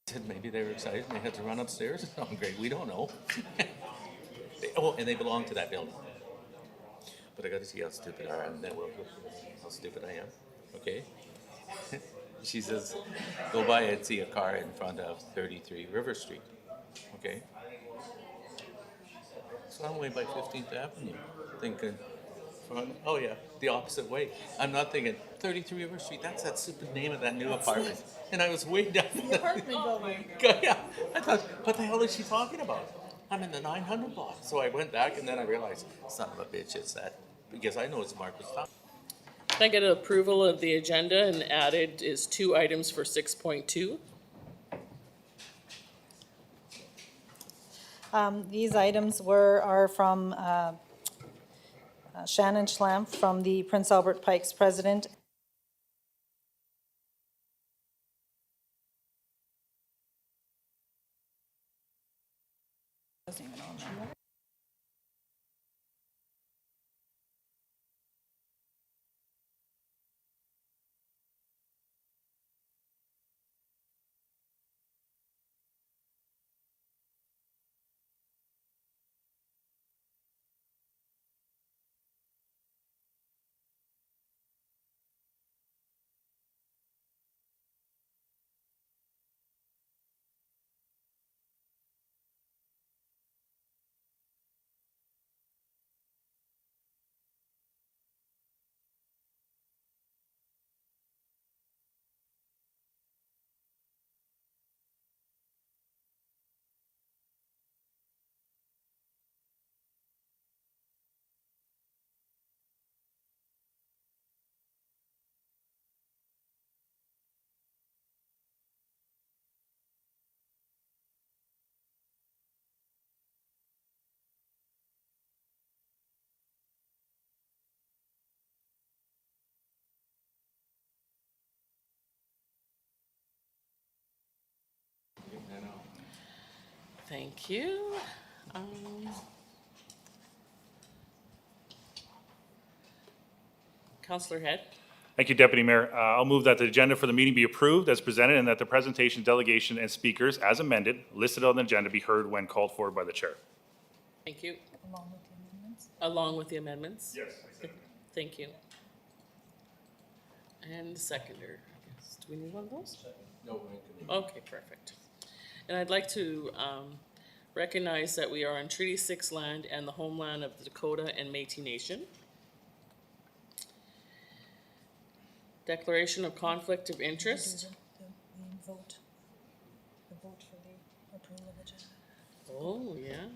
Said maybe they were excited and they had to run upstairs. Oh, great, we don't know. And they belong to that building. But I got to see how stupid I am, and then how stupid I am. Okay. She says, go by and see a car in front of 33 River Street. Okay. So I'm way by 15th Avenue, thinking, oh yeah, the opposite way. I'm not thinking 33 River Street. That's that stupid name of that new apartment. And I was way down. The apartment building. Yeah, I thought, what the hell is she talking about? I'm in the 900 block. So I went back and then I realized, son of a bitch, it's that, because I know it's Marcus Town. Can I get an approval of the agenda, and added is 2 items for 6.2? These items are from Shannon Schlamp from the Prince Albert Pikes president. Wasn't even on there. Thank you. Councillor Head. Thank you, Deputy Mayor. I'll move that the agenda for the meeting be approved as presented and that the presentation, delegation, and speakers, as amended, listed on the agenda, be heard when called for by the chair. Thank you. Along with the amendments. Along with the amendments? Yes. Thank you. And seconder, I guess. Do we need one of those? No, Okay, perfect. And I'd like to recognize that we are on Treaty 6 land and the homeland of the Dakota and Métis Nation. Declaration of conflict of interest. The vote for the approval of agenda. Oh, yeah.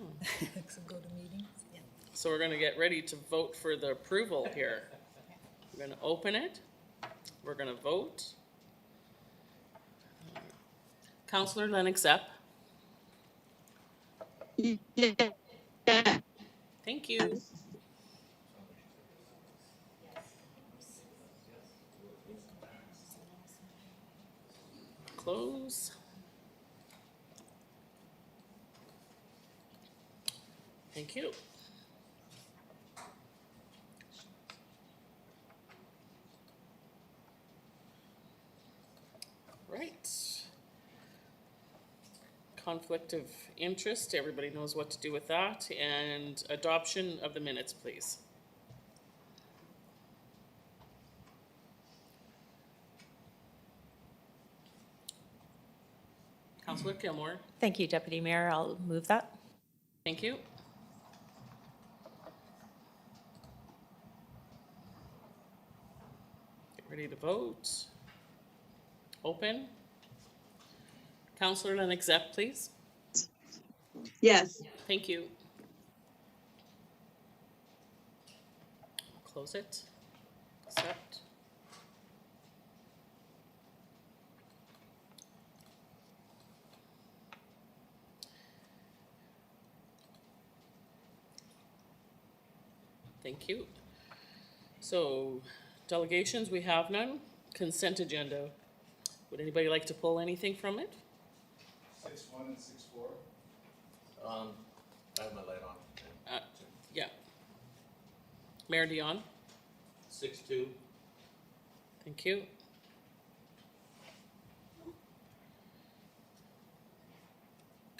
So go to meetings. Yeah. So we're gonna get ready to vote for the approval here. We're gonna open it. We're gonna vote. Councillor Lennox Epp. Thank you. Close. Thank you. Right. Conflict of interest, everybody knows what to do with that, and adoption of the minutes, please. Councillor Gilmore. Thank you, Deputy Mayor. I'll move that. Thank you. Get ready to vote. Open. Councillor Lennox Epp, please. Yes. Thank you. Close it. Accept. Thank you. So, delegations, we have none. Consent agenda. Would anybody like to pull anything from it? 6.1 and 6.4. I have my light on. Yeah. Mayor Dion, 6-2. thank you.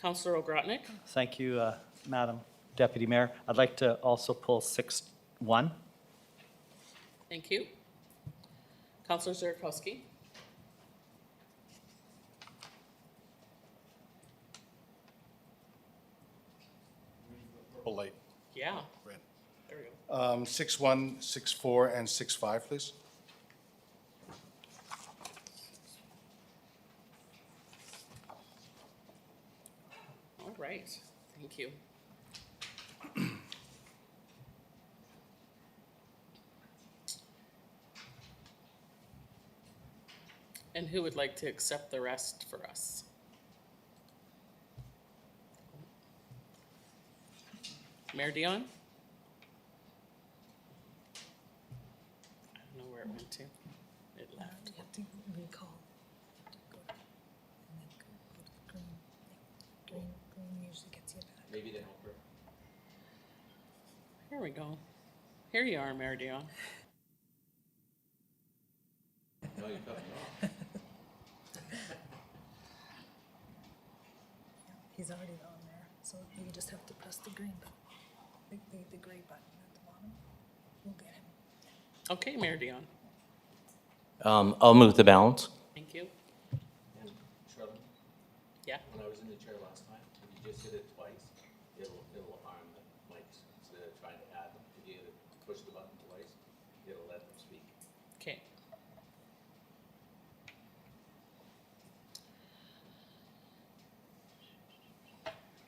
Councillor O'Grotnick. Thank you, Madam Deputy Mayor. I'd like to also pull 6-1. Thank you. Councillor Zerkowski. Purple light, Yeah, red. there we go. 6-1, 6-4, and 6-5, please. All right, thank you. And who would like to accept the rest for us? Mayor Dion? I don't know where it went to. It left. You have to recall. Go and then go to the green. Yeah. Green usually gets you back. Maybe they don't. Here we go. Here you are, Mayor Dion. No, you cut me off. He's already on there, so you just have to press the green button, the gray button at the bottom. We'll get him. Okay, Mayor Dion. I'll move the balance. Thank you. And Charlie, Yeah. when I was in the chair last time, if you just hit it twice, it'll harm the mics. Instead of trying to add them, if you push the button twice, it'll let them speak. Okay.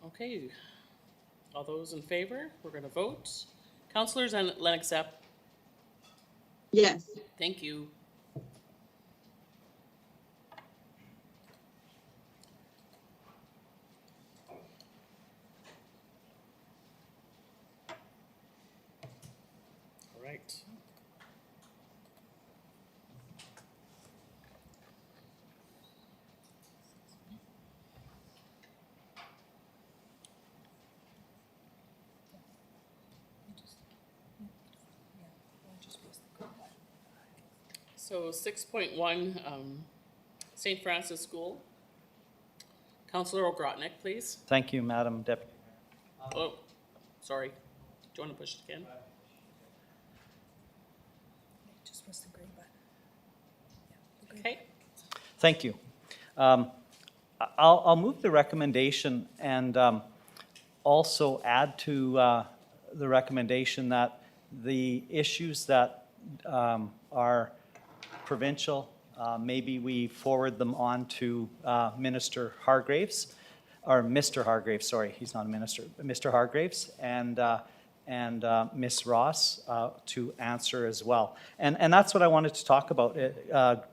Okay, all those in favor, we're gonna vote. Councillors and Lennox App, Yes. thank you. All right. Just press the green button. So 6.1, St. Francis School. Councillor O'Grotnick, please. Thank you, Madam Deputy. Oh, sorry. Do you want to push it again? Just press the green button. Yeah, the green Okay. Thank you. I'll move the recommendation and also add to the recommendation that the issues that are provincial, maybe we forward them on to Minister Hargraves, or Mr. Hargraves, sorry, he's not a minister, Mr. Hargraves, and Ms. Ross to answer as well. And that's what I wanted to talk about.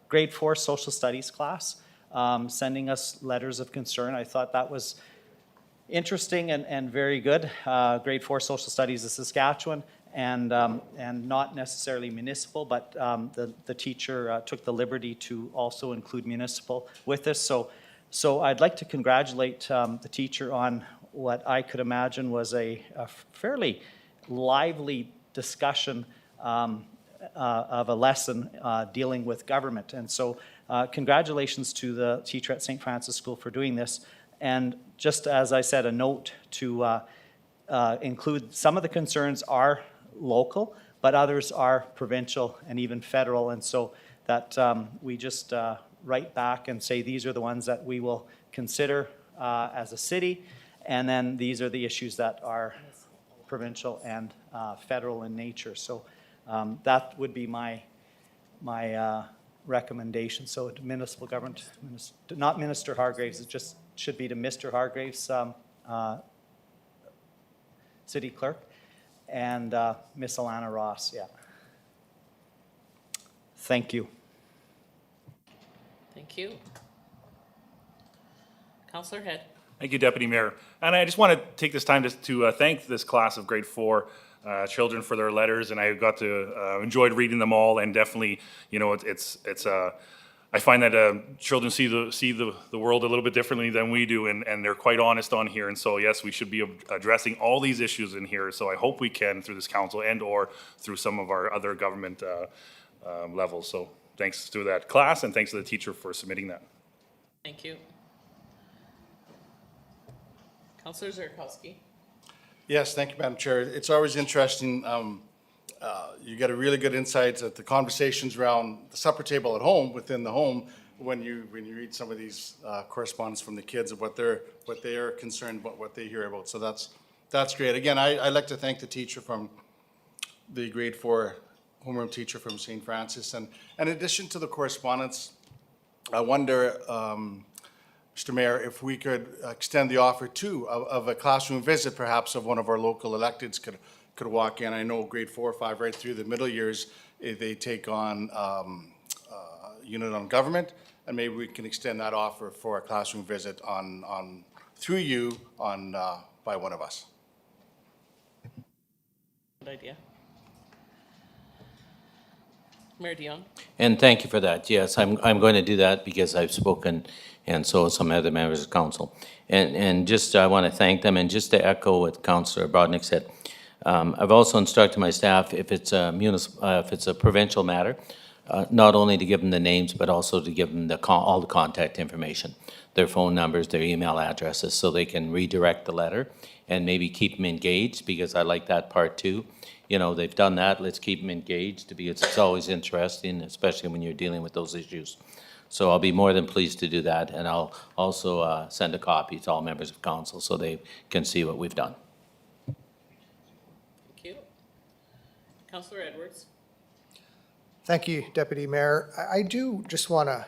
Grade 4 social studies class, sending us letters of concern. I thought that was interesting and very good. Grade 4 social studies of Saskatchewan, and not necessarily municipal, but the teacher took the liberty to also include municipal with this. So I'd like to congratulate the teacher on what I could imagine was a fairly lively discussion of a lesson dealing with government. And so congratulations to the teacher at St. Francis School for doing this. And just as I said, a note to include some of the concerns are local, but others are provincial and even federal. And so that we just write back and say these are the ones that we will consider as a city, and then these are the issues that are provincial and federal in nature. So that would be my recommendation. So to municipal government, not Minister Hargraves, it just should be to Mr. Hargraves, city clerk, and Miss Alana Ross, yeah. Thank you. Thank you. Councillor Head. Thank you, Deputy Mayor. And I just want to take this time to thank this class of grade 4 children for their letters, and I got to enjoyed reading them all. And definitely, you know, I find that children see the world a little bit differently than we do, and they're quite honest on here. And so, yes, we should be addressing all these issues in here. So I hope we can through this council and or through some of our other government levels. So thanks to that class, and thanks to the teacher for submitting that. Thank you. Councillor Zarkowski. Yes, thank you, Madam Chair. It's always interesting. You get a really good insight at the conversations around the supper table at home, within the home, when you read some of these correspondence from the kids of what they are concerned about, what they hear about. So that's great. Again, I'd like to thank the teacher from the grade 4 homeroom teacher from St. Francis. And in addition to the correspondence, I wonder, Mr. Mayor, if we could extend the offer too of a classroom visit, perhaps of one of our local electeds could walk in. I know grade 4 or 5 right through the middle years, they take on unit on government, and maybe we can extend that offer for a classroom visit on through you on by one of us. Good idea. Mayor Dion. And thank you for that. Yes, I'm going to do that because I've spoken, and so have some other members of council. And just, I want to thank them, and just to echo what Councillor Brodnick said, I've also instructed my staff, if it's a provincial matter, not only to give them the names, but also to give them all the contact information, their phone numbers, their email addresses, so they can redirect the letter and maybe keep them engaged, because I like that part too. You know, they've done that, let's keep them engaged, because it's always interesting, especially when you're dealing with those issues. So I'll be more than pleased to do that, and I'll also send a copy to all members of council so they can see what we've done. Thank you. Councillor Edwards. Thank you, Deputy Mayor. I do just want to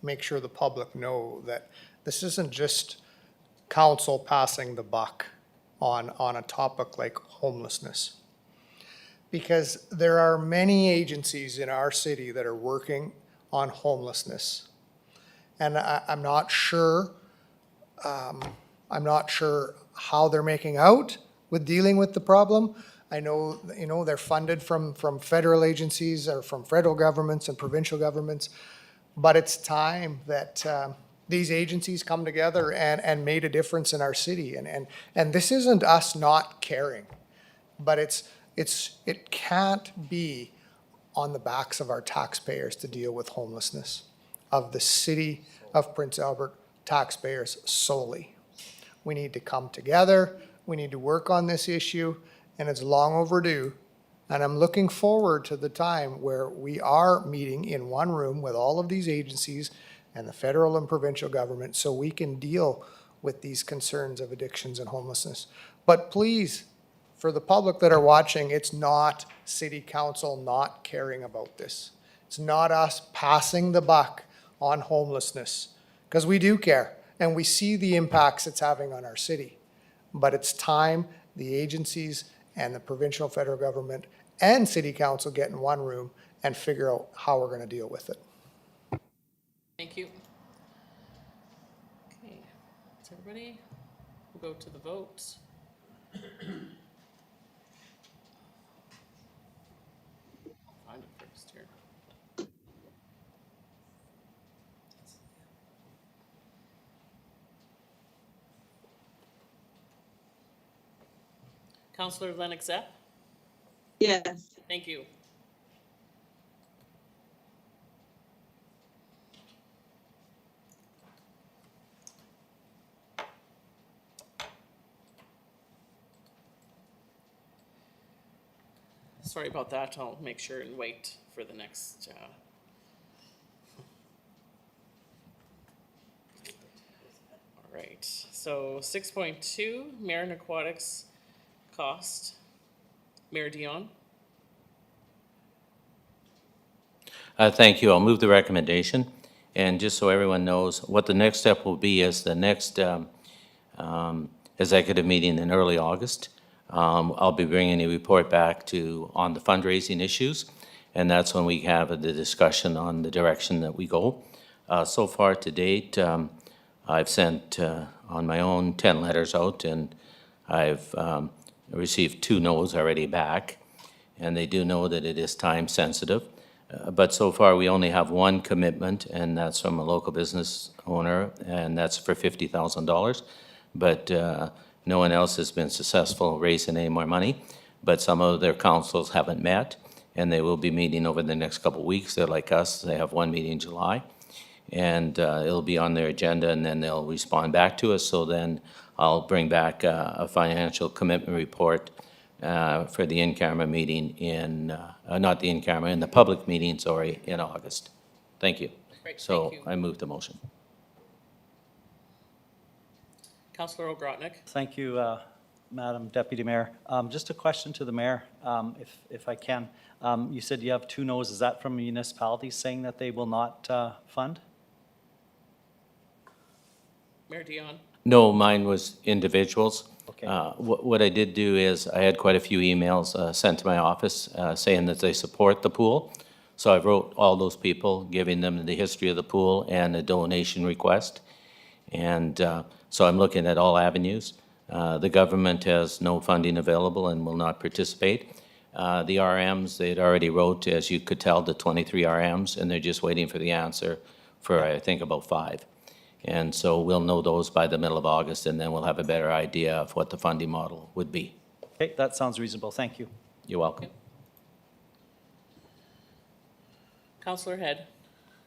make sure the public know that this isn't just council passing the buck on a topic like homelessness. Because there are many agencies in our city that are working on homelessness. And I'm not sure how they're making out with dealing with the problem. I know, they're funded from federal agencies or from federal governments and provincial governments, but it's time that these agencies come together and made a difference in our city. And this isn't us not caring, but it can't be on the backs of our taxpayers to deal with homelessness, of the city of Prince Albert taxpayers solely. We need to come together, we need to work on this issue, and it's long overdue. And I'm looking forward to the time where we are meeting in one room with all of these agencies and the federal and provincial government so we can deal with these concerns of addictions and homelessness. But please, for the public that are watching, it's not city council not caring about this. It's not us passing the buck on homelessness, because we do care and we see the impacts it's having on our city. But it's time the agencies and the provincial federal government and city council get in one room and figure out how we're going to deal with it. Thank you. Okay, that's everybody. We'll go to the votes. Find it first here. Councillor Lennox Zepp. Yes. Thank you. Sorry about that. I'll make sure and wait for the next. All right. So 6.2, Marin Aquatics cost. Mayor Dion. Thank you. I'll move the recommendation. And just so everyone knows, what the next step will be is the next executive meeting in early August. I'll be bringing a report back on the fundraising issues, and that's when we have the discussion on the direction that we go. So far to date, I've sent on my own 10 letters out, and I've received 2 no's already back, and they do know that it is time sensitive. But so far, we only have one commitment, and that's from a local business owner, and that's for $50,000. But no one else has been successful raising any more money. But some of their councils haven't met, and they will be meeting over the next couple of weeks. They're like us. They have one meeting in July, and it'll be on their agenda, and then they'll respond back to us. So then I'll bring back a financial commitment report for the in-camera meeting not the in-camera, in the public meeting, sorry, in August. Thank you. Great, So thank you. I move the motion. Councillor O'Grotnick. Thank you, Madam Deputy Mayor. Just a question to the mayor, if I can. You said you have 2 no's. Is that from municipalities saying that they will not fund? Mayor Dion. No, mine was individuals. Okay. What I did do is I had quite a few emails sent to my office saying that they support the pool. So I wrote all those people, giving them the history of the pool and a donation request. And so I'm looking at all avenues. The government has no funding available and will not participate. The RMs, they had already wrote, as you could tell, the 23 RMs, and they're just waiting for the answer for, I think, about 5. And so we'll know those by the middle of August, and then we'll have a better idea of what the funding model would be. Okay, that sounds reasonable. Thank you. You're welcome. Councillor Head.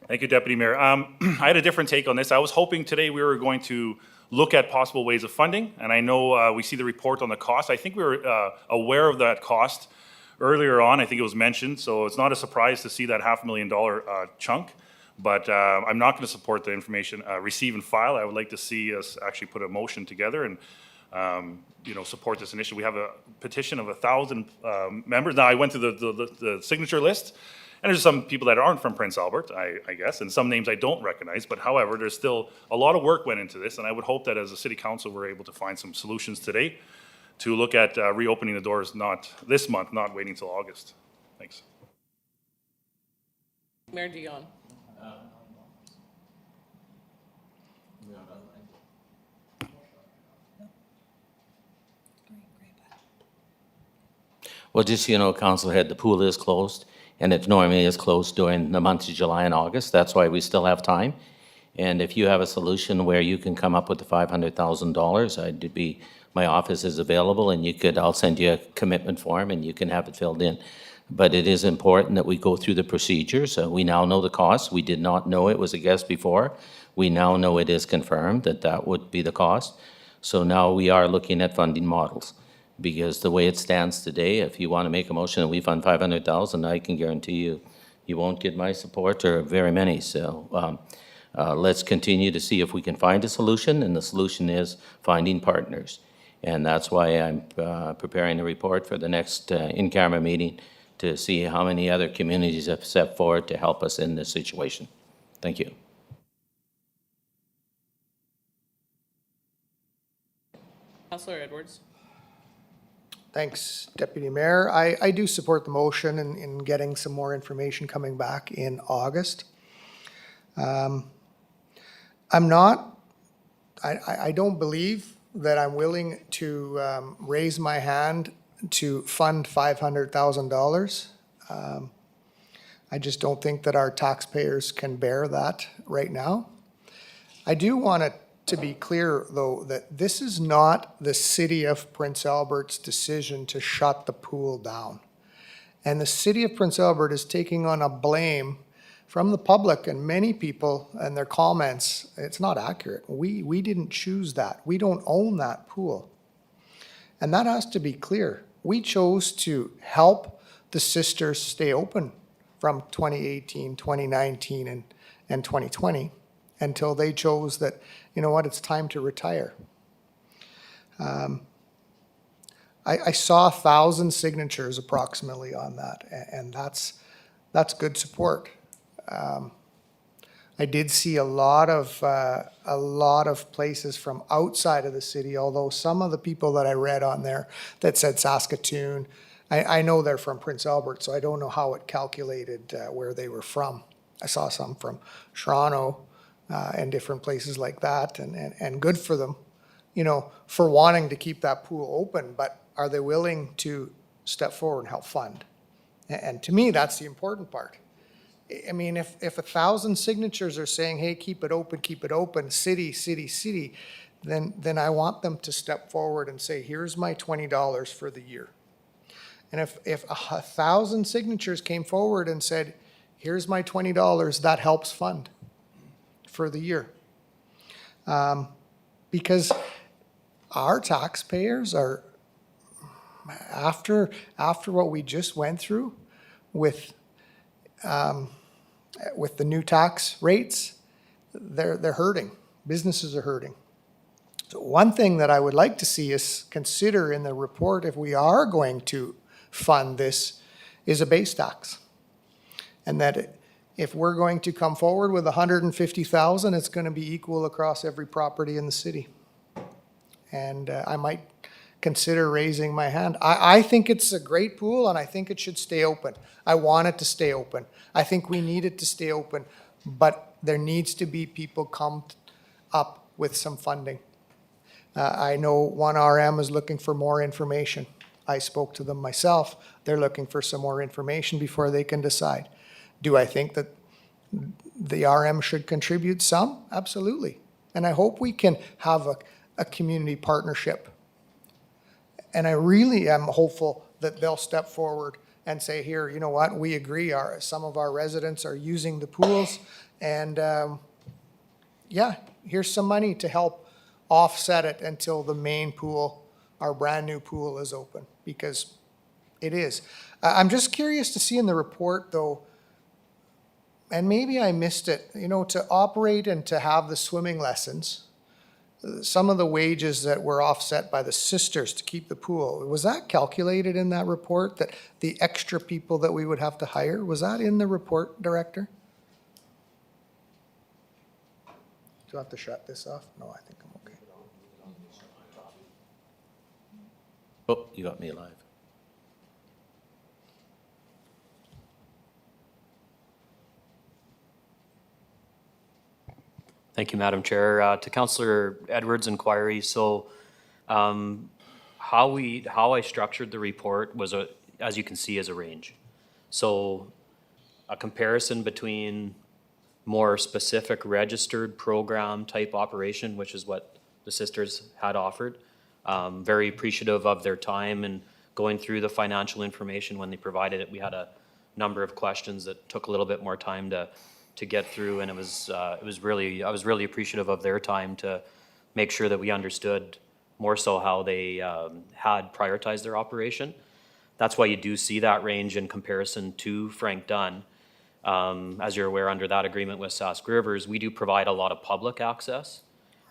Thank you, Deputy Mayor. I had a different take on this. I was hoping today we were going to look at possible ways of funding, and I know we see the report on the cost. I think we were aware of that cost earlier on. I think it was mentioned, so it's not a surprise to see that $500,000 chunk. But I'm not going to support the information receive and file. I would like to see us actually put a motion together and support this initiative. We have a petition of 1,000 members. Now I went through the signature list, and there's some people that aren't from Prince Albert, I guess, and some names I don't recognize. But however, there's still a lot of work went into this, and I would hope that as a city council we're able to find some solutions today to look at reopening the doors not this month, not waiting till August. Thanks. Mayor Dion. Well, just so you know, Councilor Head, the pool is closed, and it normally is closed during the months of July and August. That's why we still have time. And if you have a solution where you can come up with the $500,000, my office is available, and I'll send you a commitment form, and you can have it filled in. But it is important that we go through the procedures. We now know the cost. We did not know it was a guess before. We now know it is confirmed that that would be the cost. So now we are looking at funding models. Because the way it stands today, if you want to make a motion that we fund $500,000, I can guarantee you won't get my support or very many. So let's continue to see if we can find a solution, and the solution is finding partners. And that's why I'm preparing a report for the next in-camera meeting to see how many other communities have stepped forward to help us in this situation. Thank you. Councillor Edwards. Thanks, Deputy Mayor. I do support the motion in getting some more information coming back in August. I don't believe that I'm willing to raise my hand to fund $500,000. I just don't think that our taxpayers can bear that right now. I do want to be clear, though, that this is not the City of Prince Albert's decision to shut the pool down. And the City of Prince Albert is taking on a blame from the public and many people and their comments. It's not accurate. We didn't choose that. We don't own that pool. And that has to be clear. We chose to help the sisters stay open from 2018, 2019, and 2020 until they chose that, you know what, it's time to retire. I saw 1,000 signatures approximately on that, and that's good support. I did see a lot of places from outside of the city, although some of the people that I read on there that said Saskatoon, I know they're from Prince Albert, so I don't know how it calculated where they were from. I saw some from Toronto and different places like that, and good for them, you know, for wanting to keep that pool open, but are they willing to step forward and help fund? And to me, that's the important part. I mean, if 1,000 signatures are saying, hey, keep it open, city, then I want them to step forward and say, here's my $20 for the year. And if 1,000 signatures came forward and said, here's my $20, that helps fund for the year. Because our taxpayers are, after what we just went through with the new tax rates, they're hurting. Businesses are hurting. So one thing that I would like to see us consider in the report, if we are going to fund this, is a base tax. And that if we're going to come forward with 150,000, it's going to be equal across every property in the city. And I might consider raising my hand. I think it's a great pool, and I think it should stay open. I want it to stay open. I think we need it to stay open, but there needs to be people come up with some funding. I know one RM is looking for more information. I spoke to them myself. They're looking for some more information before they can decide. Do I think that the RM should contribute some? Absolutely. And I hope we can have a community partnership. And I really am hopeful that they'll step forward and say, here, you know what, we agree, some of our residents are using the pools, and yeah, here's some money to help offset it until the main pool, our brand new pool, is open, because it is. I'm just curious to see in the report though, and maybe I missed it, you know, to operate and to have the swimming lessons, some of the wages that were offset by the sisters to keep the pool, was that calculated in that report, that the extra people that we would have to hire, was that in the report, Director? Do I have to shut this off? No, I think I'm okay. Oh, you got me alive. Thank you, Madam Chair. To Councillor Edwards' inquiry, so how I structured the report was, as you can see, is a range. So a comparison between more specific registered program type operation, which is what the sisters had offered. Very appreciative of their time and going through the financial information when they provided it. We had a number of questions that took a little bit more time to get through, and I was really appreciative of their time to make sure that we understood more so how they had prioritized their operation. That's why you do see that range in comparison to Frank Dunn. As you're aware, under that agreement with Sask Rivers, we do provide a lot of public access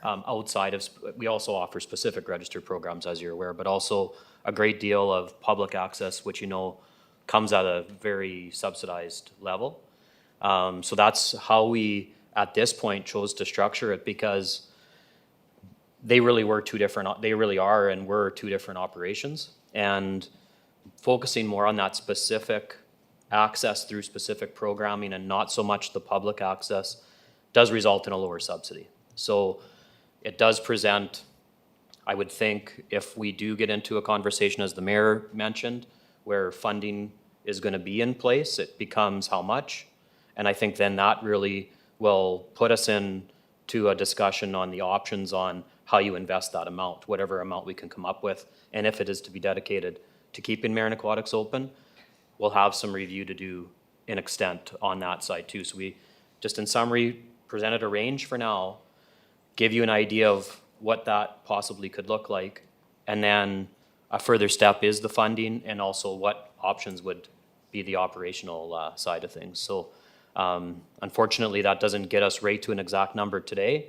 outside of, we also offer specific registered programs, as you're aware, but also a great deal of public access, which you know comes at a very subsidized level. So that's how we, at this point, chose to structure it, because they really are and were two different operations. And focusing more on that specific access through specific programming and not so much the public access does result in a lower subsidy. So it does present, I would think, if we do get into a conversation, as the mayor mentioned, where funding is going to be in place, it becomes how much. And I think then that really will put us into a discussion on the options on how you invest that amount, whatever amount we can come up with. And if it is to be dedicated to keeping Marin Aquatics open, we'll have some review to do in extent on that side too. So we just in summary presented a range for now, give you an idea of what that possibly could look like. And then a further step is the funding, and also what options would be the operational side of things. So unfortunately, that doesn't get us right to an exact number today,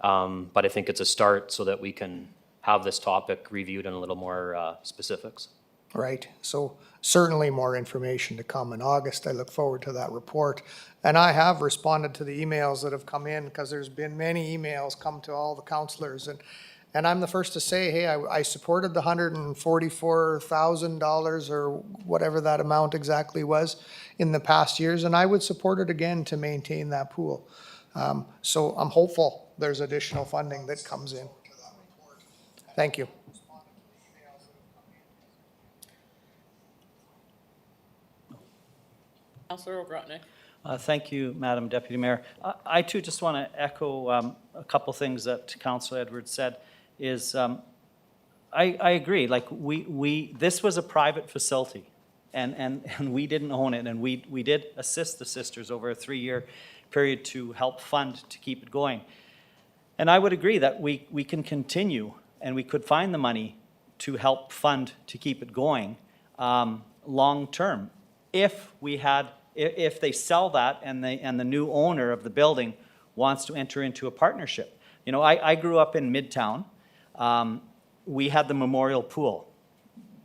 but I think it's a start so that we can have this topic reviewed in a little more specifics. Right, so certainly more information to come in August. I look forward to that report. And I have responded to the emails that have come in, because there's been many emails come to all the councillors. And I'm the first to say, hey, I supported the $144,000 or whatever that amount exactly was in the past years, and I would support it again to maintain that pool. So I'm hopeful there's additional funding that comes in. Thank you. Councillor O'Grotnick. Thank you, Madam Deputy Mayor. I too just want to echo a couple things that Councillor Edwards said. Is I agree. Like this was a private facility, and we didn't own it, and we did assist the sisters over a 3-year period to help fund to keep it going. And I would agree that we can continue and we could find the money to help fund to keep it going long-term. If they sell that and the new owner of the building wants to enter into a partnership. You know, I grew up in Midtown. We had the Memorial Pool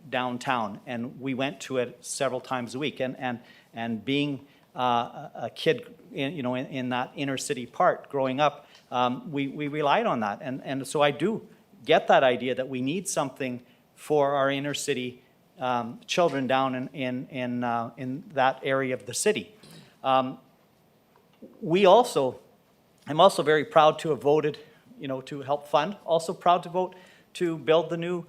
downtown, and we went to it several times a week. And being a kid, in that inner city part growing up, we relied on that. And so I do get that idea that we need something for our inner city children down in that area of the city. I'm also very proud to have voted, to help fund. Also proud to vote to build the new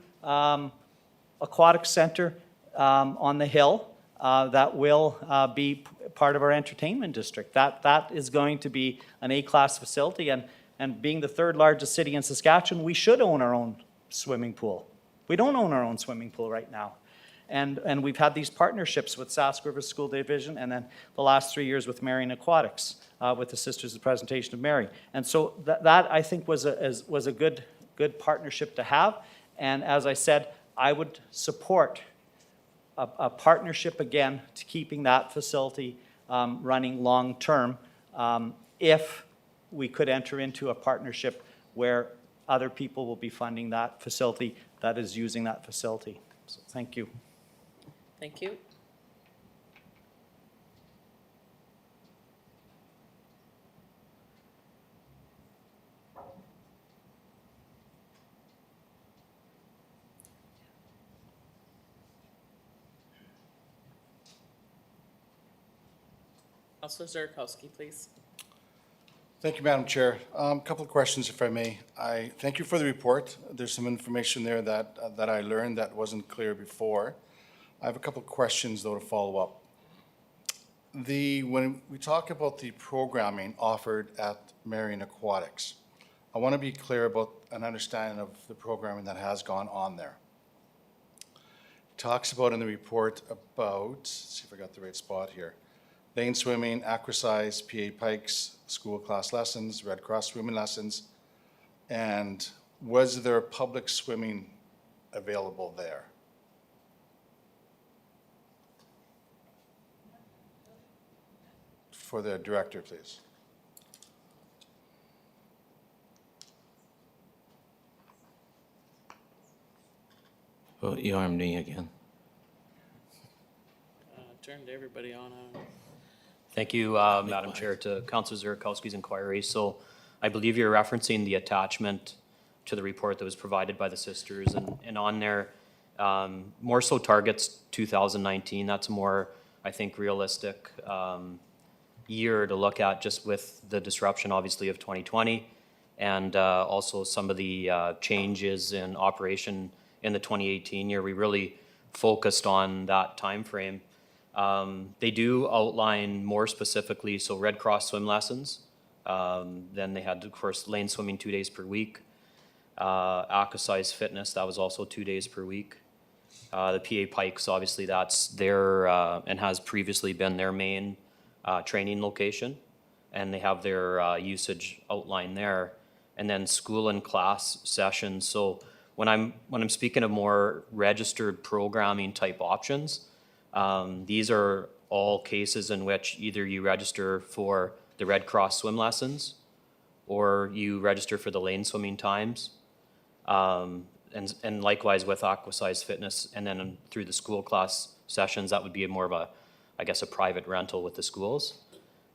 aquatic center on the hill that will be part of our entertainment district. That is going to be an A-class facility, and being the third largest city in Saskatchewan, we should own our own swimming pool. We don't own our own swimming pool right now. And we've had these partnerships with Sask River School Division, and then the last 3 years with Marian Aquatics, with the Sisters of the Presentation of Mary. And so that I think was a good partnership to have. And as I said, I would support a partnership again to keeping that facility running long-term if we could enter into a partnership where other people will be funding that facility that is using that facility. So thank you. Thank you. Councilor Zerkowski, please. Thank you, Madam Chair. A couple of questions, if I may. I thank you for the report. There's some information there that I learned that wasn't clear before. I have a couple of questions, though, to follow up. When we talk about the programming offered at Marian Aquatics, I want to be clear about an understanding of the programming that has gone on there. It talks about in the report about, let's see if I got the right spot here, lane swimming, aquasize, PA pikes, school class lessons, Red Cross swimming lessons, and was there public swimming available there? For the director, please. Well, you armed me again. Turned everybody on. Thank you, Madam Chair, to Councilor Zerkowski's inquiry. So I believe you're referencing the attachment to the report that was provided by the sisters, and on there, more so targets 2019. That's more, I think, realistic year to look at, just with the disruption, obviously, of 2020, and also some of the changes in operation in the 2018 year. We really focused on that time frame. They do outline more specifically, so Red Cross swim lessons. Then they had, of course, lane swimming 2 days per week. Aquasize fitness, that was also 2 days per week. The PA Pikes, obviously, that's their, and has previously been their main training location. And they have their usage outlined there. And then school and class sessions. So when I'm speaking of more registered programming type options, these are all cases in which either you register for the Red Cross swim lessons or you register for the lane swimming times. And likewise with Aquasize Fitness, and then through the school class sessions, that would be more of a, I guess, a private rental with the schools.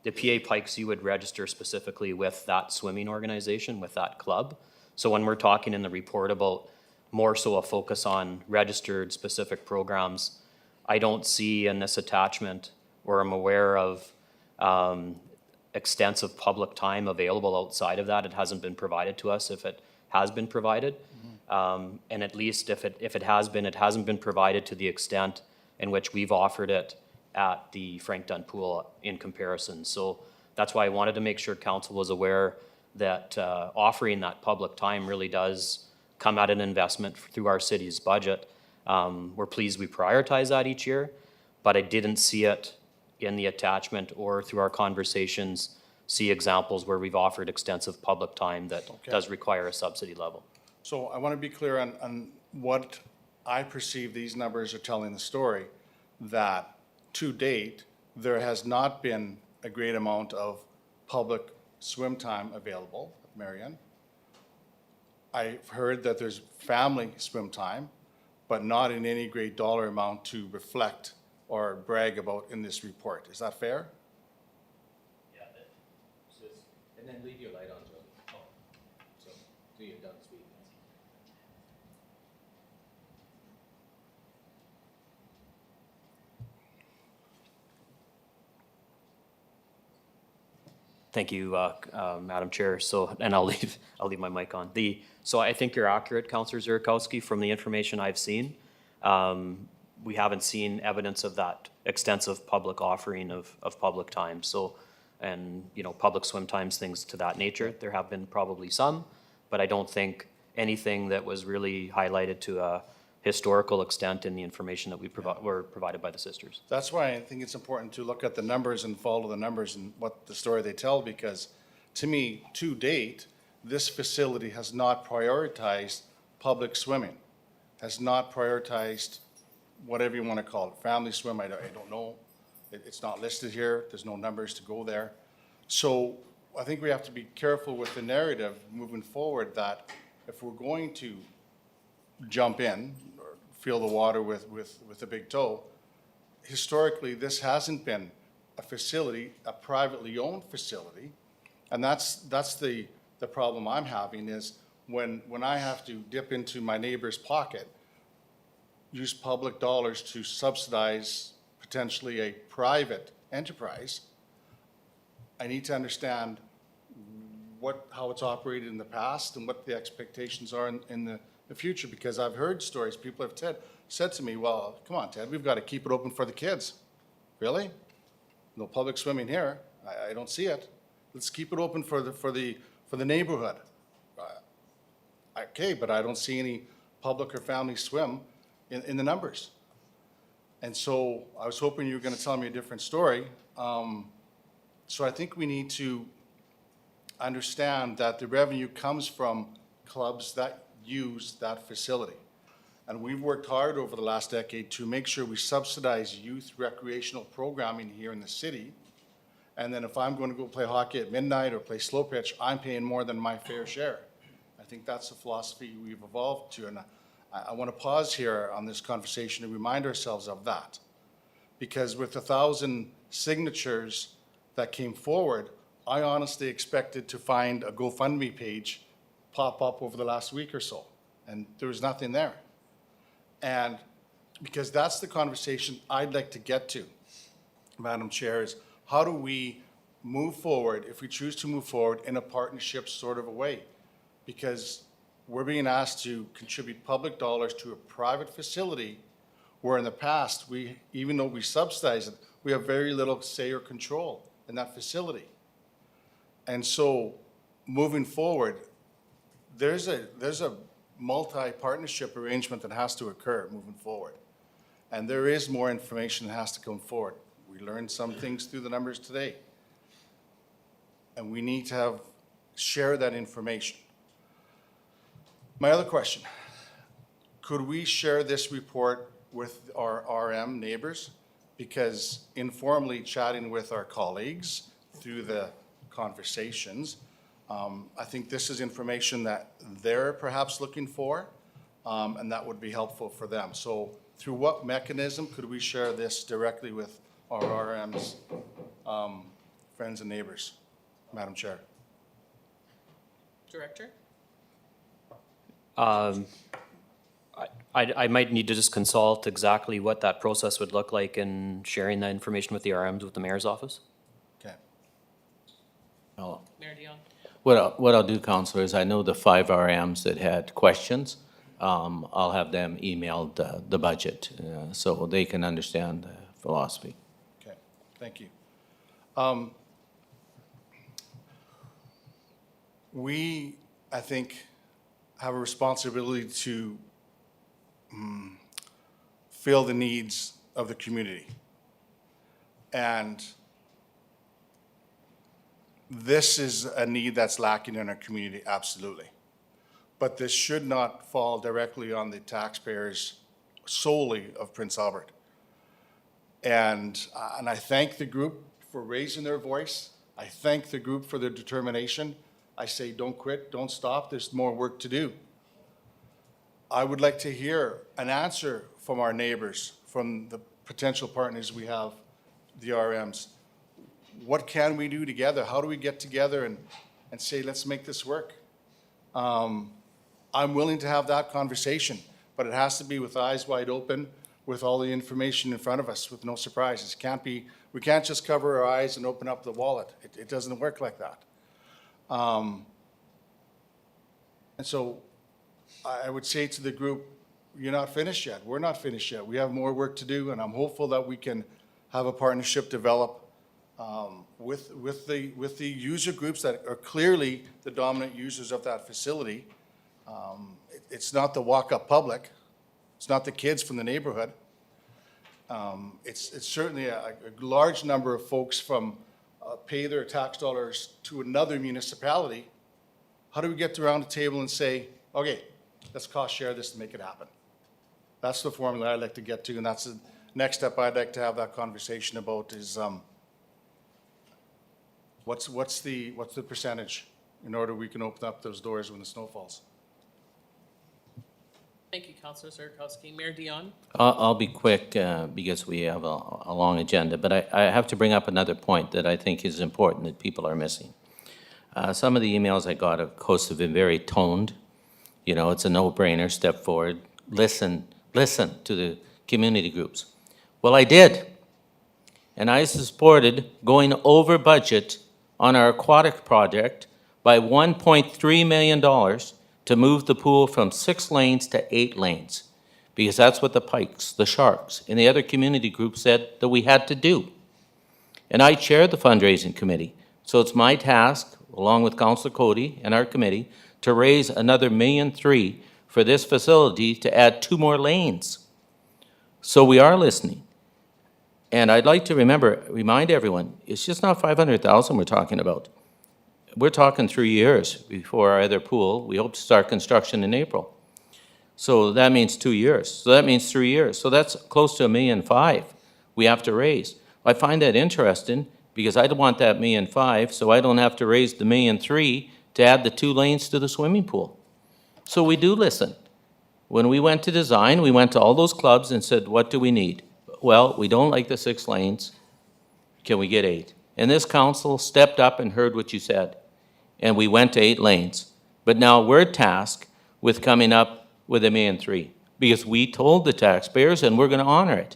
The PA Pikes, you would register specifically with that swimming organization, with that club. So when we're talking in the report about more so a focus on registered specific programs, I don't see in this attachment, or I'm aware of, extensive public time available outside of that. It hasn't been provided to us if it has been provided. And at least if it has been, it hasn't been provided to the extent in which we've offered it at the Frank Dunn Pool in comparison. So that's why I wanted to make sure council was aware that offering that public time really does come at an investment through our city's budget. We're pleased we prioritize that each year, but I didn't see it in the attachment or through our conversations, see examples where we've offered extensive public time that does require a subsidy level. So I want to be clear on what I perceive these numbers are telling the story, that to date, there has not been a great amount of public swim time available, Marion. I've heard that there's family swim time, but not in any great dollar amount to reflect or brag about in this report. Is that fair? And then leave your light on, Joe. Oh, so, till you're done speaking. Thank you, Madam Chair. So, and I'll leave my mic on. So I think you're accurate, Councillor Zirikowski, from the information I've seen. We haven't seen evidence of that extensive public offering of public time. So, and, you know, public swim times, things to that nature. There have been probably some, but I don't think anything that was really highlighted to a historical extent in the information that were provided by the sisters. That's why I think it's important to look at the numbers and follow the numbers and what the story they tell, because to me, to date, this facility has not prioritized public swimming, has not prioritized whatever you want to call it, family swim, I don't know. It's not listed here, there's no numbers to go there. So I think we have to be careful with the narrative moving forward that if we're going to jump in or feel the water with a big toe, historically, this hasn't been a facility, a privately owned facility. And that's the problem I'm having is when I have to dip into my neighbor's pocket, use public dollars to subsidize potentially a private enterprise, I need to understand how it's operated in the past and what the expectations are in the future, because I've heard stories, people have said to me, well, come on, Ted, we've got to keep it open for the kids. Really? No public swimming here. I don't see it. Let's keep it open for the neighborhood. Okay, but I don't see any public or family swim in the numbers. And so I was hoping you were going to tell me a different story. So I think we need to understand that the revenue comes from clubs that use that facility. And we've worked hard over the last decade to make sure we subsidize youth recreational programming here in the city. And then if I'm going to go play hockey at midnight or play slow pitch, I'm paying more than my fair share. I think that's the philosophy we've evolved to. And I want to pause here on this conversation and remind ourselves of that. Because with 1,000 signatures that came forward, I honestly expected to find a GoFundMe page pop up over the last week or so. And there was nothing there. And because that's the conversation I'd like to get to, Madam Chair, is how do we move forward, if we choose to move forward, in a partnership sort of a way? Because we're being asked to contribute public dollars to a private facility where in the past, even though we subsidize it, we have very little say or control in that facility. And so moving forward, there's a multi-partnership arrangement that has to occur moving forward. And there is more information that has to come forward. We learned some things through the numbers today. And we need to share that information. My other question, could we share this report with our RM neighbors? Because informally chatting with our colleagues through the conversations, I think this is information that they're perhaps looking for, and that would be helpful for them. So through what mechanism could we share this directly with our RMs, friends and neighbors, Madam Chair? Director? I might need to just consult exactly what that process would look like in sharing that information with the RMs with the mayor's office. Okay. Oh, Mayor Dion? what I'll do, Councillor, is I know the 5 RMs that had questions. I'll have them email the budget so they can understand the philosophy. Okay, thank you. We, I think, have a responsibility to fill the needs of the community. And this is a need that's lacking in our community, absolutely. but this should not fall directly on the taxpayers solely of Prince Albert. And I thank the group for raising their voice. I thank the group for their determination. I say, don't quit, don't stop, there's more work to do. I would like to hear an answer from our neighbors, from the potential partners we have, the RMs. What can we do together? How do we get together and say, let's make this work? I'm willing to have that conversation, but it has to be with eyes wide open, with all the information in front of us, with no surprises. We can't just cover our eyes and open up the wallet. It doesn't work like that. And so I would say to the group, you're not finished yet. We're not finished yet. We have more work to do, and I'm hopeful that we can have a partnership develop with the user groups that are clearly the dominant users of that facility. It's not the walk-up public. It's not the kids from the neighborhood. It's certainly a large number of folks from pay their tax dollars to another municipality. How do we get around the table and say, okay, let's cost share this to make it happen? That's the formula I'd like to get to, and that's the next step I'd like to have that conversation about is what's the percentage in order we can open up those doors when the snow falls? Thank you, Councillor Sierakowski. Mayor Dion? I'll be quick because we have a long agenda, but I have to bring up another point that I think is important that people are missing. Some of the emails I got, of course, have been very toned. You know, it's a no-brainer, step forward, listen to the community groups. Well, I did. And I supported going over budget on our aquatic project by $1.3 million to move the pool from 6 lanes to 8 lanes, because that's what the pikes, the sharks, and the other community groups said that we had to do. And I chair the fundraising committee, so it's my task, along with Councillor Cody and our committee, to raise another $1.3 million for this facility to add 2 more lanes. So we are listening. And I'd like to remind everyone, it's just not 500,000 we're talking about. We're talking 3 years before our other pool. We hope to start construction in April. So that means 2 years. So that means 3 years. So that's close to $1.5 million we have to raise. I find that interesting because I don't want that $1.5 million, so I don't have to raise the $1.3 million to add the 2 lanes to the swimming pool. So we do listen. When we went to design, we went to all those clubs and said, what do we need? Well, we don't like the 6 lanes. Can we get 8? And this council stepped up and heard what you said. And we went to 8 lanes. But now we're tasked with coming up with $1.3 million because we told the taxpayers, and we're going to honor it.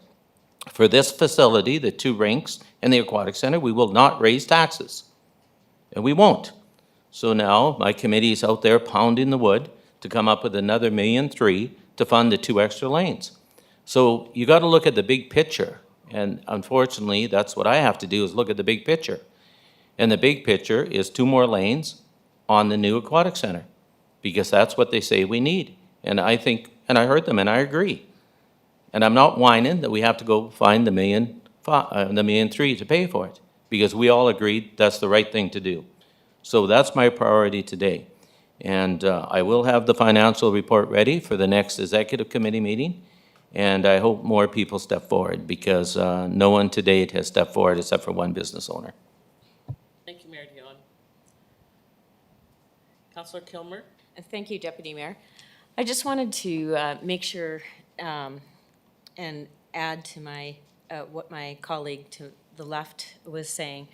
For this facility, the 2 rinks and the aquatic center, we will not raise taxes. And we won't. So now my committee is out there pounding the wood to come up with another $1.3 million to fund the 2 extra lanes. So you got to look at the big picture. And unfortunately, that's what I have to do, is look at the big picture. And the big picture is 2 more lanes on the new aquatic center, because that's what they say we need. And I think, and I heard them, and I agree. And I'm not whining that we have to go find the $1.3 million to pay for it, because we all agreed that's the right thing to do. So that's my priority today. And I will have the financial report ready for the next executive committee meeting. And I hope more people step forward, because no one to date has stepped forward except for one business owner. Thank you, Mayor Dion. Councillor Kilmer? Thank you, Deputy Mayor. I just wanted to make sure and add to my what my colleague to the left was saying,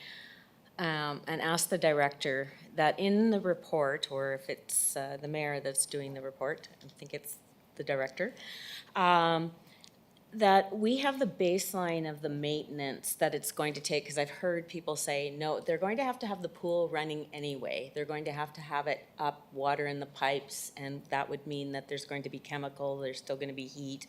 and ask the director that in the report, or if it's the mayor that's doing the report, I think it's the director, that we have the baseline of the maintenance that it's going to take, because I've heard people say, no, they're going to have the pool running anyway. They're going to have it up, water in the pipes, and that would mean that there's going to be chemical, there's still going to be heat.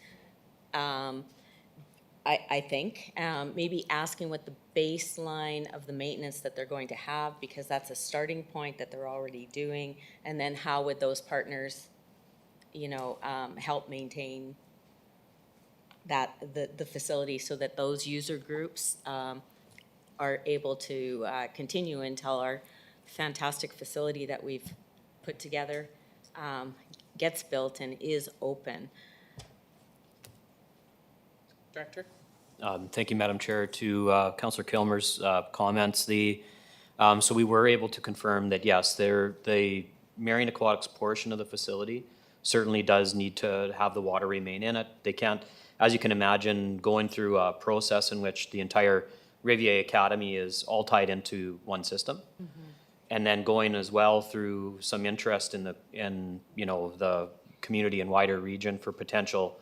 I think maybe asking what the baseline of the maintenance that they're going to have, because that's a starting point that they're already doing, and then how would those partners, you know, help maintain that the facility, so that those user groups are able to continue until our fantastic facility that we've put together gets built and is open. Director? Thank you, Madam Chair. To Councillor Kilmer's comments, so we were able to confirm that, yes, the Marion Aquatics portion of the facility certainly does need to have the water remain in it. They can't, as you can imagine, going through a process in which the entire Rivier Academy is all tied into one system. And then going as well through some interest in the community and wider region for potential,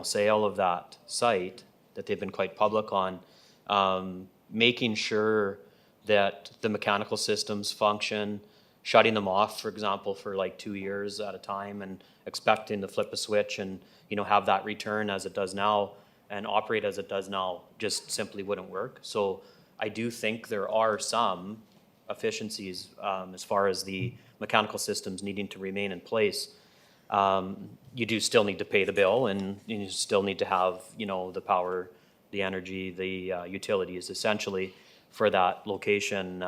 sale of that site that they've been quite public on, making sure that the mechanical systems function, shutting them off, for example, for like 2 years at a time and expecting to flip a switch and, have that return as it does now and operate as it does now just simply wouldn't work. So I do think there are some efficiencies as far as the mechanical systems needing to remain in place. You do still need to pay the bill and you still need to have, the power, the energy, the utilities essentially for that location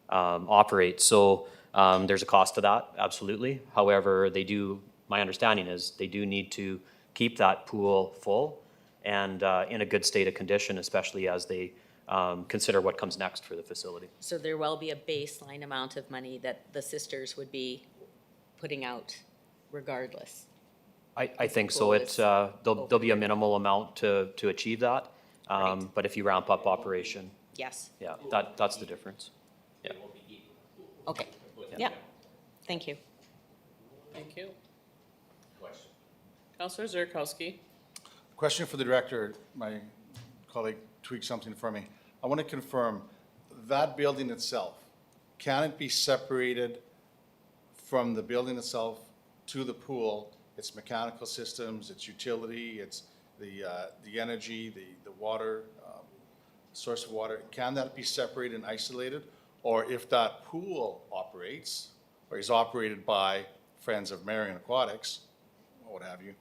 operate. So there's a cost to that, absolutely. However, my understanding is they do need to keep that pool full and in a good state of condition, especially as they consider what comes next for the facility. So there will be a baseline amount of money that the sisters would be putting out regardless. I think so. Pool It's is there'll be a minimal amount to achieve that. Right. But if you ramp up operation, Yes, yeah, that's the difference. Yeah. okay, yeah, thank you. Thank you. Councillor Zerkowski? Question for the director. My colleague tweaked something for me. I want to confirm, that building itself, can it be separated from the building itself to the pool, its mechanical systems, its utility, its the energy, the water, source of water? Can that be separated and isolated? Or if that pool operates, or is operated by Friends of Marion Aquatics, or what have you,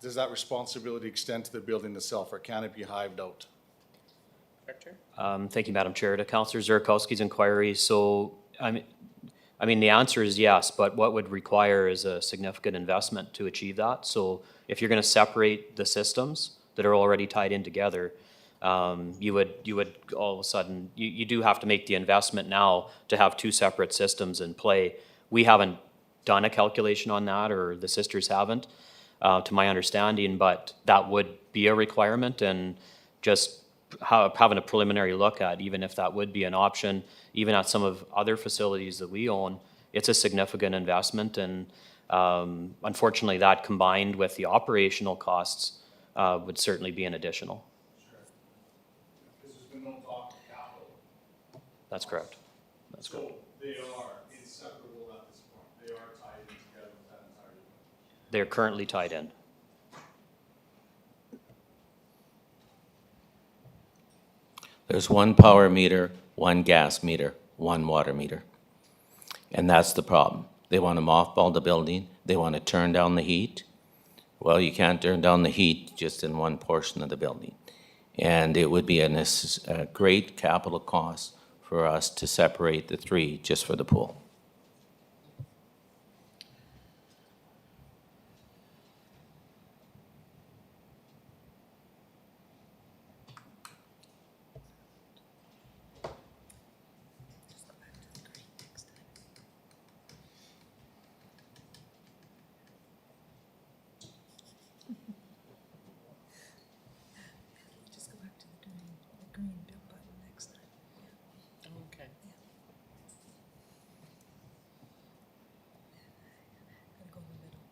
does that responsibility extend to the building itself, or can it be hived out? Director? Thank you, Madam Chair. To Councillor Zerkowski's inquiry, so I mean, the answer is yes, but what would require is a significant investment to achieve that. So if you're going to separate the systems that are already tied in together, you would all of a sudden, you do have to make the investment now to have two separate systems in play. We haven't done a calculation on that, or the sisters haven't, to my understanding, but that would be a requirement, and just having a preliminary look at, even if that would be an option, even at some of other facilities that we own, it's a significant investment, and unfortunately that combined with the operational costs would certainly be an additional. Because there's been no talk of capital. That's correct. That's correct. So they are inseparable at this point. They are tied in together with that entire unit. They're currently tied in. There's one power meter, one gas meter, one water meter. And that's the problem. They want to mothball the building. They want to turn down the heat. Well, you can't turn down the heat just in one portion of the building. And it would be a great capital cost for us to separate the three just for the pool. Just go back to the green button next time. Okay. Gotta go in the middle.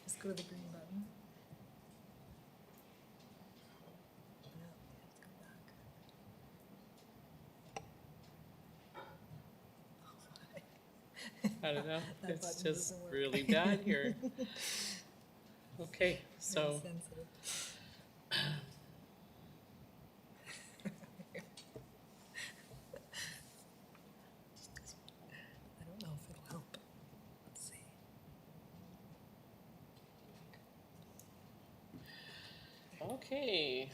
Just go to the green button. Yeah, let's go back. I don't know, That it's button just doesn't work. really bad here. Okay, so, Very sensitive. I don't know if it'll help. Let's see. okay.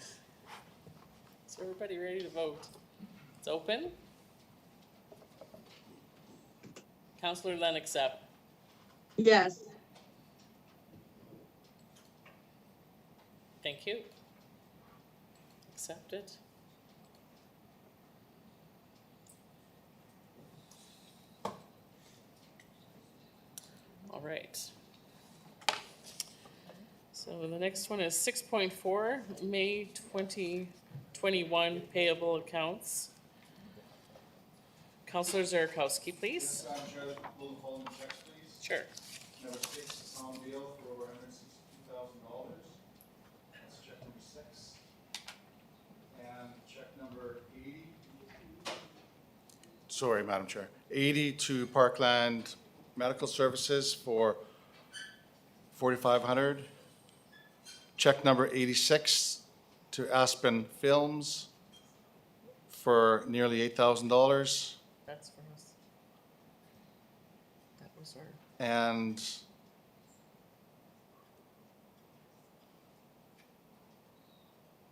Is everybody ready to vote? It's open? Counselor Lennox Epp, Yes. thank you. Accepted. All right. So the next one is 6.4, May 2021 payable accounts. Counselor Zarkowski, please. Madam Chair, will the following checks, please? Sure. Number 6, Tom Beal for over $162,000. That's check number 6. And check number 80. Sorry, Madam Chair. 80 to Parkland Medical Services for $4,500. Check number 86 to Aspen Films for nearly $8,000. That's for us. That was our, And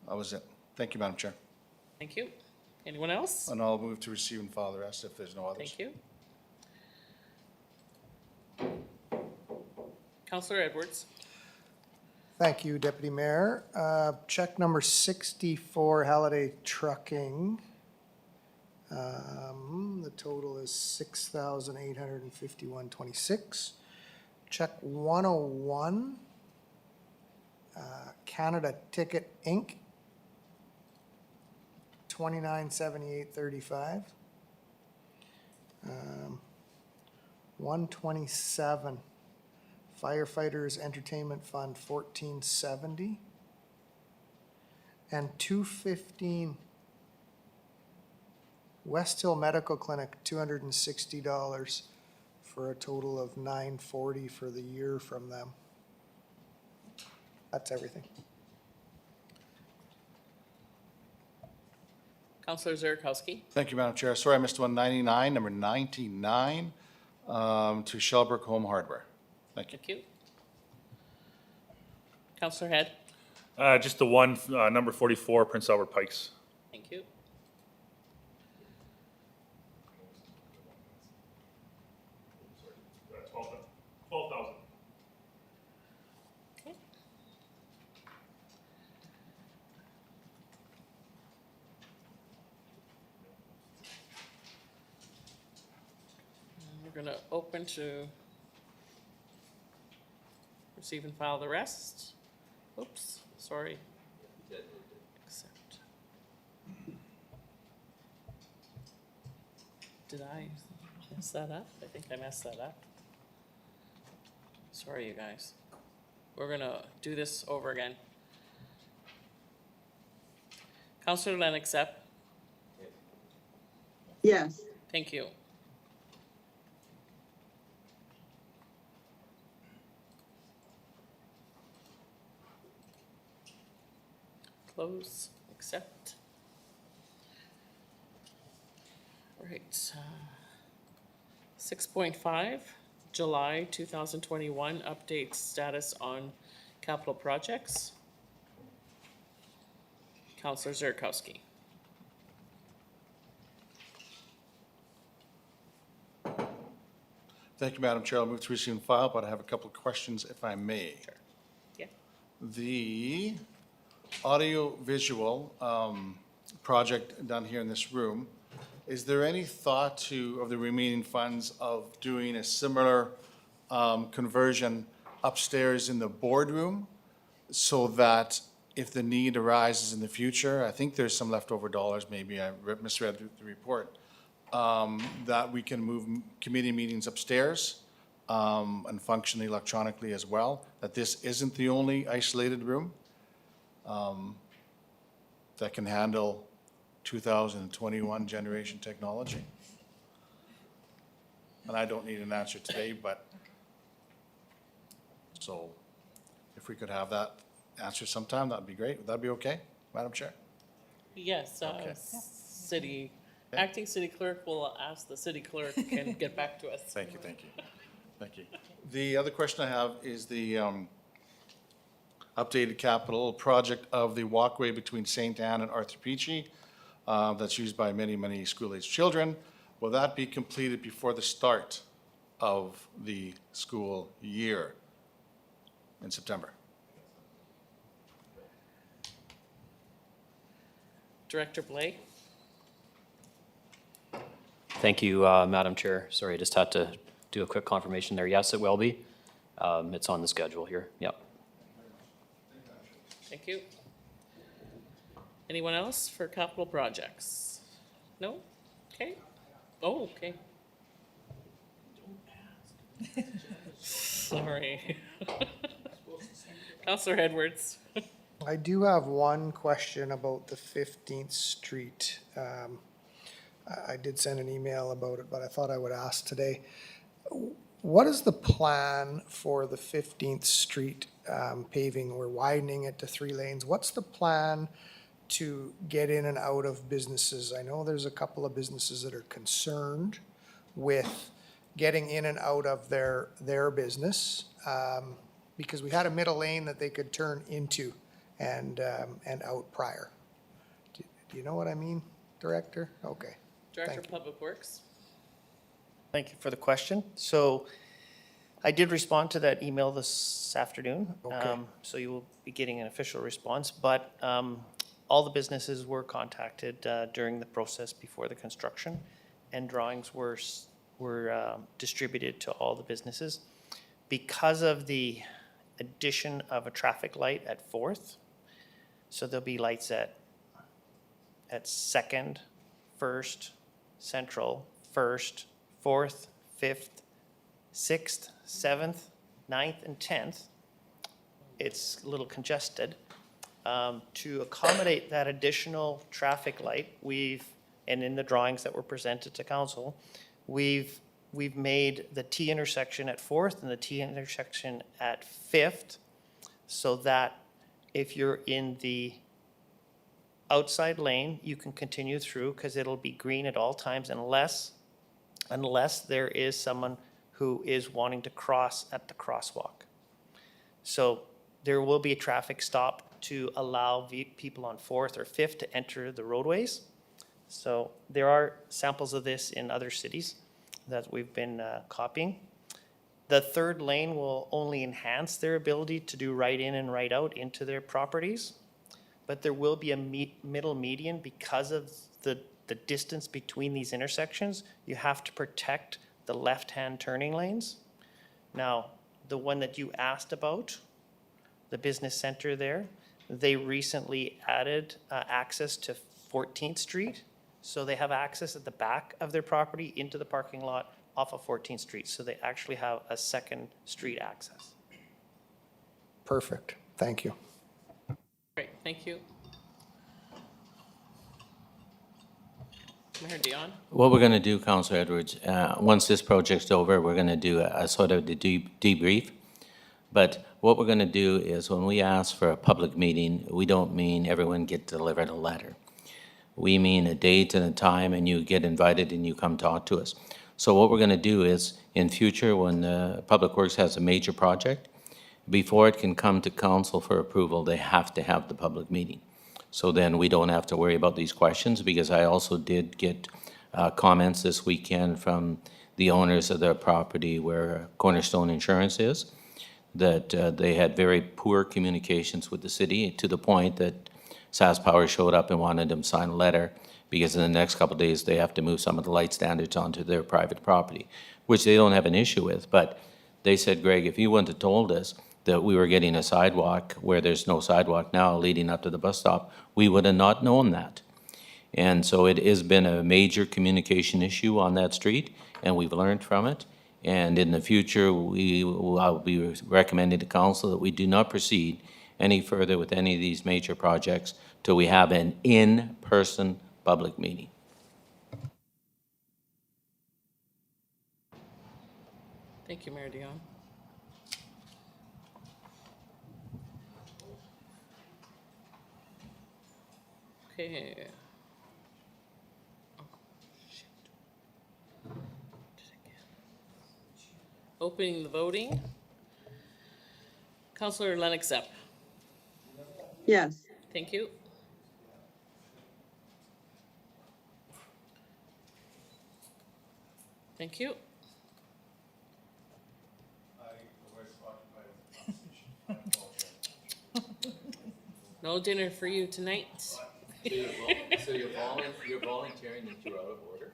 that was it. Thank you, Madam Chair. thank you. Anyone else? And I'll move to receive and file the rest if there's no others. Thank you. Counselor Edwards, Thank you, Deputy Mayor. Check number 64, Halliday Trucking. The total is $6,851.26. Check 101, Canada Ticket Inc., $2978.35. 127, Firefighters Entertainment Fund, $1470. And 215, West Hill Medical Clinic, $260, for a total of $940 for the year from them. That's everything. Counselor Zarkowski, Thank you, Madam Chair. Sorry, I missed 199, number 99, to Shellbrook Home Hardware. Thank you. thank you. Counselor Head, Just the one, number 44, Prince Albert Pikes. thank you. $12,000. Okay. And we're gonna open to receive and file the rest. Oops, sorry. Accept. Did I mess that up? I think I messed that up. Sorry, you guys. We're gonna do this over again. Counselor Lennox Epp, Yes. thank you. Close, accept. All right, 6.5, July 2021, update status on capital projects. Counselor Zarkowski. Thank you, Madam Chair. I'll move to receive and file, but I have a couple of questions, if I may. Sure. Yeah. The audio-visual project done here in this room, is there any thought of the remaining funds of doing a similar conversion upstairs in the boardroom so that if the need arises in the future, I think there's some leftover dollars, maybe I misread the report, that we can move committee meetings upstairs and function electronically as well, that this isn't the only isolated room that can handle 2021 generation technology. And I don't need an answer today, but so if we could have that answer sometime, that'd be great. Would that be okay, Madam Chair? Yes, Okay. city, acting city clerk will ask the city clerk and get back to us. Thank you, thank you. Thank you. The other question I have is the updated capital project of the walkway between St. Anne and Arthur Peachy that's used by many, many school-aged children. Will that be completed before the start of the school year in September. Director Blake? Thank you, Madam Chair. Sorry, I just had to do a quick confirmation there. Yes, it will be. It's on the schedule here. Yep. Thank you. Anyone else for capital projects? No? Okay. Oh, okay. Sorry. Councillor Edwards. I do have one question about the 15th Street. I did send an email about it, but I thought I would ask today. What is the plan for the 15th Street paving? We're widening it to 3 lanes. What's the plan to get in and out of businesses? I know there's a couple of businesses that are concerned with getting in and out of their business because we had a middle lane that they could turn into and out prior. Do you know what I mean, Director? Okay. Director Thank of Public Works. Thank you for the question. So I did respond to that email this afternoon. Okay. So you will be getting an official response, but all the businesses were contacted during the process before the construction, and drawings were distributed to all the businesses. Because of the addition of a traffic light at 4th, so there'll be lights at 2nd, 1st, Central, 1st, 4th, 5th, 6th, 7th, 9th, and 10th. It's a little congested. To accommodate that additional traffic light, and in the drawings that were presented to council, we've made the T intersection at 4th and the T intersection at 5th, so that if you're in the outside lane, you can continue through because it'll be green at all times unless there is someone who is wanting to cross at the crosswalk. So there will be a traffic stop to allow people on 4th or 5th to enter the roadways. So there are samples of this in other cities that we've been copying. The 3rd lane will only enhance their ability to do right in and right out into their properties, but there will be a middle median because of the distance between these intersections. You have to protect the left-hand turning lanes. Now, the one that you asked about, the business center there, they recently added access to 14th Street. So they have access at the back of their property into the parking lot off of 14th Street. So they actually have a 2nd street access. Perfect. Thank you. Great, thank you. Mayor Dion? What we're going to do, Councillor Edwards, once this project's over, we're going to do a sort of debrief. But what we're going to do is when we ask for a public meeting, we don't mean everyone get delivered a letter. We mean a date and a time, and you get invited and you come talk to us. So what we're going to do is, in future, when Public Works has a major project, before it can come to council for approval, they have to have the public meeting. So then we don't have to worry about these questions, because I also did get comments this weekend from the owners of the property where Cornerstone Insurance is, that they had very poor communications with the city, to the point that SaskPower showed up and wanted them to sign a letter because in the next couple of days they have to move some of the light standards onto their private property, which they don't have an issue with. But they said, Greg, if you wouldn't have told us that we were getting a sidewalk where there's no sidewalk now leading up to the bus stop, we would have not known that. And so it has been a major communication issue on that street, and we've learned from it. And in the future, I'll be recommending to council that we do not proceed any further with any of these major projects till we have an in-person public meeting. Thank you, Mayor Dion. Okay. Oh, shit. Opening the voting. Councillor Lennox Zepp. Yes. Thank you. Thank you. No dinner for you tonight. So you're volunteering that you're out of order?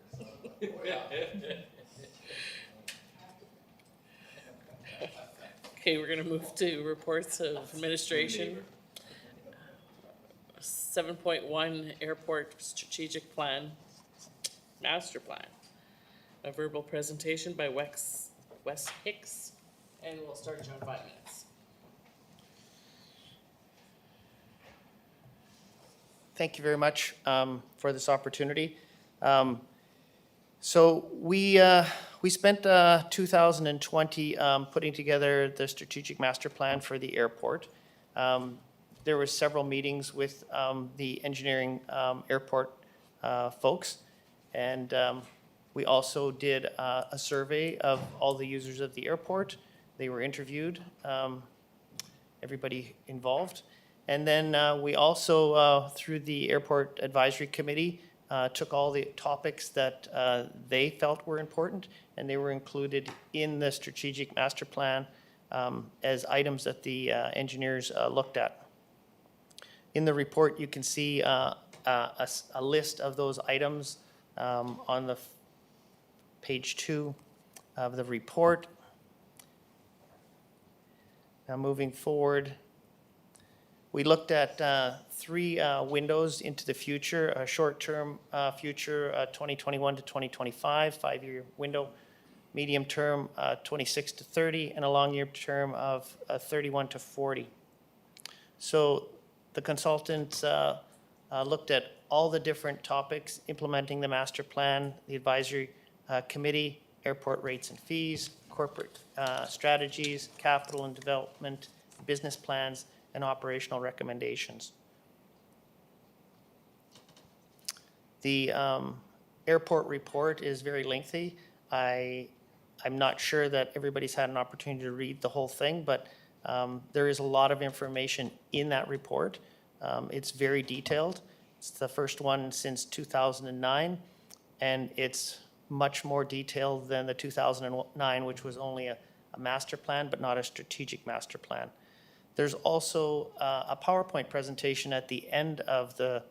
Okay, we're gonna move to reports of administration. 7.1 Airport Strategic Plan, Master Plan. A verbal presentation by Wes Hicks, and we'll start you in 5 minutes. Thank you very much for this opportunity. So we spent 2020 putting together the strategic master plan for the airport. There were several meetings with the engineering airport folks, and we also did a survey of all the users of the airport. They were interviewed, everybody involved. And then we also, through the Airport Advisory Committee, took all the topics that they felt were important, and they were included in the strategic master plan as items that the engineers looked at. In the report, you can see a list of those items on the page 2 of the report. Now moving forward, we looked at 3 windows into the future: a short-term future, 2021 to 2025, 5-year window; medium-term, 26 to 30, and a long-year term of 31 to 40. So the consultants looked at all the different topics implementing the master plan, the advisory committee, airport rates and fees, corporate strategies, capital and development, business plans, and operational recommendations. The airport report is very lengthy. I'm not sure that everybody's had an opportunity to read the whole thing, but there is a lot of information in that report. It's very detailed. It's the first one since 2009, and it's much more detailed than the 2009, which was only a master plan, but not a strategic master plan. There's also a PowerPoint presentation at the end of the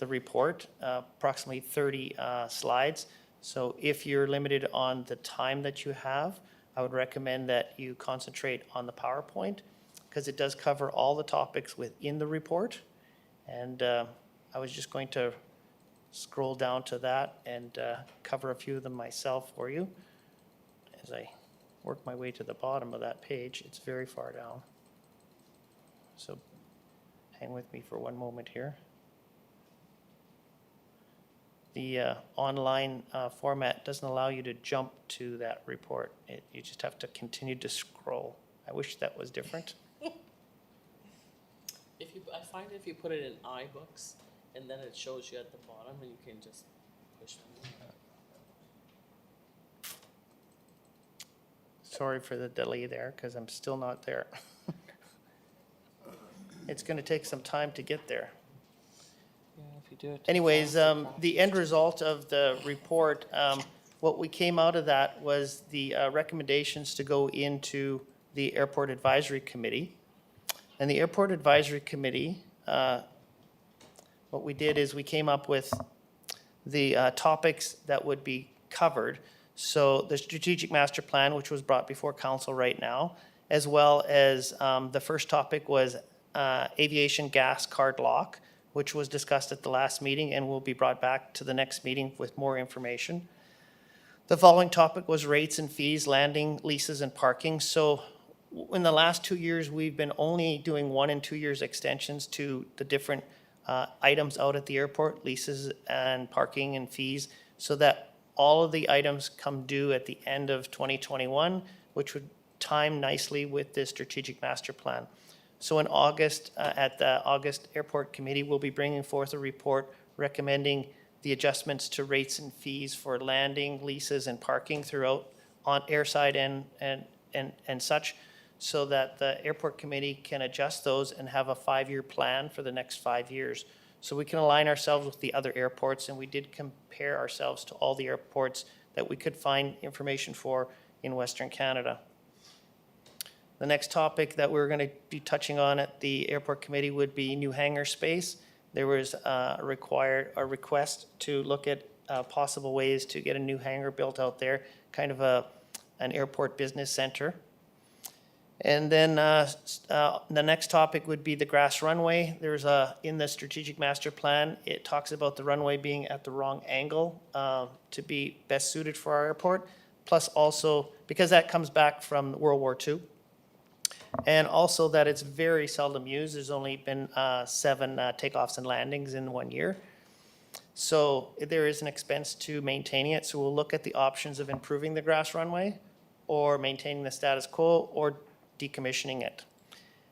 report, approximately 30 slides. So if you're limited on the time that you have, I would recommend that you concentrate on the PowerPoint, because it does cover all the topics within the report. And I was just going to scroll down to that and cover a few of them myself for you. As I work my way to the bottom of that page, it's very far down. So hang with me for one moment here. The online format doesn't allow you to jump to that report. You just have to continue to scroll. I wish that was different. I find if you put it in iBooks, and then it shows you at the bottom, and you can just push them. Sorry for the delay there, because I'm still not there. It's going to take some time to get there. Yeah, if you do it. Anyways, the end result of the report, what we came out of that was the recommendations to go into the Airport Advisory Committee. And the Airport Advisory Committee, what we did is we came up with the topics that would be covered. So the strategic master plan, which was brought before council right now, as well as the first topic was aviation gas card lock, which was discussed at the last meeting and will be brought back to the next meeting with more information. The following topic was rates and fees, landing, leases, and parking. So in the last 2 years, we've been only doing 1 and 2 years extensions to the different items out at the airport, leases and parking and fees, so that all of the items come due at the end of 2021, which would time nicely with this strategic master plan. So in August, at the August Airport Committee, we'll be bringing forth a report recommending the adjustments to rates and fees for landing, leases, and parking throughout on airside and such, so that the Airport Committee can adjust those and have a 5-year plan for the next 5 years. So we can align ourselves with the other airports, and we did compare ourselves to all the airports that we could find information for in Western Canada. The next topic that we're going to be touching on at the airport committee would be new hangar space. There was a request to look at possible ways to get a new hangar built out there, kind of an airport business center. And then the next topic would be the grass runway. There's in the strategic master plan, it talks about the runway being at the wrong angle to be best suited for our airport. Plus also, because that comes back from World War II, and also that it's very seldom used. There's only been 7 takeoffs and landings in 1 year. So there is an expense to maintaining it. So we'll look at the options of improving the grass runway or maintaining the status quo or decommissioning it.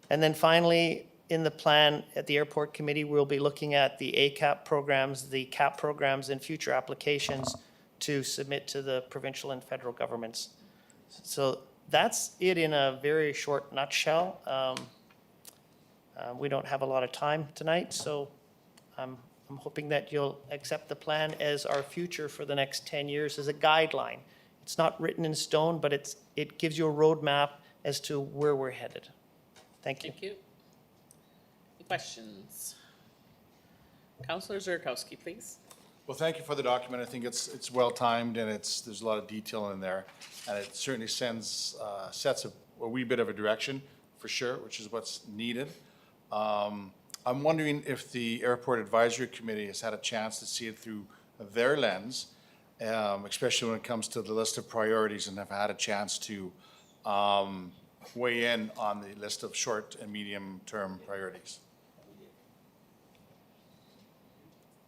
And then finally, in the plan at the airport committee, we'll be looking at the ACAP programs, the CAP programs, and future applications to submit to the provincial and federal governments. So that's it in a very short nutshell. We don't have a lot of time tonight, so I'm hoping that you'll accept the plan as our future for the next 10 years as a guideline. It's not written in stone, but it gives you a roadmap as to where we're headed. Thank you. Thank you. Any questions? Councillor Zerkowski, please. Well, thank you for the document. I think it's well timed and there's a lot of detail in there. And it certainly sets a wee bit of a direction for sure, which is what's needed. I'm wondering if the Airport Advisory Committee has had a chance to see it through their lens, especially when it comes to the list of priorities, and have had a chance to weigh in on the list of short and medium-term priorities.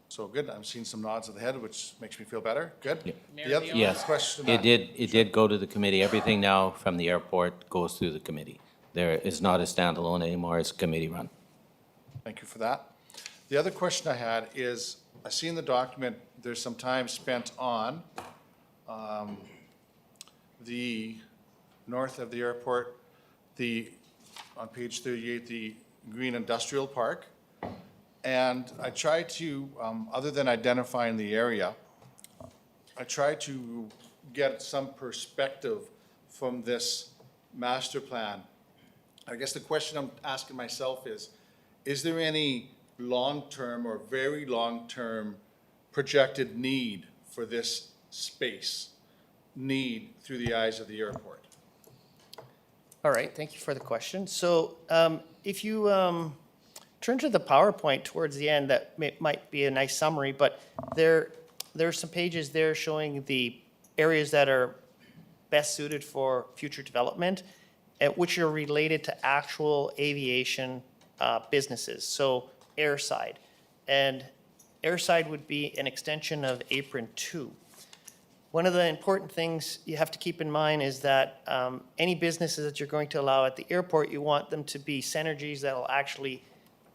So good, I'm seeing some nods of the head, which makes me feel better. Good. Mayor The other Leon? Yes, question. it did go to the committee. Everything now from the airport goes through the committee. There is not a standalone anymore, it's committee run. Thank you for that. The other question I had is, I see in the document, there's some time spent on the north of the airport, on page 38, the Green Industrial Park. And I tried to, other than identifying the area, I tried to get some perspective from this master plan. I guess the question I'm asking myself is there any long-term or very long-term projected need for this space, through the eyes of the airport? All right, thank you for the question. So if you turn to the PowerPoint towards the end, that might be a nice summary, but there are some pages there showing the areas that are best suited for future development, which are related to actual aviation businesses, so airside. And airside would be an extension of Apron 2. One of the important things you have to keep in mind is that any businesses that you're going to allow at the airport, you want them to be synergies that will actually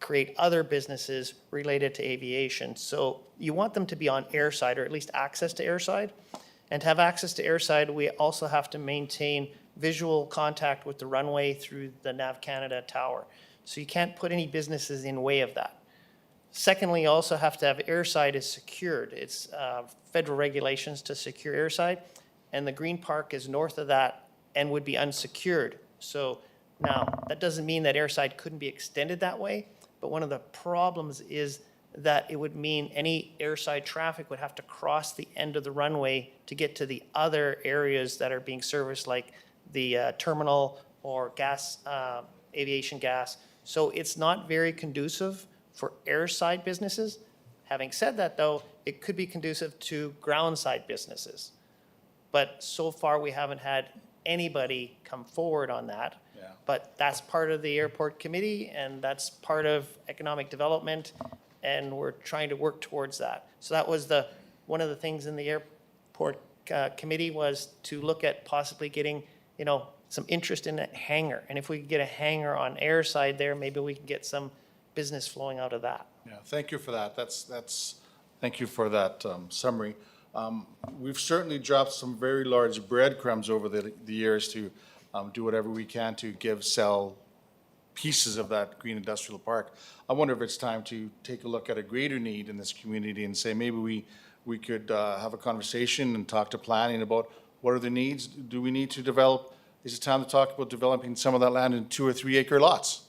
create other businesses related to aviation. So you want them to be on airside, or at least access to airside. And to have access to airside, we also have to maintain visual contact with the runway through the Nav Canada tower. So you can't put any businesses in way of that. Secondly, you also have to have airside is secured. It's federal regulations to secure airside, and the Green Park is north of that and would be unsecured. So now, that doesn't mean that airside couldn't be extended that way, but one of the problems is that it would mean any airside traffic would have to cross the end of the runway to get to the other areas that are being serviced, like the terminal or gas, aviation gas. So it's not very conducive for airside businesses. Having said that, though, it could be conducive to groundside businesses. But so far, we haven't had anybody come forward on that. Yeah. But that's part of the airport committee, and that's part of economic development, and we're trying to work towards that. So that was one of the things in the airport committee was to look at possibly getting, some interest in a hangar. And if we could get a hangar on airside there, maybe we can get some business flowing out of that. Yeah, thank you for that. Thank you for that summary. We've certainly dropped some very large breadcrumbs over the years to do whatever we can to sell pieces of that green industrial park. I wonder if it's time to take a look at a greater need in this community and say maybe we could have a conversation and talk to planning about what are the needs. Do we need to develop is it time to talk about developing some of that land in 2 or 3 acre lots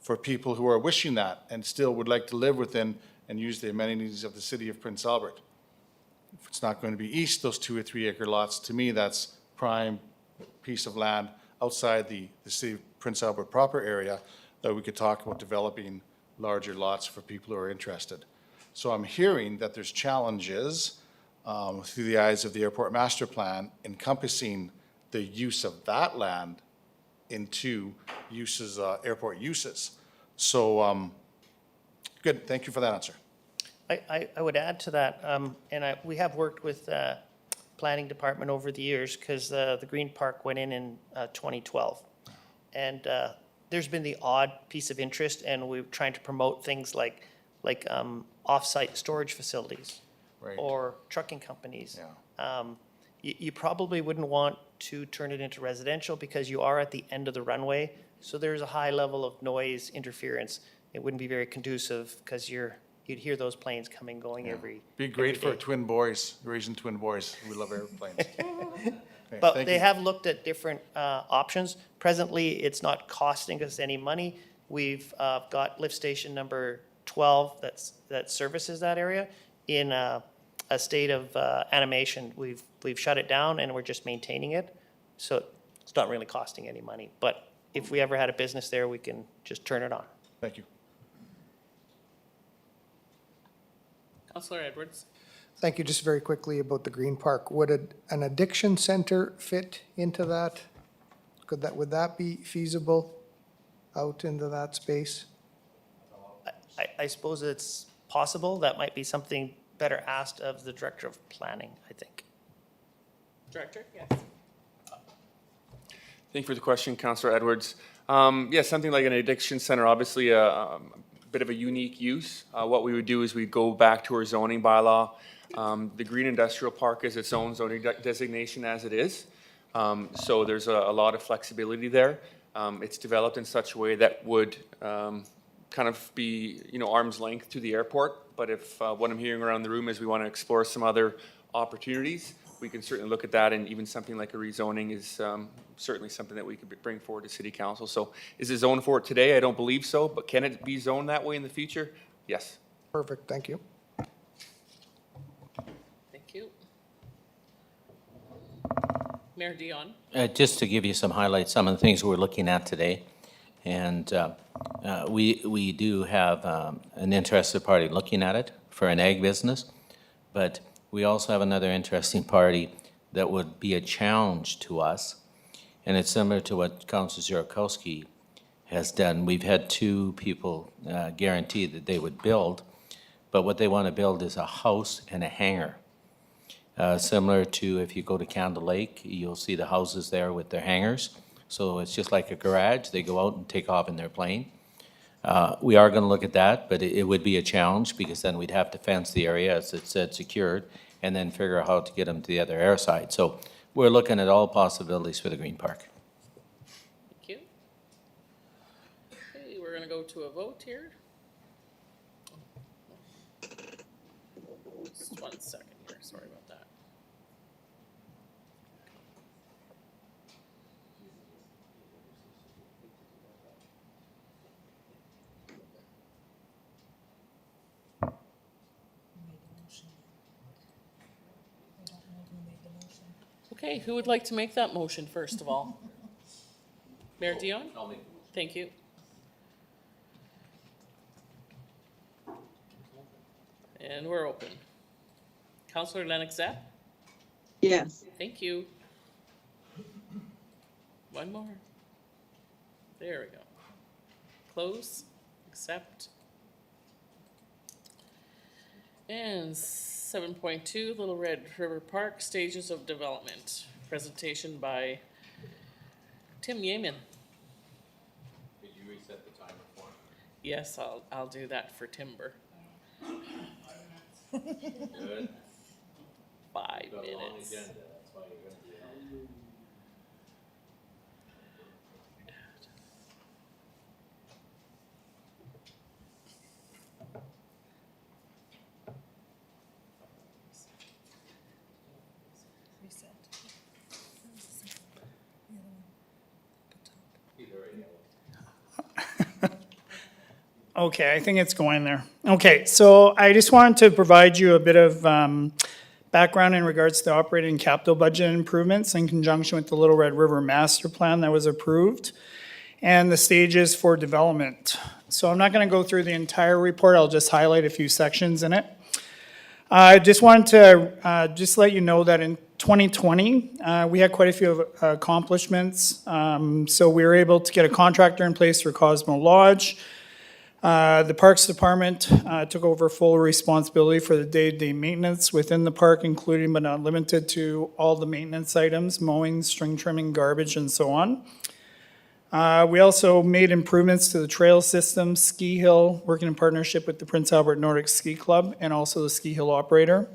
for people who are wishing that and still would like to live within and use the amenities of the city of Prince Albert? If it's not going to be east, those 2 or 3 acre lots, to me, that's prime piece of land outside the city of Prince Albert proper area that we could talk about developing larger lots for people who are interested. So I'm hearing that there's challenges through the eyes of the airport master plan encompassing the use of that land into uses, airport uses. So, good, thank you for that answer. I would add to that, we have worked with planning department over the years, because the Green Park went in 2012. And there's been the odd piece of interest, and we're trying to promote things like off-site storage facilities. Right. Or trucking companies. Yeah. You probably wouldn't want to turn it into residential, because you are at the end of the runway, so there's a high level of noise interference. It wouldn't be very conducive, because you'd hear those planes coming, going every. Be great every for day. twin boys, raising twin boys. We love airplanes. Okay, But thank they you. have looked at different options. Presently, it's not costing us any money. We've got lift station number 12 that services that area in a state of animation. We've shut it down, and we're just maintaining it. So it's not really costing any money. But if we ever had a business there, we can just turn it on. Thank you. Councillor Edwards? Thank you. Just very quickly about the Green Park. Would an addiction center fit into that? Would that be feasible out into that space? I suppose it's possible. That might be something better asked of the Director of Planning, I think. Director, yes. Thank you for the question, Councillor Edwards. Yeah, something like an addiction center, obviously a bit of a unique use. What we would do is we'd go back to our zoning bylaw. The Green Industrial Park is its own zoning designation as it is. So there's a lot of flexibility there. It's developed in such a way that would kind of be, arm's length to the airport. But if what I'm hearing around the room is we want to explore some other opportunities, we can certainly look at that, and even something like a rezoning is certainly something that we could bring forward to City Council. So is it zoned for it today? I don't believe so, but can it be zoned that way in the future? Yes. Perfect, thank you. Thank you. Mayor Dion? Just to give you some highlights, some of the things we're looking at today. And we do have an interested party looking at it for an ag business, but we also have another interesting party that would be a challenge to us. And it's similar to what Councilor Ziorkowski has done. We've had two people guarantee that they would build, but what they want to build is a house and a hangar. Similar to if you go to Candle Lake, you'll see the houses there with their hangars. So it's just like a garage. They go out and take off in their plane. We are going to look at that, but it would be a challenge, because then we'd have to fence the area, as it said, secured, and then figure out how to get them to the other air side. So we're looking at all possibilities for the Green Park. Thank you. Okay, we're going to go to a vote here. Just 1 second here, sorry about that. Okay, who would like to make that motion first of all? Mayor Dion? I'll make Thank you. And we're open. Councillor Lennox Zapp? Yes. Thank you. One more. There we go. Close, accept. And 7.2, Little Red River Park, Stages of Development. Presentation by Tim Yeaman. Did you reset the timer for him? Yes, I'll do that for timber. Good. 5 Got a long minutes. agenda, that's why you're gonna be on. Reset. The other one. Okay, I think it's going there. Okay, so I just wanted to provide you a bit of background in regards to the operating capital budget improvements in conjunction with the Little Red River Master Plan that was approved and the stages for development. So I'm not going to go through the entire report. I'll just highlight a few sections in it. I just wanted to just let you know that in 2020, we had quite a few accomplishments. So we were able to get a contractor in place for Cosmo Lodge. The Parks Department took over full responsibility for the day-to-day maintenance within the park, including but not limited to all the maintenance items, mowing, string trimming, garbage, and so on. We also made improvements to the trail system, ski hill, working in partnership with the Prince Albert Nordic Ski Club and also the ski hill operator.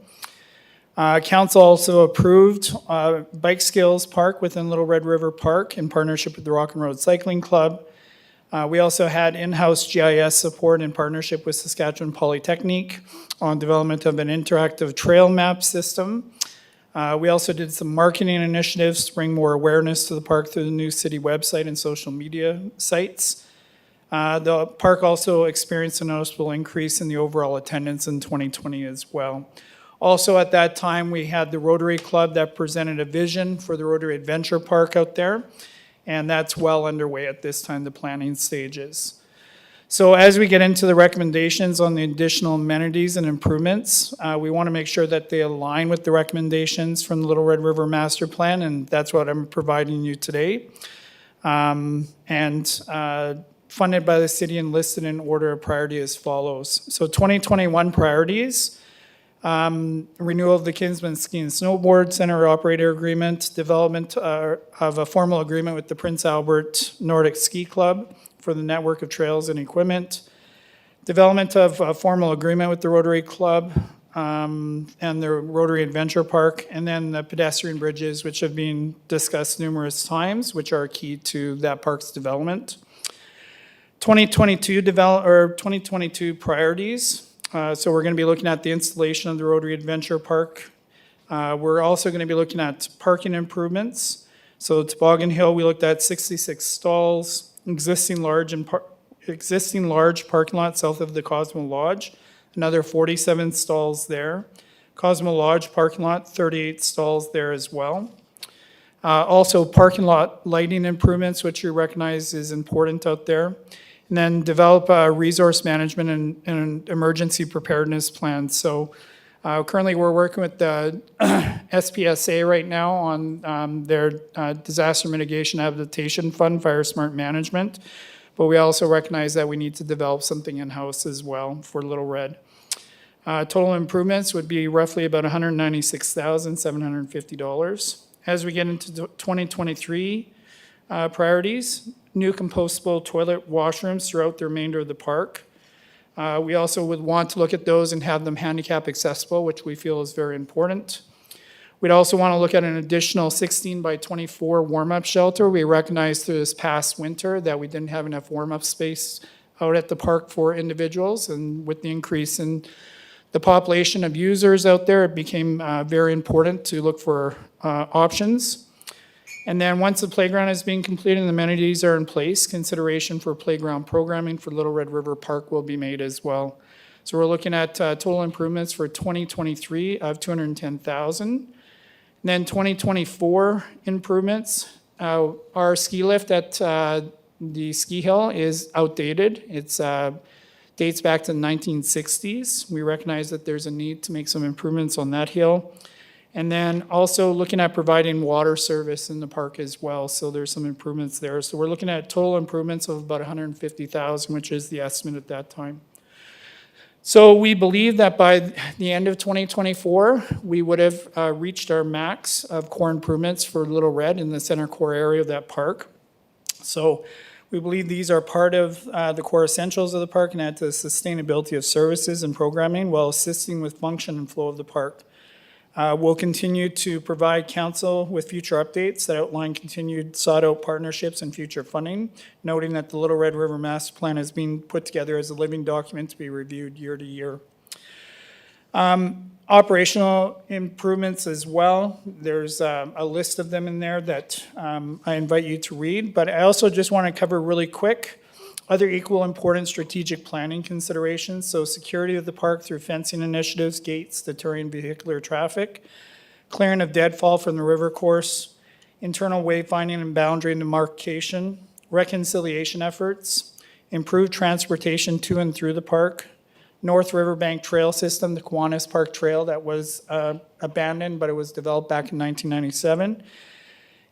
Council also approved Bike Skills Park within Little Red River Park in partnership with the Rock and Road Cycling Club. We also had in-house GIS support in partnership with Saskatchewan Polytechnique on development of an interactive trail map system. We also did some marketing initiatives to bring more awareness to the park through the new city website and social media sites. The park also experienced a noticeable increase in the overall attendance in 2020 as well. Also at that time, we had the Rotary Club that presented a vision for the Rotary Adventure Park out there. And that's well underway at this time, the planning stages. So as we get into the recommendations on the additional amenities and improvements, we want to make sure that they align with the recommendations from the Little Red River Master Plan, and that's what I'm providing you today. Funded by the city and listed in order of priority as follows. So 2021 priorities. Renewal of the Kinsman Ski and Snowboard Center Operator Agreement, development of a formal agreement with the Prince Albert Nordic Ski Club for the network of trails and equipment, development of a formal agreement with the Rotary Club and the Rotary Adventure Park, and then the pedestrian bridges, which have been discussed numerous times, which are key to that park's development. 2022 priorities. So we're going to be looking at the installation of the Rotary Adventure Park. We're also going to be looking at parking improvements. So Toboggan Hill, we looked at 66 stalls, existing large parking lot south of the Cosmo Lodge, another 47 stalls there. Cosmo Lodge parking lot, 38 stalls there as well. Also parking lot lighting improvements, which you recognize is important out there. And then develop a resource management and emergency preparedness plans. So currently we're working with the SPSA right now on their disaster mitigation adaptation fund, Fire Smart Management. But we also recognize that we need to develop something in-house as well for Little Red. Total improvements would be roughly about $196,750. As we get into 2023 priorities, new compostable toilet washrooms throughout the remainder of the park. We also would want to look at those and have them handicap accessible, which we feel is very important. We'd also want to look at an additional 16 by 24 warm-up shelter. We recognized through this past winter that we didn't have enough warm-up space out at the park for individuals, and with the increase in the population of users out there, it became very important to look for options. And then once the playground is being completed and the amenities are in place, consideration for playground programming for Little Red River Park will be made as well. So we're looking at total improvements for 2023 of $210,000. And then 2024 improvements. Our ski lift at the ski hill is outdated. It's dates back to the 1960s. We recognize that there's a need to make some improvements on that hill. And then also looking at providing water service in the park as well. So there's some improvements there. So we're looking at total improvements of about $150,000, which is the estimate at that time. So we believe that by the end of 2024, we would have reached our max of core improvements for Little Red in the center core area of that park. So we believe these are part of the core essentials of the park and add to the sustainability of services and programming while assisting with function and flow of the park. We'll continue to provide council with future updates that outline continued sought-out partnerships and future funding, noting that the Little Red River Master Plan is being put together as a living document to be reviewed year to year. Operational improvements as well. There's a list of them in there that I invite you to read, but I also just want to cover really quick Other equal important strategic planning considerations, so security of the park through fencing initiatives, gates, deterring vehicular traffic, clearing of deadfall from the river course, internal wayfinding and boundary demarcation, reconciliation efforts, improved transportation to and through the park, North Riverbank Trail System, the Kiwanis Park Trail that was abandoned, but it was developed back in 1997.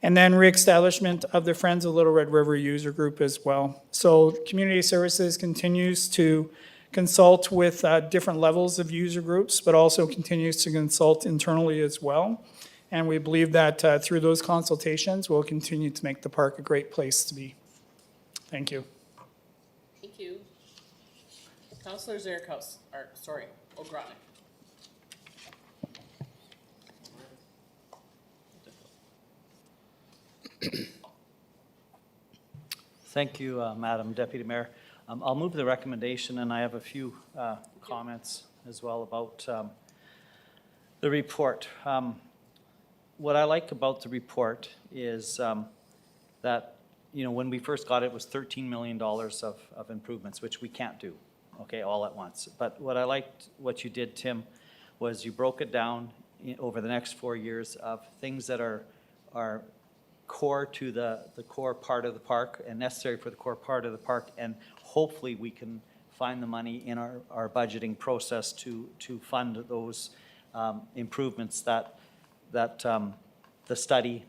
And then reestablishment of the Friends of Little Red River user group as well. So Community Services continues to consult with different levels of user groups, but also continues to consult internally as well. And we believe that through those consultations, we'll continue to make the park a great place to be. Thank you. Thank you. Councillor Zarekhouse, or sorry, O'Gronick. Thank you, Madam Deputy Mayor. I'll move the recommendation, and I have a few comments as well about the report. What I like about the report is that, you know, when we first got it, it was $13 million of improvements, which we can't do, okay, all at once. But what I liked, what you did, Tim, was you broke it down over the next 4 years of things that are core to the core part of the park and necessary for the core part of the park, and hopefully we can find the money in our budgeting process to fund those improvements that the study,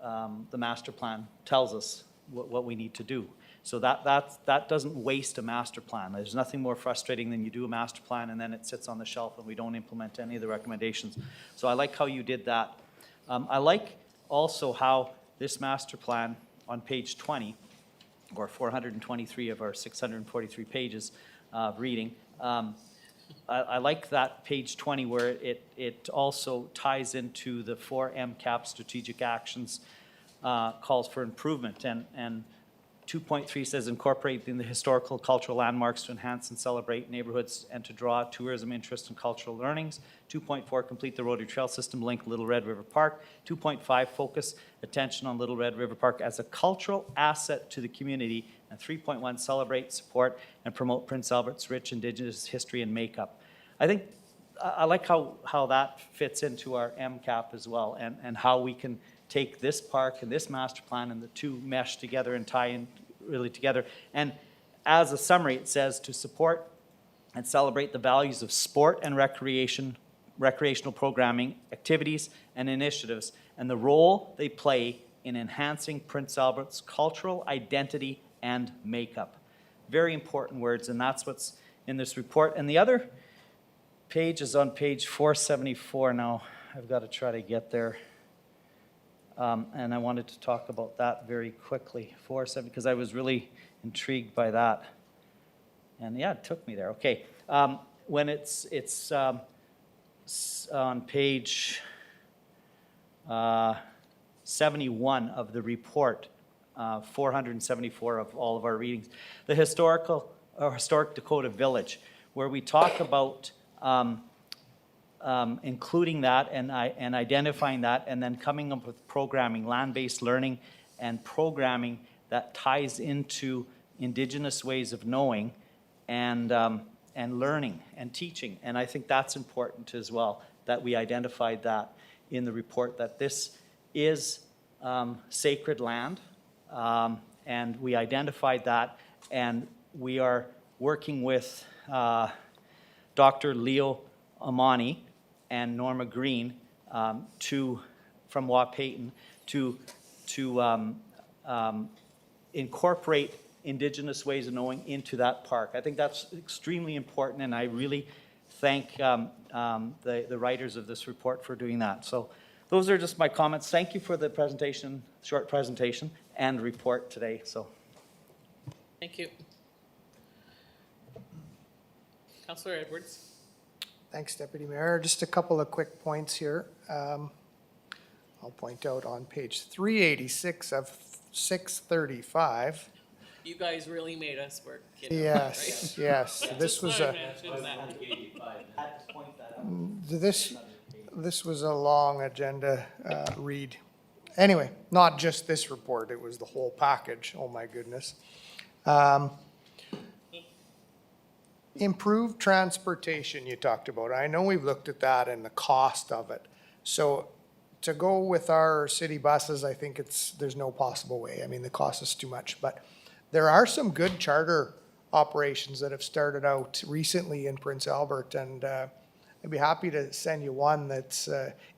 the master plan tells us what we need to do. So that doesn't waste a master plan. There's nothing more frustrating than you do a master plan and then it sits on the shelf and we don't implement any of the recommendations. So I like how you did that. I like also how this master plan on page 20, or 423 of our 643 pages of reading, I like that page 20 where it also ties into the 4 MCAP strategic actions, calls for improvement, and 2.3 says incorporating the historical cultural landmarks to enhance and celebrate neighborhoods and to draw tourism interest and cultural learnings. 2.4, complete the Rotary Trail System, link Little Red River Park. 2.5, focus attention on Little Red River Park as a cultural asset to the community. And 3.1, celebrate, support, and promote Prince Albert's rich Indigenous history and makeup. I think I like how that fits into our MCAP as well, and how we can take this park and this master plan and the two mesh together and tie in really together. And as a summary, it says to support and celebrate the values of sport and recreational programming, activities, and initiatives, and the role they play in enhancing Prince Albert's cultural identity and makeup. Very important words, and that's what's in this report. And the other page is on page 474. Now, I've got to try to get there. And I wanted to talk about that very quickly, 470, because I was really intrigued by that. And yeah, it took me there. Okay, when it's on page 71 of the report, 474 of all of our readings, the historic Dakota Village, where we talk about including that and identifying that, and then coming up with programming, land-based learning, and programming that ties into Indigenous ways of knowing and learning and teaching. And I think that's important as well, that we identified that in the report, that this is sacred land, and we identified that, and we are working with Dr. Leo Amani and Norma Green from Wahpayton to incorporate Indigenous ways of knowing into that park. I think that's extremely important, and I really thank the writers of this report for doing that. So those are just my comments. Thank you for the presentation, short presentation, and report today. So, Thank you. Councillor Edwards. Thanks, Deputy Mayor. Just a couple of quick points here. I'll point out on page 386 of 635. You guys really made us work. You know, Yes, right? yes. This Just was thought a, I'd mention that. this was a long agenda read. Anyway, not just this report, it was the whole package. Oh, my goodness. Improved transportation you talked about. I know we've looked at that and the cost of it. So to go with our city buses, I think there's no possible way. I mean, the cost is too much, but there are some good charter operations that have started out recently in Prince Albert, and I'd be happy to send you one that's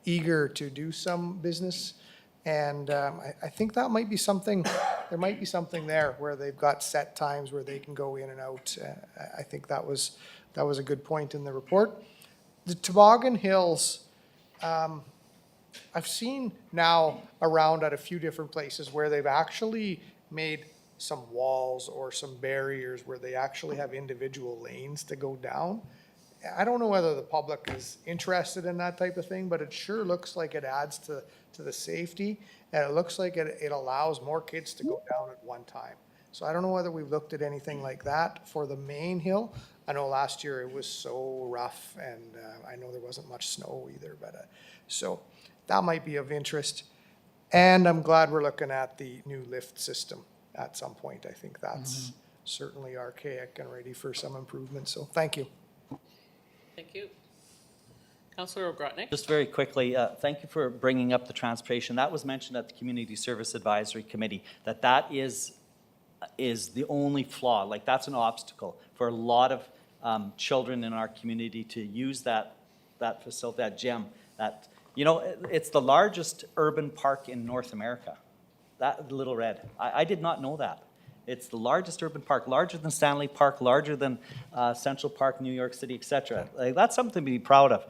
eager to do some business. And I think that might be something, there might be something there where they've got set times where they can go in and out. I think that was a good point in the report. The Toboggan Hills, I've seen now around at a few different places where they've actually made some walls or some barriers where they actually have individual lanes to go down. I don't know whether the public is interested in that type of thing, but it sure looks like it adds to the safety, and it looks like it allows more kids to go down at one time. So I don't know whether we've looked at anything like that for the main hill. I know last year it was so rough, and I know there wasn't much snow either, but so that might be of interest. And I'm glad we're looking at the new lift system at some point. I think that's certainly archaic and ready for some improvement, so thank you. Thank you. Councillor Grotnick? Just very quickly, thank you for bringing up the transportation. That was mentioned at the Community Service Advisory Committee, that is the only flaw. Like, that's an obstacle for a lot of children in our community to use that facility, that gym. That, you know, it's the largest urban park in North America, that Little Red. I did not know that. It's the largest urban park, larger than Stanley Park, larger than Central Park, New York City, et cetera. Like, that's something to be proud of.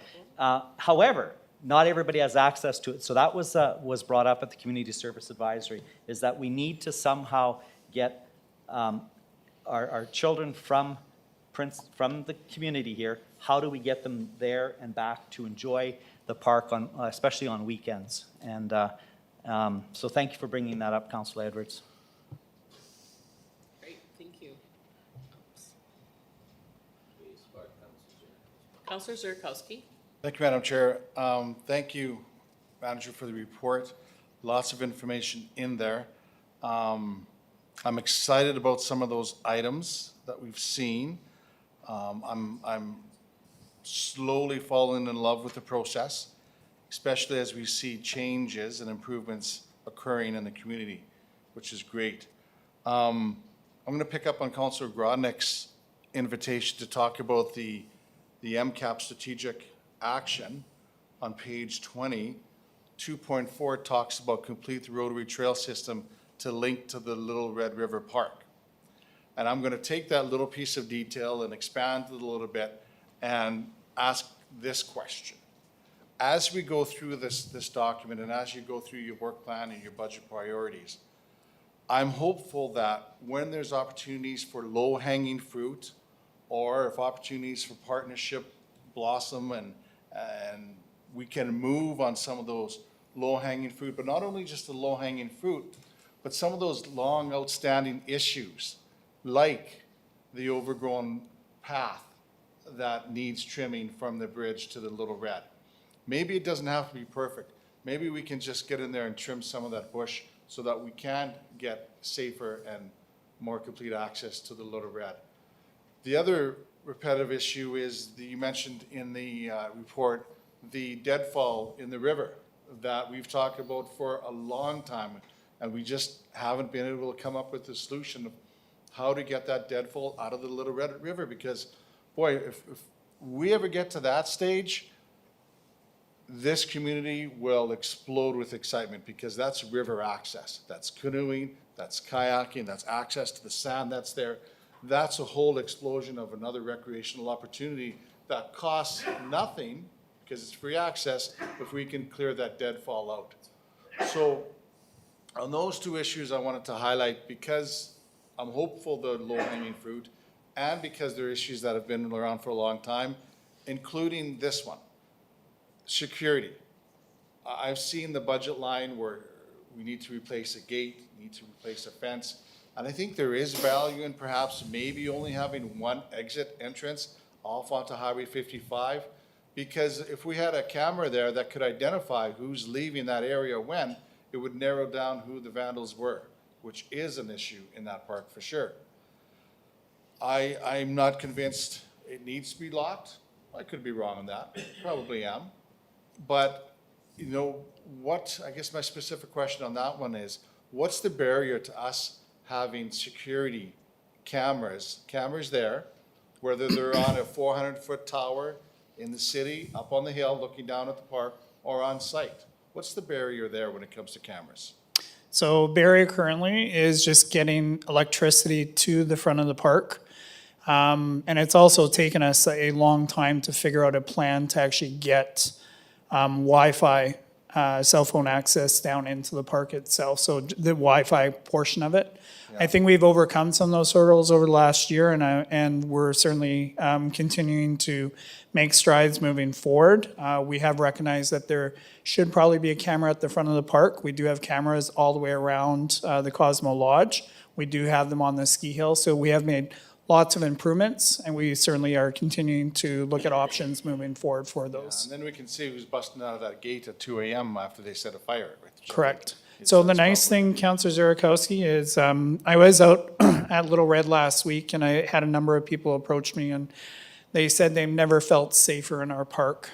However, not everybody has access to it. So that was brought up at the Community Service Advisory, is that we need to somehow get our children from the community here. How do we get them there and back to enjoy the park, especially on weekends? And so thank you for bringing that up, Councillor Edwards. Great, thank you. Councillor Zerkowski? Thank you, Madam Chair. Thank you, Manager, for the report. Lots of information in there. I'm excited about some of those items that we've seen. I'm slowly falling in love with the process, especially as we see changes and improvements occurring in the community, which is great. I'm going to pick up on Councillor Grodnick's invitation to talk about the MCAP strategic action on page 20. 2.4 talks about complete the rotary trail system to link to the Little Red River Park. And I'm going to take that little piece of detail and expand it a little bit and ask this question. As we go through this document and as you go through your work plan and your budget priorities, I'm hopeful that when there's opportunities for low-hanging fruit, or if opportunities for partnership blossom and we can move on some of those low-hanging fruit, but not only just the low-hanging fruit, but some of those long outstanding issues, like the overgrown path that needs trimming from the bridge to the Little Red. Maybe it doesn't have to be perfect. Maybe we can just get in there and trim some of that bush so that we can get safer and more complete access to the Little Red. The other repetitive issue is you mentioned in the report the deadfall in the river that we've talked about for a long time, and we just haven't been able to come up with a solution of how to get that deadfall out of the Little Red River. Because, boy, if we ever get to that stage, this community will explode with excitement, because that's river access. That's canoeing, that's kayaking, that's access to the sand that's there. That's a whole explosion of another recreational opportunity that costs nothing, because it's free access, if we can clear that deadfall out. So on those two issues I wanted to highlight, because I'm hopeful they're low-hanging fruit, and because they're issues that have been around for a long time, including this one, security. I've seen the budget line where we need to replace a gate, need to replace a fence, and I think there is value in perhaps maybe only having one exit entrance off onto Highway 55, because if we had a camera there that could identify who's leaving that area when, it would narrow down who the vandals were, which is an issue in that park for sure. I'm not convinced it needs to be locked. I could be wrong on that, probably am. But, you know, I guess my specific question on that one is, what's the barrier to us having security cameras there, whether they're on a 400-foot tower in the city, up on the hill, looking down at the park, or on site? What's the barrier there when it comes to cameras? So barrier currently is just getting electricity to the front of the park. And it's also taken us a long time to figure out a plan to actually get Wi-Fi, cell phone access down into the park itself, so the Wi-Fi portion of it. I think we've overcome some of those hurdles over the last year, and we're certainly continuing to make strides moving forward. We have recognized that there should probably be a camera at the front of the park. We do have cameras all the way around the Cosmo Lodge. We do have them on the ski hill, so we have made lots of improvements, and we certainly are continuing to look at options moving forward for those. And then we can see who's busting out of that gate at 2 a.m. after they set a fire. Which Correct. So the that's nice probably- thing, Councillor Zerikowski, is I was out at Little Red last week, and I had a number of people approach me, and they said they've never felt safer in our park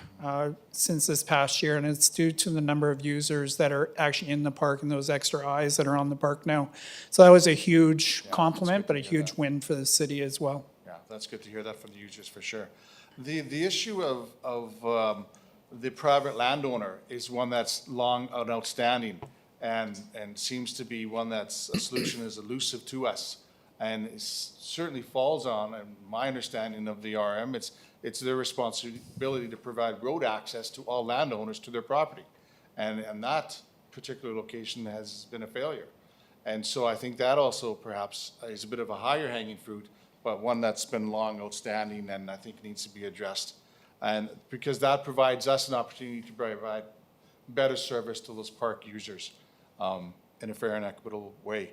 since this past year, and it's due to the number of users that are actually in the park and those extra eyes that are on the park now. So that was a huge compliment, but a huge win for the city as well. Yeah, that's good to hear that from the users for sure. The issue of the private landowner is one that's long and outstanding, and seems to be one that's a solution is elusive to us. And it certainly falls on, and my understanding of the RM, it's their responsibility to provide road access to all landowners to their property. And that particular location has been a failure. And so I think that also perhaps is a bit of a higher hanging fruit, but one that's been long outstanding and I think needs to be addressed. And because that provides us an opportunity to provide better service to those park users in a fair and equitable way.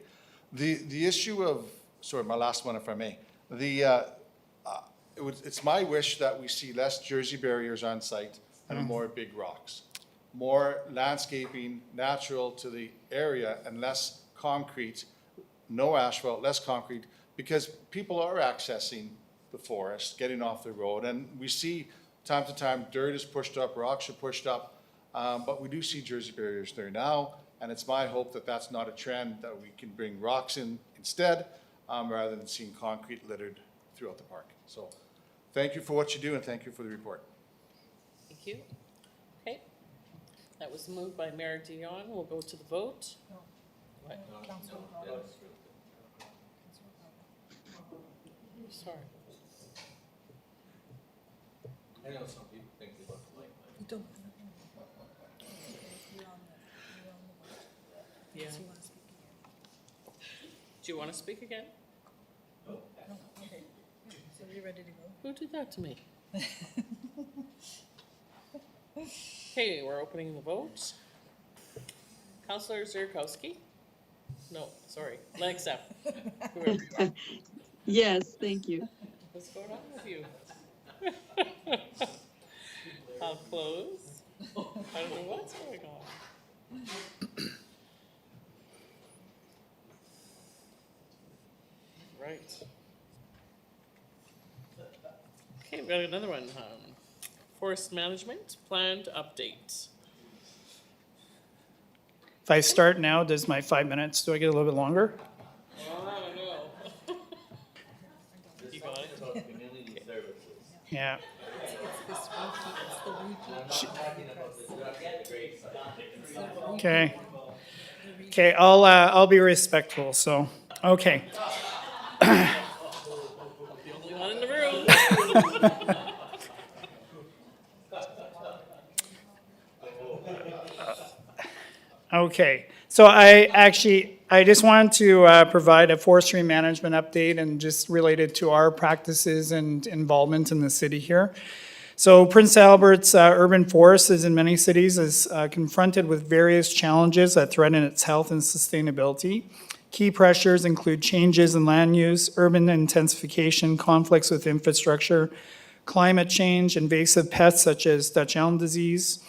The issue of, sorry, my last one if I may, it's my wish that we see less Jersey barriers on site and more big rocks. More landscaping, natural to the area, and less concrete, no asphalt, less concrete, because people are accessing the forest, getting off the road, and we see time to time dirt is pushed up, rocks are pushed up, but we do see Jersey barriers there now, and it's my hope that that's not a trend, that we can bring rocks in instead, rather than seeing concrete littered throughout the park. So thank you for what you do, and thank you for the report. Thank you. Okay. That was moved by Mayor Dion. We'll go to the vote. What? Sorry. I know some people think they look like that. You don't. Yeah. Do you want to speak again? No, okay. So you're ready to go? Who did that to me? Okay, we're opening the vote. Councillor Zerikowski? No, sorry, Langstaff. Whoever. Yes, thank you. What's going on with you? I'll close. I don't know what's going on. Right. Okay, we've got another one. Forest management planned update. If I start now, does my 5 minutes, do I get a little bit longer? Well, I don't know. You got it? Community services. Yeah. Okay. Okay, I'll be respectful, so, okay. The only one in the room. Okay, so I just wanted to provide a forestry management update and just related to our practices and involvement in the city here. So Prince Albert's urban forest, as in many cities, is confronted with various challenges that threaten its health and sustainability. Key pressures include changes in land use, urban intensification, conflicts with infrastructure, climate change, invasive pests such as Dutch elm disease,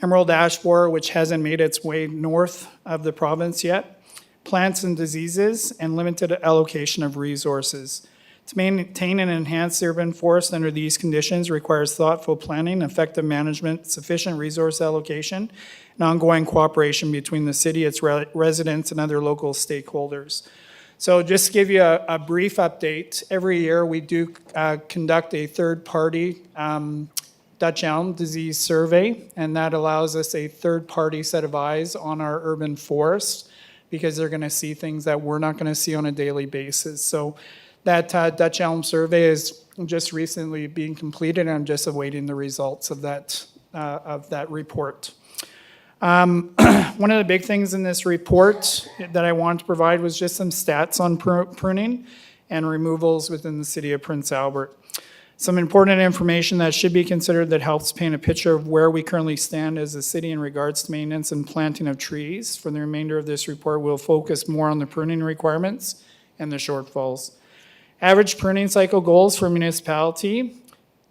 emerald ash borer, which hasn't made its way north of the province yet, plants and diseases, and limited allocation of resources. To maintain and enhance the urban forest under these conditions requires thoughtful planning, effective management, sufficient resource allocation, and ongoing cooperation between the city, its residents, and other local stakeholders. So just to give you a brief update, every year we do conduct a third-party Dutch elm disease survey, and that allows us a third-party set of eyes on our urban forest because they're going to see things that we're not going to see on a daily basis. So that Dutch elm survey is just recently being completed, and I'm just awaiting the results of that report. One of the big things in this report that I wanted to provide was just some stats on pruning and removals within the city of Prince Albert. Some important information that should be considered that helps paint a picture of where we currently stand as a city in regards to maintenance and planting of trees. For the remainder of this report, we'll focus more on the pruning requirements and the shortfalls. Average pruning cycle goals for municipality,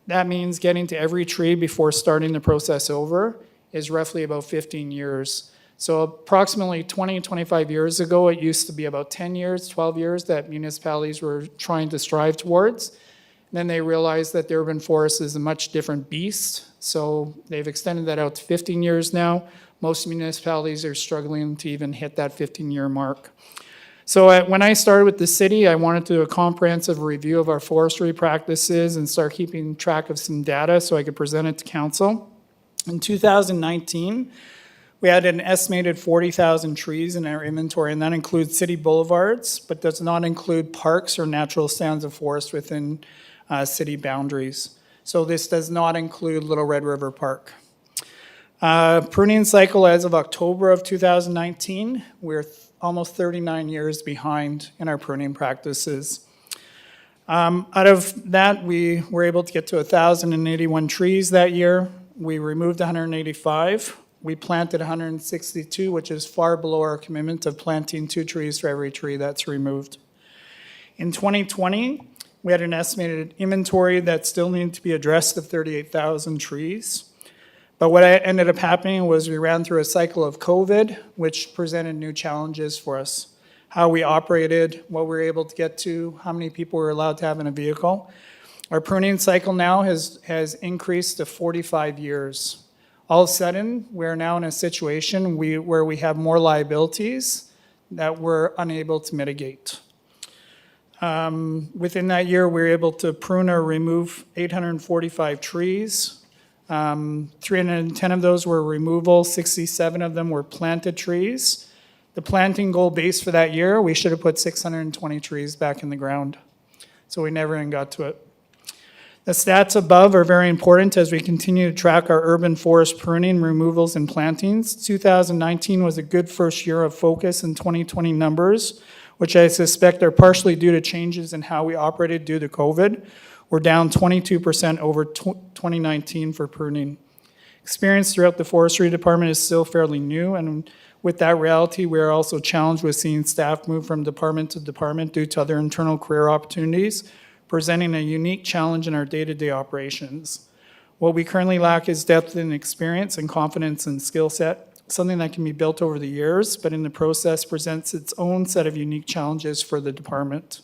that means getting to every tree before starting the process over, is roughly about 15 years. So approximately 20, 25 years ago, it used to be about 10 years, 12 years that municipalities were trying to strive towards. And then they realized that the urban forest is a much different beast. So they've extended that out to 15 years now. Most municipalities are struggling to even hit that 15-year mark. So when I started with the city, I wanted to do a comprehensive review of our forestry practices and start keeping track of some data so I could present it to council. In 2019, we had an estimated 40,000 trees in our inventory, and that includes city boulevards, but does not include parks or natural stands of forest within city boundaries. So this does not include Little Red River Park. Pruning cycle as of October of 2019, we're almost 39 years behind in our pruning practices. Out of that, we were able to get to 1,081 trees that year. We removed 185. We planted 162, which is far below our commitment of planting 2 trees for every tree that's removed. In 2020, we had an estimated inventory that still needed to be addressed of 38,000 trees. But what ended up happening was we ran through a cycle of COVID, which presented new challenges for us. How we operated, what we were able to get to, how many people were allowed to have in a vehicle. Our pruning cycle now has increased to 45 years. All of a sudden, we're now in a situation where we have more liabilities that we're unable to mitigate. Within that year, we were able to prune or remove 845 trees. 310 of those were removal, 67 of them were planted trees. The planting goal base for that year, we should have put 620 trees back in the ground. So we never even got to it. The stats above are very important as we continue to track our urban forest pruning, removals, and plantings. 2019 was a good first year of focus in 2020 numbers, which I suspect are partially due to changes in how we operated due to COVID. We're down 22% over 2019 for pruning. Experience throughout the forestry department is still fairly new, and with that reality, we are also challenged with seeing staff move from department to department due to other internal career opportunities, presenting a unique challenge in our day-to-day operations. What we currently lack is depth in experience and confidence and skill set, something that can be built over the years, but in the process presents its own set of unique challenges for the department.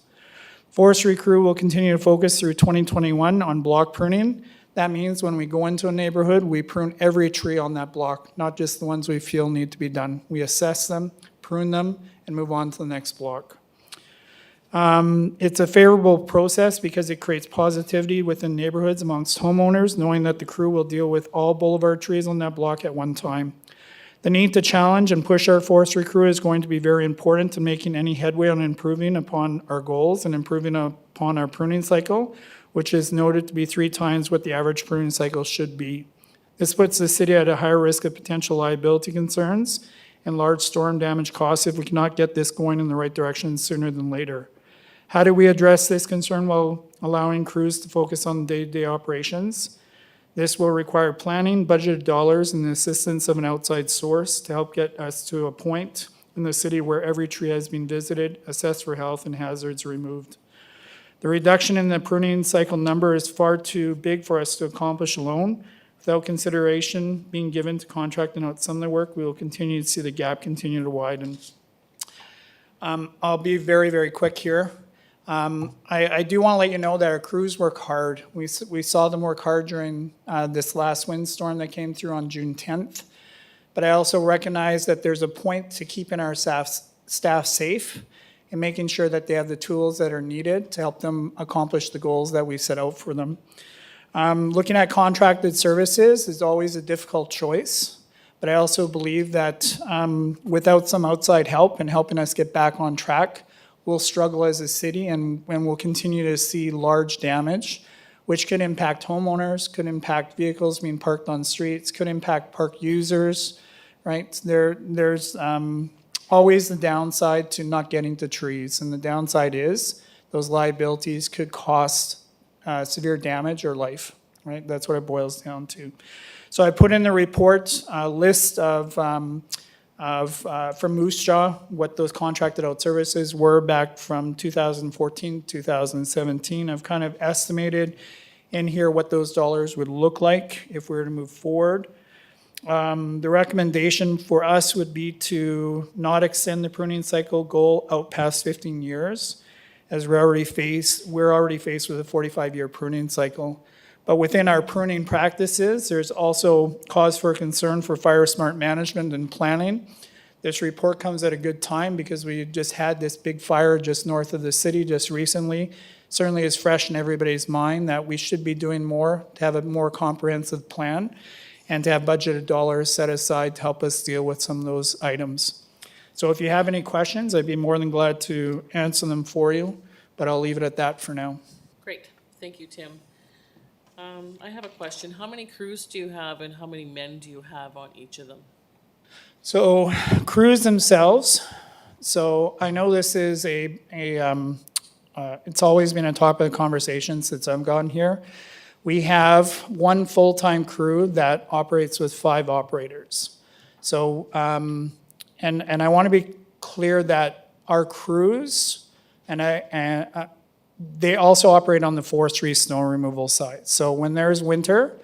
Forestry crew will continue to focus through 2021 on block pruning. That means when we go into a neighborhood, we prune every tree on that block, not just the ones we feel need to be done. We assess them, prune them, and move on to the next block. It's a favorable process because it creates positivity within neighborhoods amongst homeowners, knowing that the crew will deal with all boulevard trees on that block at one time. The need to challenge and push our forestry crew is going to be very important to making any headway on improving upon our goals and improving upon our pruning cycle, which is noted to be 3 times what the average pruning cycle should be. This puts the city at a higher risk of potential liability concerns and large storm damage costs if we cannot get this going in the right direction sooner than later. How do we address this concern while allowing crews to focus on day-to-day operations? This will require planning, budgeted dollars, and the assistance of an outside source to help get us to a point in the city where every tree has been visited, assessed for health, and hazards removed. The reduction in the pruning cycle number is far too big for us to accomplish alone. Without consideration being given to contracting out some of the work, we will continue to see the gap continue to widen. I'll be very, very quick here. I do want to let you know that our crews work hard. We saw them work hard during this last windstorm that came through on June 10th. But I also recognize that there's a point to keeping our staff safe and making sure that they have the tools that are needed to help them accomplish the goals that we set out for them. Looking at contracted services is always a difficult choice, but I also believe that without some outside help and helping us get back on track, we'll struggle as a city and we'll continue to see large damage, which could impact homeowners, could impact vehicles being parked on streets, could impact park users, right? There's always the downside to not getting to trees, and the downside is those liabilities could cost severe damage or life, right? That's what it boils down to. So I put in the report a list of from Moose Jaw, what those contracted out services were back from 2014 to 2017. I've kind of estimated in here what those dollars would look like if we were to move forward. The recommendation for us would be to not extend the pruning cycle goal out past 15 years, as we're already faced with a 45-year pruning cycle. But within our pruning practices, there's also cause for concern for fire smart management and planning. This report comes at a good time because we just had this big fire just north of the city just recently. Certainly is fresh in everybody's mind that we should be doing more to have a more comprehensive plan and to have budgeted dollars set aside to help us deal with some of those items. So if you have any questions, I'd be more than glad to answer them for you, but I'll leave it at that for now. Great, thank you, Tim. I have a question. How many crews do you have and how many men do you have on each of them? So crews themselves, so I know this is it's always been a topic of conversation since I've gotten here. We have one full-time crew that operates with 5 operators. So, and I want to be clear that our crews, they also operate on the forestry snow removal side. So when there's winter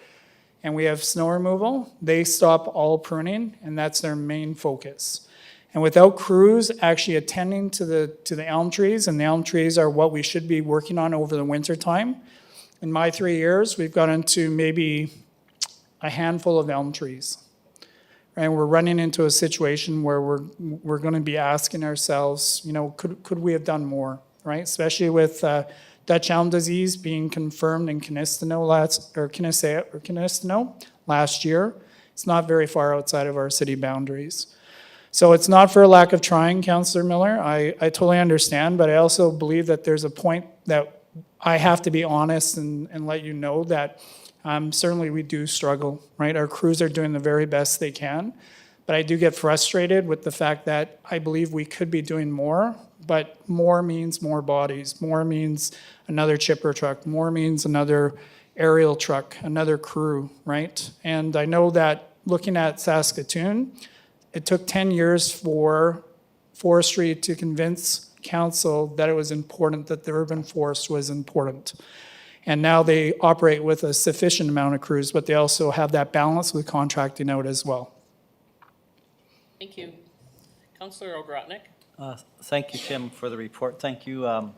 and we have snow removal, they stop all pruning, and that's their main focus. And without crews actually attending to the elm trees, and the elm trees are what we should be working on over the winter time. In my 3 years, we've got into maybe a handful of elm trees. And we're running into a situation where we're going to be asking ourselves, you know, could we have done more, right? Especially with Dutch elm disease being confirmed in Canistino last year. It's not very far outside of our city boundaries. So it's not for a lack of trying, Councillor Miller. I totally understand, but I also believe that there's a point that I have to be honest and let you know that certainly we do struggle, right? Our crews are doing the very best they can, but I do get frustrated with the fact that I believe we could be doing more, but more means more bodies. More means another chipper truck. More means another aerial truck, another crew, right? And I know that looking at Saskatoon, it took 10 years for Forestry to convince council that it was important, that the urban forest was important. And now they operate with a sufficient amount of crews, but they also have that balance with contracting out as well. Thank you. Councillor Ogrodnik. Thank you, Tim, for the report. Thank you,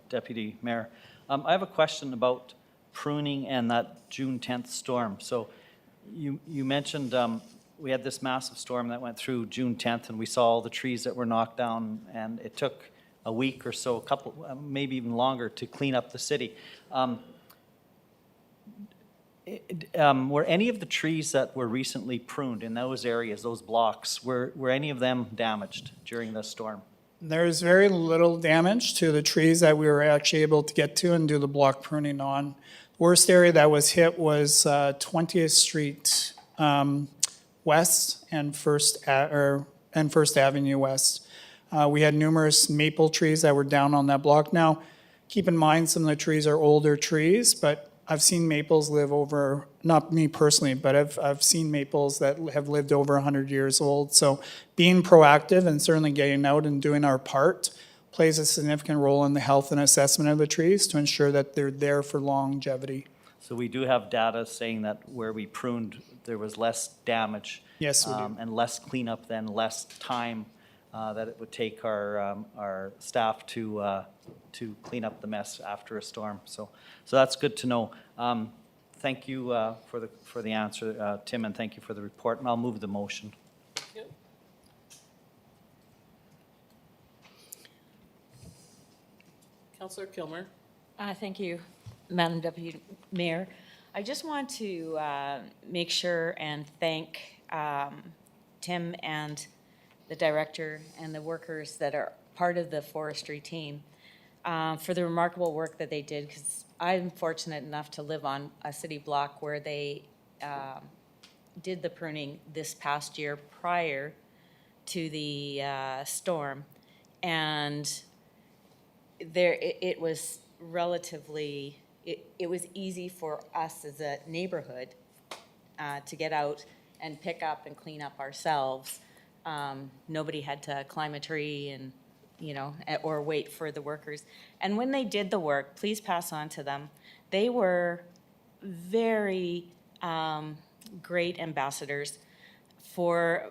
Deputy Mayor. I have a question about pruning and that June 10th storm. So you mentioned we had this massive storm that went through June 10th, and we saw all the trees that were knocked down, and it took a week or so, a couple, maybe even longer, to clean up the city. Were any of the trees that were recently pruned in those areas, those blocks, were any of them damaged during the storm? There's very little damage to the trees that we were actually able to get to and do the block pruning on. Worst area that was hit was 20th Street West and First Avenue West. We had numerous maple trees that were down on that block. Now, keep in mind, some of the trees are older trees, but I've seen maples live over, not me personally, but I've seen maples that have lived over 100 years old. So being proactive and certainly getting out and doing our part plays a significant role in the health and assessment of the trees to ensure that they're there for longevity. So we do have data saying that where we pruned, there was less damage. Yes, we do. And less cleanup, then less time that it would take our staff to clean up the mess after a storm. So that's good to know. Thank you for the answer, Tim, and thank you for the report, and I'll move the motion. Councillor Kilmer. Thank you, Madam Deputy Mayor. I just want to make sure and thank Tim and the director and the workers that are part of the forestry team for the remarkable work that they did, because I'm fortunate enough to live on a city block where they did the pruning this past year prior to the storm. And it was relatively, it was easy for us as a neighborhood to get out and pick up and clean up ourselves. Nobody had to climb a tree and, or wait for the workers. And when they did the work, please pass on to them. They were very great ambassadors for,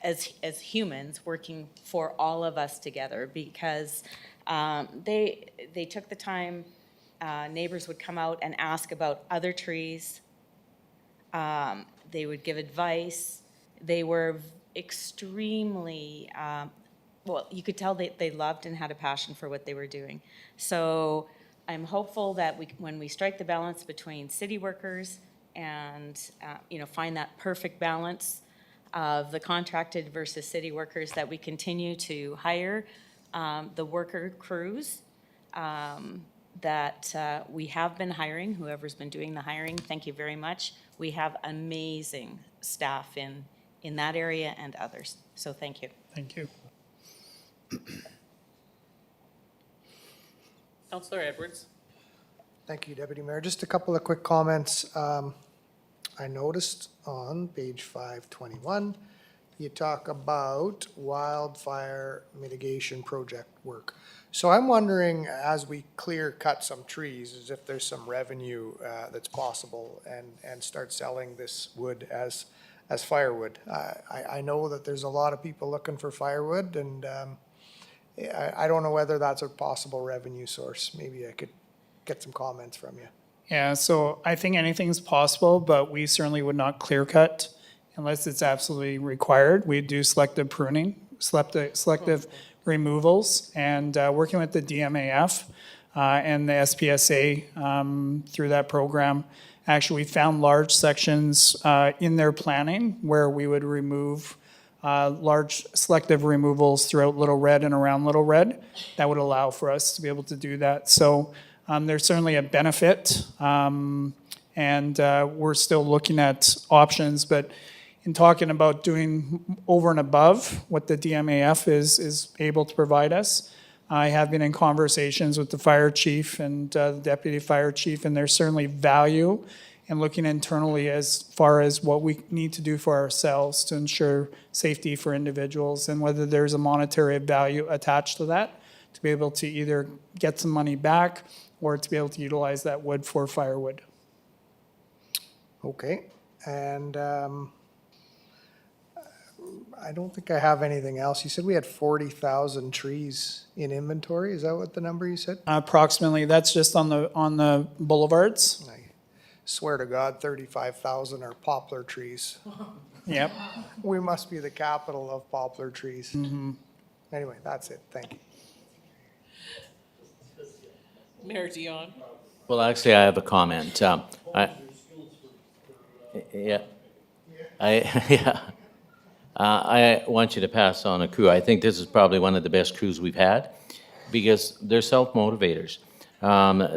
as humans, working for all of us together, because they took the time. Neighbors would come out and ask about other trees. They would give advice. They were extremely, well, you could tell they loved and had a passion for what they were doing. So I'm hopeful that when we strike the balance between city workers and, find that perfect balance of the contracted versus city workers, that we continue to hire the worker crews that we have been hiring, whoever's been doing the hiring, thank you very much. We have amazing staff in that area and others, so thank you. Thank you. Councillor Edwards. Thank you, Deputy Mayor. Just a couple of quick comments. I noticed on page 521, you talk about wildfire mitigation project work. So I'm wondering, as we clear cut some trees, as if there's some revenue that's possible and start selling this wood as firewood. I know that there's a lot of people looking for firewood, and I don't know whether that's a possible revenue source. Maybe I could get some comments from you. Yeah, so I think anything's possible, but we certainly would not clear cut unless it's absolutely required. We do selective pruning, selective removals, and working with the DMAF and the SPSA through that program. Actually, we found large sections in their planning where we would remove large selective removals throughout Little Red and around Little Red. That would allow for us to be able to do that. So there's certainly a benefit, and we're still looking at options, but in talking about doing over and above what the DMAF is able to provide us, I have been in conversations with the fire chief and the deputy fire chief, and there's certainly value in looking internally as far as what we need to do for ourselves to ensure safety for individuals, and whether there's a monetary value attached to that to be able to either get some money back or to be able to utilize that wood for firewood. Okay, and I don't think I have anything else. You said we had 40,000 trees in inventory. Is that what the number you said? Approximately, that's just on the boulevards. I swear to God, 35,000 are poplar trees. Yep. We must be the capital of poplar trees. Anyway, that's it. Thank you. Mayor Dion. Well, actually, I have a comment. I want you to pass on a crew. I think this is probably one of the best crews we've had because they're self-motivators.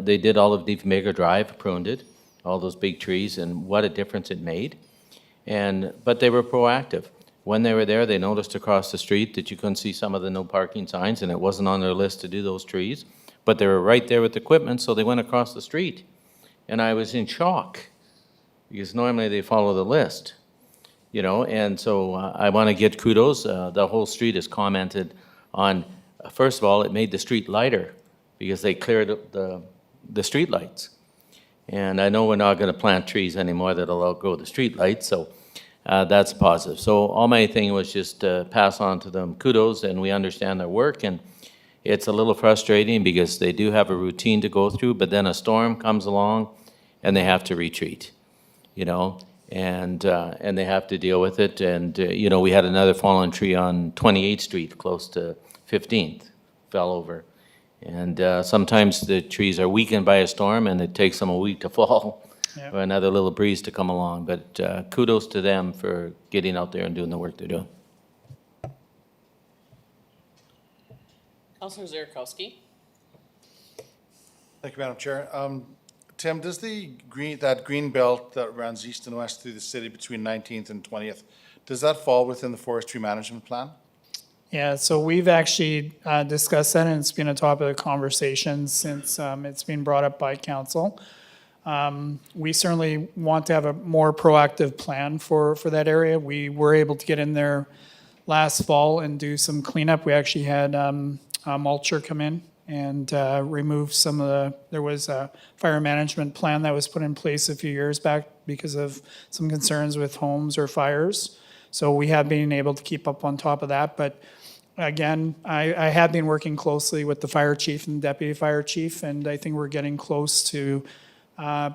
They did all of Diefenbaker Drive, pruned it, all those big trees, and what a difference it made. But they were proactive. When they were there, they noticed across the street that you couldn't see some of the no parking signs, and it wasn't on their list to do those trees. But they were right there with equipment, so they went across the street. And I was in shock because normally they follow the list. And so I want to get kudos. The whole street has commented on, first of all, it made the street lighter because they cleared up the street lights. And I know we're not going to plant trees anymore that'll outgrow the street lights, so that's positive. So all my thing was just pass on to them kudos, and we understand their work, and it's a little frustrating because they do have a routine to go through, but then a storm comes along and they have to retreat, you know, and they have to deal with it. And, you know, we had another fallen tree on 28th Street, close to 15th, fell over. And sometimes the trees are weakened by a storm and it takes them a week to fall. Yeah. Or another little breeze to come along, but kudos to them for getting out there and doing the work they're doing. Councillor Zerikowski? Thank you, Madam Chair. Tim, does that green belt that runs east and west through the city between 19th and 20th, does that fall within the forestry management plan? Yeah, so we've actually discussed that, and it's been a topic of conversation since it's been brought up by council. We certainly want to have a more proactive plan for that area. We were able to get in there last fall and do some cleanup. We actually had a mulcher come in and remove some of there was a fire management plan that was put in place a few years back because of some concerns with homes or fires. So we have been able to keep up on top of that. But again, I have been working closely with the fire chief and deputy fire chief, and I think we're getting close to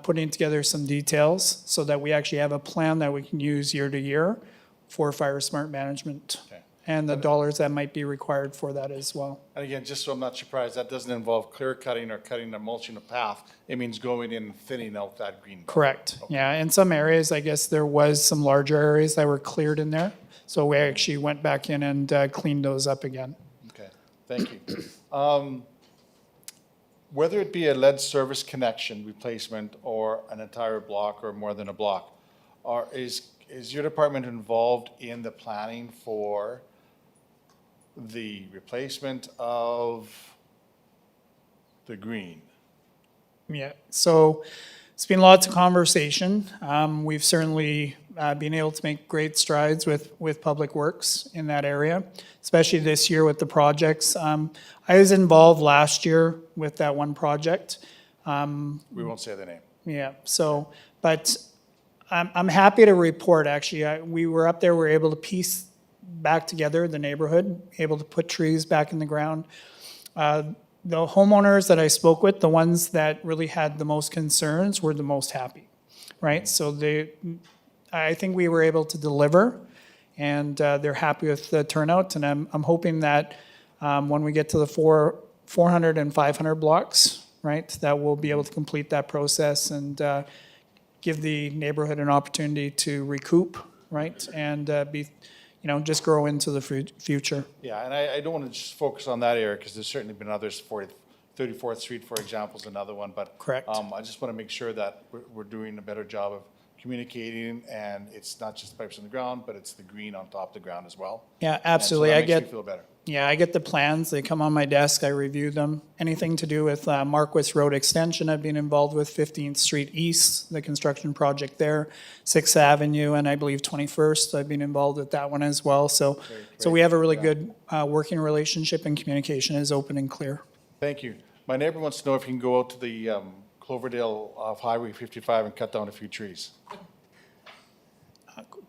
putting together some details so that we actually have a plan that we can use year to year for fire smart management. Okay. And the dollars that might be required for that as well. And again, just so I'm not surprised, that doesn't involve clear cutting or cutting or mulching a path. It means going in and thinning out that green belt. Correct. Yeah, in some areas, I guess there was some larger areas that were cleared in there. So we actually went back in and cleaned those up again. Okay, thank you. Whether it be a lead service connection replacement or an entire block or more than a block, is your department involved in the planning for the replacement of the green? Yeah, so it's been lots of conversation. We've certainly been able to make great strides with Public Works in that area, especially this year with the projects. I was involved last year with that one project. We won't say the name. Yeah, so, but I'm happy to report, actually, we were up there, we were able to piece back together the neighborhood, able to put trees back in the ground. The homeowners that I spoke with, the ones that really had the most concerns were the most happy, right? So I think we were able to deliver, and they're happy with the turnout, and I'm hoping that when we get to the 400 and 500 blocks, right, that we'll be able to complete that process and give the neighborhood an opportunity to recoup, right, and be, you know, just grow into the future. Yeah, and I don't want to just focus on that area because there's certainly been others. 34th Street, for example, is another one. But Correct. I just want to make sure that we're doing a better job of communicating, and it's not just pipes on the ground, but it's the green on top of the ground as well. Yeah, absolutely. And so that I makes me feel better. Yeah, I get the plans, they come on my desk, I review them. Anything to do with Marquis Road Extension, I've been involved with 15th Street East, the construction project there, 6th Avenue, and I believe 21st, I've been involved with that one as well. So we have a really good working relationship, and communication is open and clear. Thank you. My neighbor wants to know if you can go out to the Cloverdale off Highway 55 and cut down a few trees.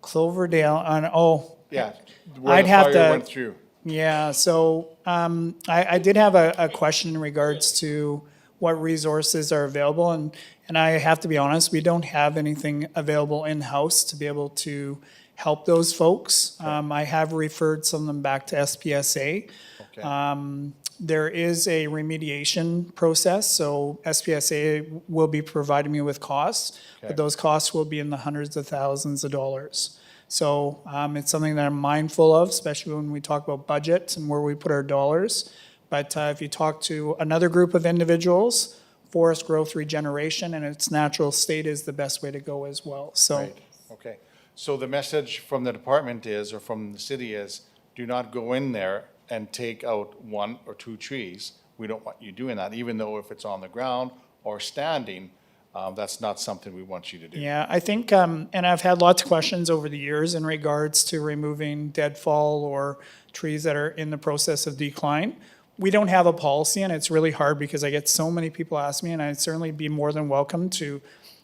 Cloverdale Yeah, where I'd the have fire to- went through. Yeah, so I did have a question in regards to what resources are available, and I have to be honest, we don't have anything available in-house to be able to help those folks. I have referred some of them back to SPSA. Okay. There is a remediation process, so SPSA will be providing me with costs, Okay. but those costs will be in the hundreds of thousands of dollars. So it's something that I'm mindful of, especially when we talk about budget and where we put our dollars. But if you talk to another group of individuals, forest growth regeneration in its natural state is the best way to go as well. So Right, okay. So the message from the department is, or from the city is, do not go in there and take out 1 or 2 trees. We don't want you doing that, even though if it's on the ground or standing, that's not something we want you to do. yeah, I think, and I've had lots of questions over the years in regards to removing deadfall or trees that are in the process of decline. We don't have a policy, and it's really hard because I get so many people ask me, and I'd certainly be more than welcome to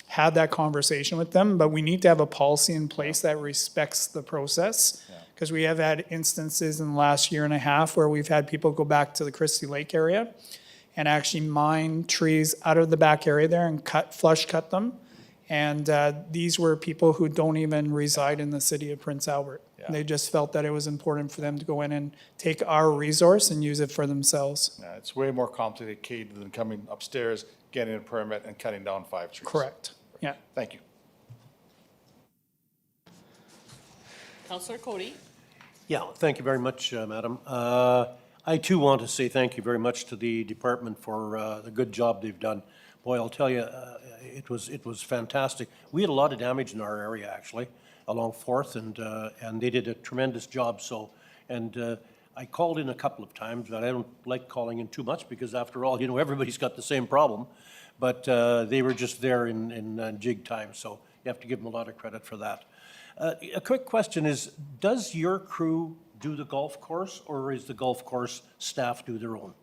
had that conversation with them, but we need to have a policy in place that respects the process. Because we have had instances in the last year and a half where we've had people go back to the Christie Lake area and actually mine trees out of the back area there and flush cut them. And these were people who don't even reside in the city of Prince Albert. They just felt that it was important for them to go in and take our resource and use it for themselves. Yeah, it's way more complicated than coming upstairs, getting a permit and cutting down 5 trees. Correct, yeah. Thank you. Councillor Cody? Yeah, thank you very much, Madam. I too want to say thank you very much to the department for the good job they've done. Boy, I'll tell you, it was fantastic. We had a lot of damage in our area, actually, along 4th, and they did a tremendous job. So, and I called in a couple of times, but I don't like calling in too much because, after all, you know, everybody's got the same problem. But they were just there in jig time, so you have to give them a lot of credit for that. A quick question is, does your crew do the golf course, or is the golf course staff do their own?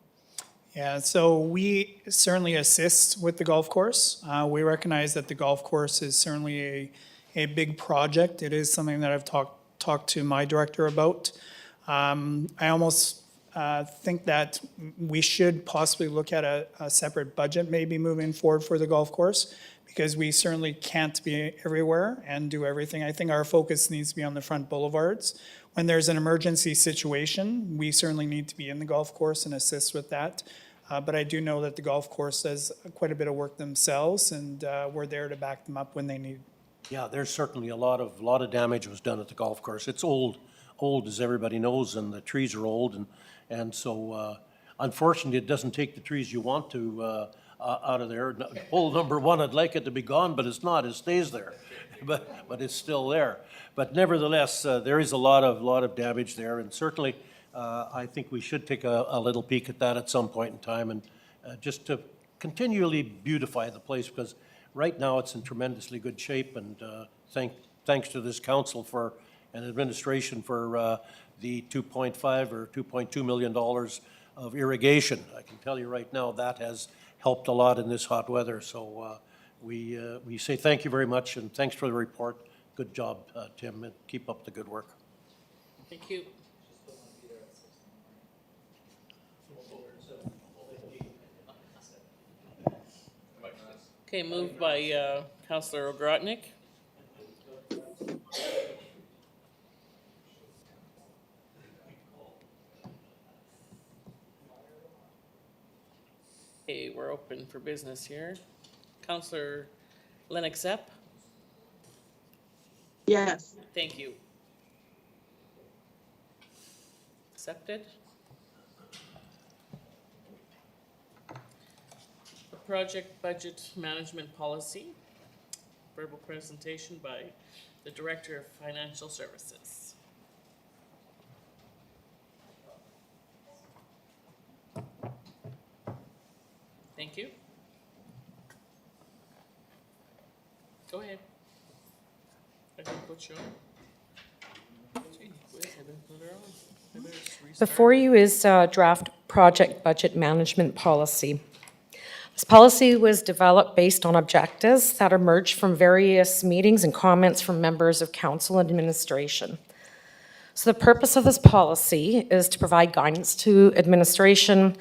Yeah, so we certainly assist with the golf course. We recognize that the golf course is certainly a big project. It is something that I've talked to my director about. I almost think that we should possibly look at a separate budget maybe moving forward for the golf course, because we certainly can't be everywhere and do everything. I think our focus needs to be on the front boulevards. When there's an emergency situation, we certainly need to be in the golf course and assist with that. But I do know that the golf course does quite a bit of work themselves, and we're there to back them up when they need. Yeah, there's certainly a lot of damage was done at the golf course. It's old as everybody knows, and the trees are old, and so unfortunately it doesn't take the trees you want to out of there. Hole number 1, I'd like it to be gone, but it's not. It stays there, but it's still there. But nevertheless, there is a lot of damage there, and certainly I think we should take a little peek at that at some point in time, and just to continually beautify the place, because right now it's in tremendously good shape, and thanks to this council and administration for the $2.5 or $2.2 million of irrigation. I can tell you right now that has helped a lot in this hot weather. So we say thank you very much, and thanks for the report. Good job, Tim, and keep up the good work. Thank you. Okay, moved by Councillor Ogrodnik. Okay, we're open for business here. Councillor Lennox Epp? Yes. Thank you. Accepted. The project budget management policy, verbal presentation by the Director of Financial Services. Thank you. Go ahead. I didn't put you on. Gee whiz, I didn't put her on. I better just restart. Before you is draft project budget management policy. This policy was developed based on objectives that emerged from various meetings and comments from members of council and administration. So the purpose of this policy is to provide guidance to administration,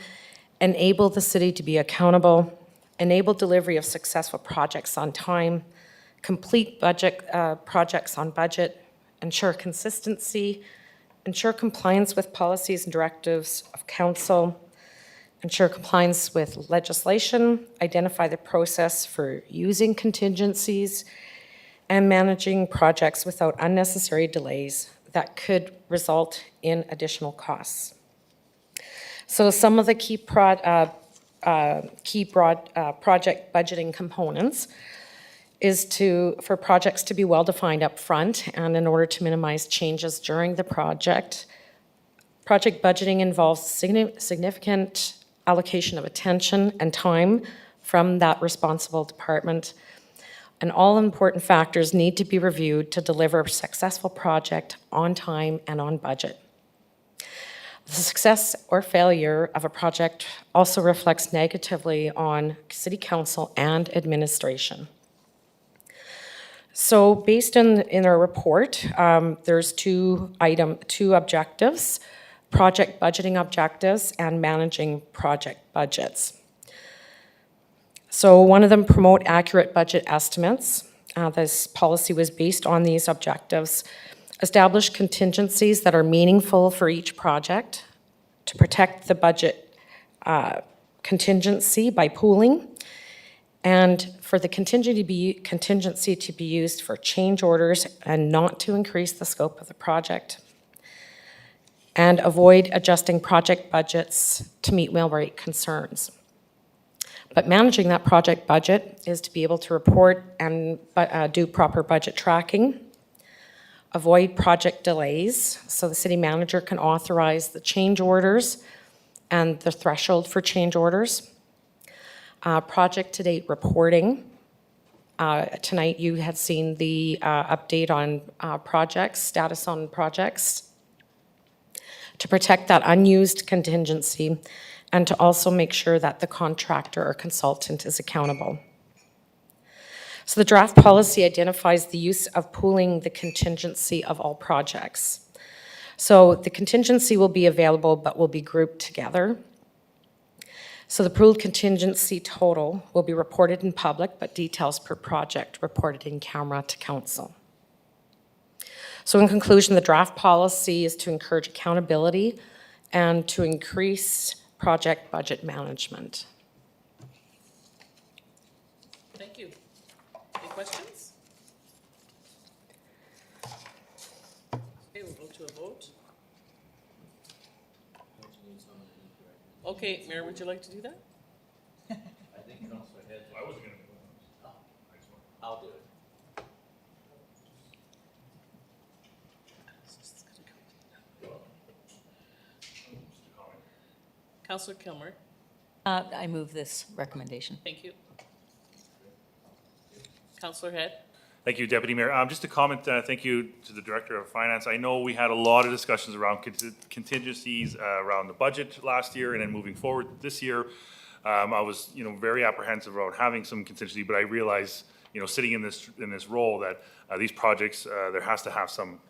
enable the city to be accountable, enable delivery of successful projects on time, complete budget projects on budget, ensure consistency, ensure compliance with policies and directives of council, ensure compliance with legislation, identify the process for using contingencies, and managing projects without unnecessary delays that could result in additional costs. So some of the key project budgeting components is for projects to be well-defined up front, and in order to minimize changes during the project. Project budgeting involves significant allocation of attention and time from that responsible department, and all important factors need to be reviewed to deliver a successful project on time and on budget. The success or failure of a project also reflects negatively on City Council and administration. So based in our report, there's two objectives, project budgeting objectives and managing project budgets. So one of them, promote accurate budget estimates. This policy was based on these objectives. Establish contingencies that are meaningful for each project to protect the budget contingency by pooling, and for the contingency to be used for change orders and not to increase the scope of the project, and avoid adjusting project budgets to meet mill rate concerns. But managing that project budget is to be able to report and do proper budget tracking, avoid project delays, so the city manager can authorize the change orders and the threshold for change orders. Project-to-date reporting. Tonight you had seen the update on projects, status on projects, to protect that unused contingency and to also make sure that the contractor or consultant is accountable. So the draft policy identifies the use of pooling the contingency of all projects. So the contingency will be available but will be grouped together. So the pooled contingency total will be reported in public, but details per project reported in camera to council. So in conclusion, the draft policy is to encourage accountability and to increase project budget management. Thank you. Any questions? Okay, we'll go to a vote. Okay, Mayor, would you like to do that? I think Councilor Head. I wasn't gonna do it. I'll do it. Councilor Kilmer, I move this recommendation. thank you. Councilor Head, Thank you, Deputy Mayor. Just a comment, thank you to the Director of Finance. I know we had a lot of discussions around contingencies around the budget last year and then moving forward this year. I was, very apprehensive about having some contingency, but I realize, sitting in this role that these projects, there has to have some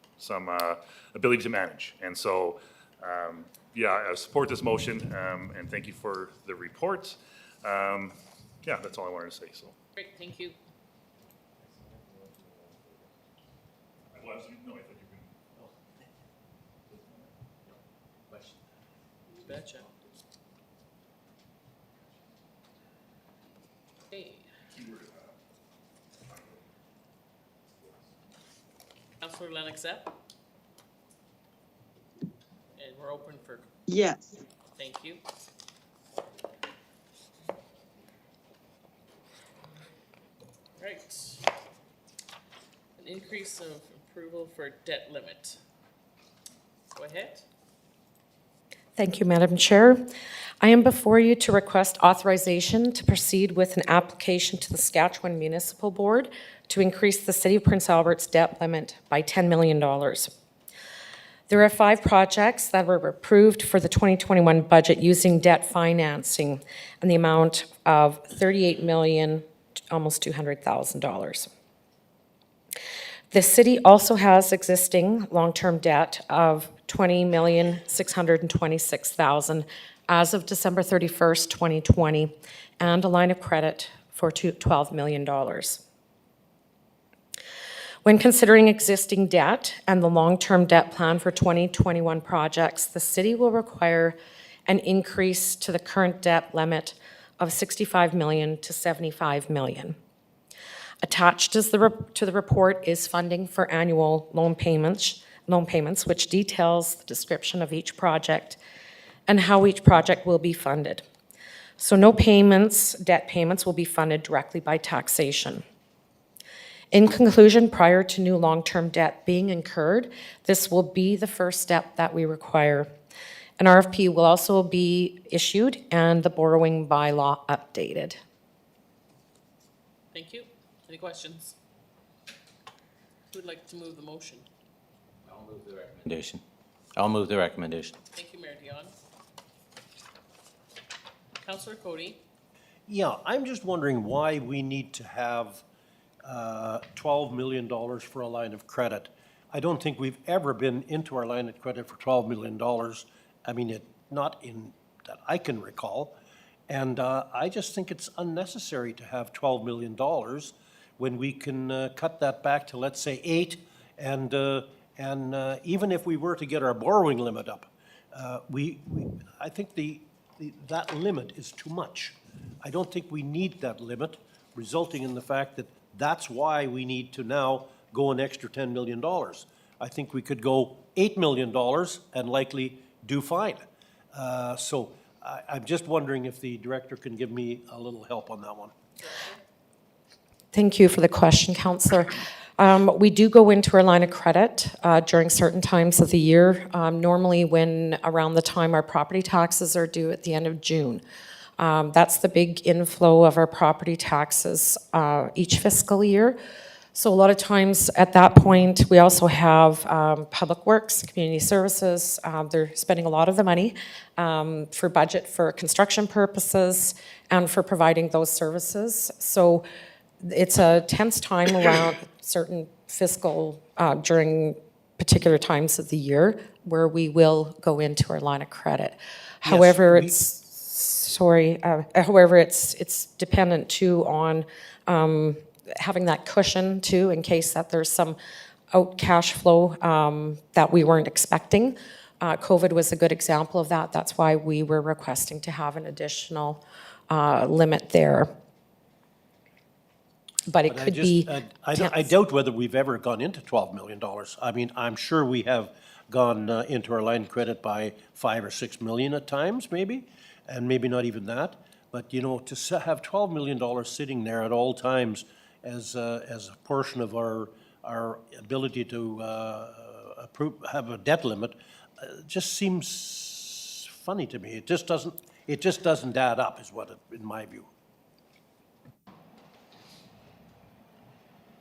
ability to manage. And so, I support this motion, and thank you for the report. That's all I wanted to say, so. great, thank you. No, I thought you were You betcha. Okay. Councilor Lennox Epp? And we're open for, Yes. thank you. Right. An increase of approval for debt limit. Go ahead. Thank you, Madam Chair. I am before you to request authorization to proceed with an application to the Saskatchewan Municipal Board to increase the City of Prince Albert's debt limit by $10 million. There are 5 projects that were approved for the 2021 budget using debt financing in the amount of $38 million, almost $200,000. The city also has existing long-term debt of $20,626,000 as of December 31st, 2020, and a line of credit for $12 million. When considering existing debt and the long-term debt plan for 2021 projects, the city will require an increase to the current debt limit of $65 million to $75 million. Attached to the report is funding for annual loan payments, which details the description of each project and how each project will be funded. So no debt payments will be funded directly by taxation. In conclusion, prior to new long-term debt being incurred, this will be the first step that we require. An RFP will also be issued and the borrowing bylaw updated. Thank you. Any questions? Who would like to move the motion? I'll move the recommendation. I'll move the recommendation. Thank you, Mayor Dion. Councilor Cody? Yeah, I'm just wondering why we need to have $12 million for a line of credit. I don't think we've ever been into our line of credit for $12 million. I mean, not in that I can recall. And I just think it's unnecessary to have $12 million when we can cut that back to, let's say, 8. And even if we were to get our borrowing limit up, I think that limit is too much. I don't think we need that limit, resulting in the fact that that's why we need to now go an extra $10 million. I think we could go $8 million and likely do fine. So I'm just wondering if the director can give me a little help on that one. Thank you for the question, Councillor. We do go into our line of credit during certain times of the year, normally when around the time our property taxes are due at the end of June. That's the big inflow of our property taxes each fiscal year. So a lot of times at that point, we also have Public Works, Community Services. They're spending a lot of the money for budget for construction purposes and for providing those services. So it's a tense time around certain fiscal, during particular times of the year where we will go into our line of credit. However, however, it's dependent too on having that cushion too in case that there's some out cash flow that we weren't expecting. COVID was a good example of that. That's why we were requesting to have an additional limit there. But it could be. I doubt whether we've ever gone into $12 million. I mean, I'm sure we have gone into our line of credit by 5 or 6 million at times, maybe, and maybe not even that. But, you know, to have $12 million sitting there at all times as a portion of our ability to have a debt limit just seems funny to me. It just doesn't add up, is what in my view.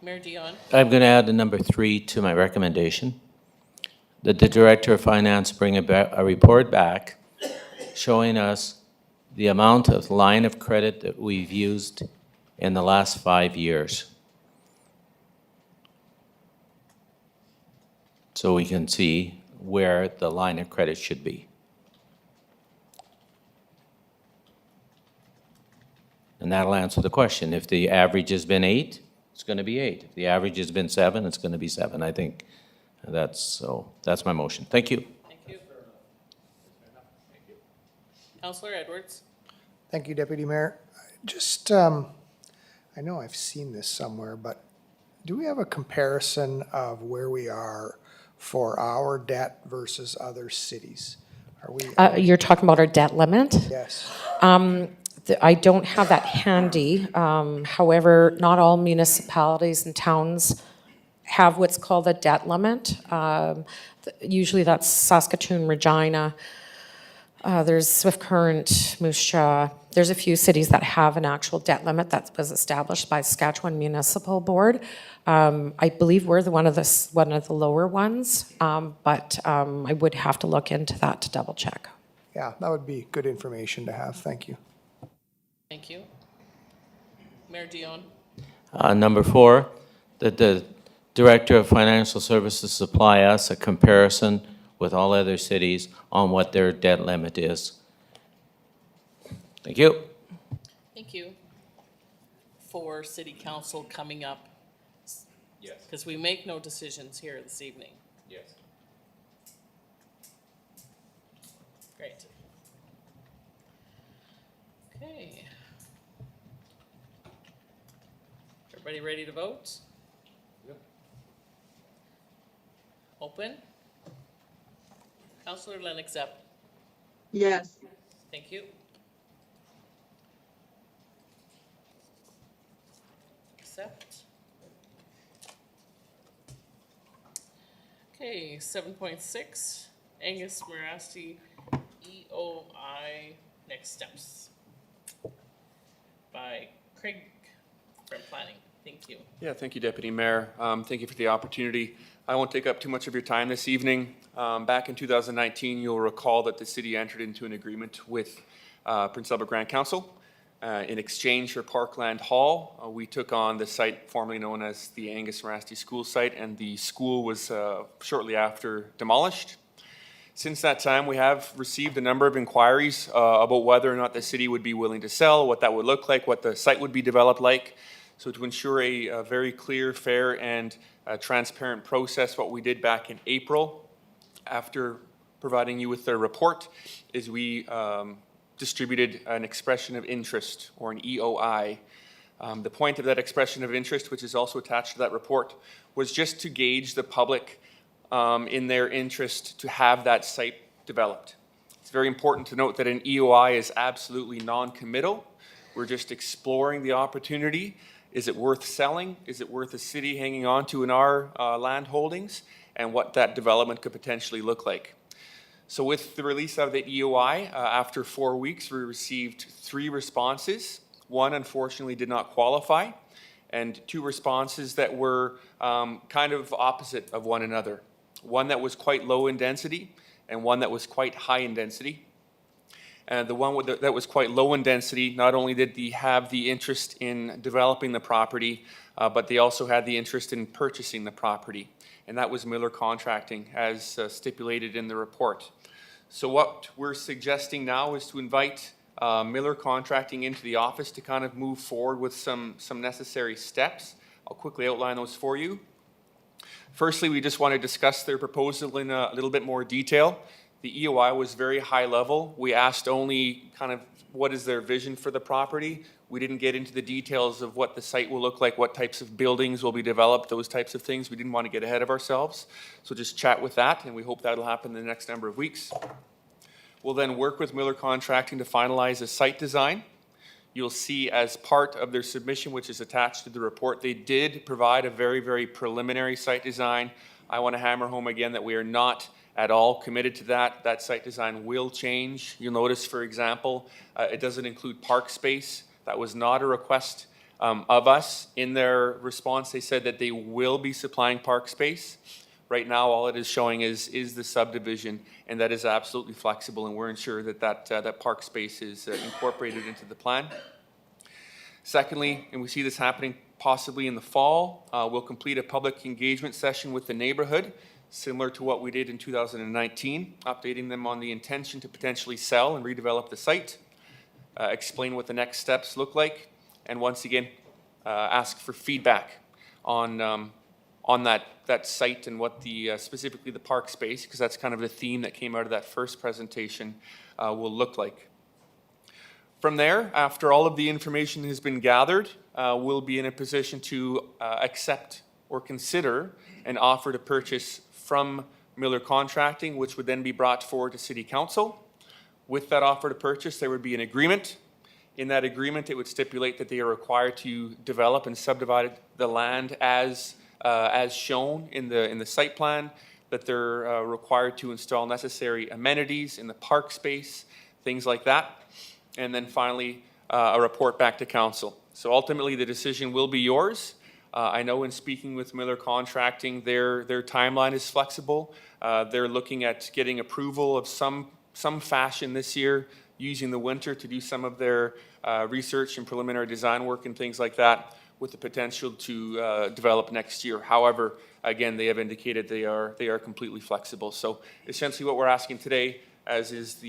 Mayor Dion? I'm going to add a number 3 to my recommendation, that the Director of Finance bring a report back showing us the amount of line of credit that we've used in the last 5 years. So we can see where the line of credit should be. And that'll answer the question. If the average has been 8, it's going to be 8. If the average has been 7, it's going to be 7. I think that's my motion. Thank you. Thank you. Councillor Edwards? Thank you, Deputy Mayor. Just, I know I've seen this somewhere, but do we have a comparison of where we are for our debt versus other cities? Are we? You're talking about our debt limit? Yes. I don't have that handy. However, not all municipalities and towns have what's called a debt limit. Usually that's Saskatchewan, Regina. There's Swift Current, Moose Jaw. There's a few cities that have an actual debt limit that was established by Saskatchewan Municipal Board. I believe we're one of the lower ones, but I would have to look into that to double check. Yeah, that would be good information to have. Thank you. Thank you. Mayor Dion? Number 4, that the Director of Financial Services supply us a comparison with all other cities on what their debt limit is. Thank you. Thank you. For City Council coming up. Yes. Because we make no decisions here this evening. Yes. Great. Okay. Everybody ready to vote? Yep. Open. Councillor Lennox-Zepp. Yes. Thank you. Accept. Okay, 7.6, Angus Morasti, EOI, next steps. By Craig from Planning. Thank you. Yeah, thank you, Deputy Mayor. Thank you for the opportunity. I won't take up too much of your time this evening. Back in 2019, you'll recall that the city entered into an agreement with Prince Albert Grand Council In exchange for Parkland Hall, we took on the site formerly known as the Angus Marasti School site, and the school was shortly after demolished. Since that time, we have received a number of inquiries about whether or not the city would be willing to sell, what that would look like, what the site would be developed like. So to ensure a very clear, fair, and transparent process, what we did back in April, after providing you with the report, is we distributed an expression of interest, or an EOI. The point of that expression of interest, which is also attached to that report, was just to gauge the public in their interest to have that site developed. It's very important to note that an EOI is absolutely non-committal. We're just exploring the opportunity. Is it worth selling? Is it worth the city hanging on to in our land holdings? And what that development could potentially look like. So with the release of the EOI, after 4 weeks, we received 3 responses. 1, unfortunately, did not qualify, and 2 responses that were kind of opposite of one another. One that was quite low in density, and one that was quite high in density. And the one that was quite low in density, not only did they have the interest in developing the property, but they also had the interest in purchasing the property. And that was Miller Contracting, as stipulated in the report. So what we're suggesting now is to invite Miller Contracting into the office to kind of move forward with some necessary steps. I'll quickly outline those for you. Firstly, we just want to discuss their proposal in a little bit more detail. The EOI was very high level. We asked only kind of what is their vision for the property. We didn't get into the details of what the site will look like, what types of buildings will be developed, those types of things. We didn't want to get ahead of ourselves. So just chat with that, and we hope that'll happen in the next number of weeks. We'll then work with Miller Contracting to finalize a site design. You'll see as part of their submission, which is attached to the report, they did provide a very, very preliminary site design. I want to hammer home again that we are not at all committed to that. That site design will change. You'll notice, for example, it doesn't include park space. That was not a request of us. In their response, they said that they will be supplying park space. Right now, all it is showing is the subdivision, and that is absolutely flexible, and we're ensuring that that park space is incorporated into the plan. Secondly, and we see this happening possibly in the fall, we'll complete a public engagement session with the neighborhood, similar to what we did in 2019, updating them on the intention to potentially sell and redevelop the site, explain what the next steps look like, and once again, ask for feedback on that site and what the specifically the park space, because that's kind of the theme that came out of that first presentation, will look like. From there, after all of the information has been gathered, we'll be in a position to accept or consider an offer to purchase from Miller Contracting, which would then be brought forward to City Council. With that offer to purchase, there would be an agreement. In that agreement, it would stipulate that they are required to develop and subdivide the land as shown in the site plan, that they're required to install necessary amenities in the park space, things like that. And then finally, a report back to council. So ultimately, the decision will be yours. I know in speaking with Miller Contracting, their timeline is flexible. They're looking at getting approval of some fashion this year, using the winter to do some of their research and preliminary design work and things like that, with the potential to develop next year. However, again, they have indicated they are completely flexible. So essentially what we're asking today, as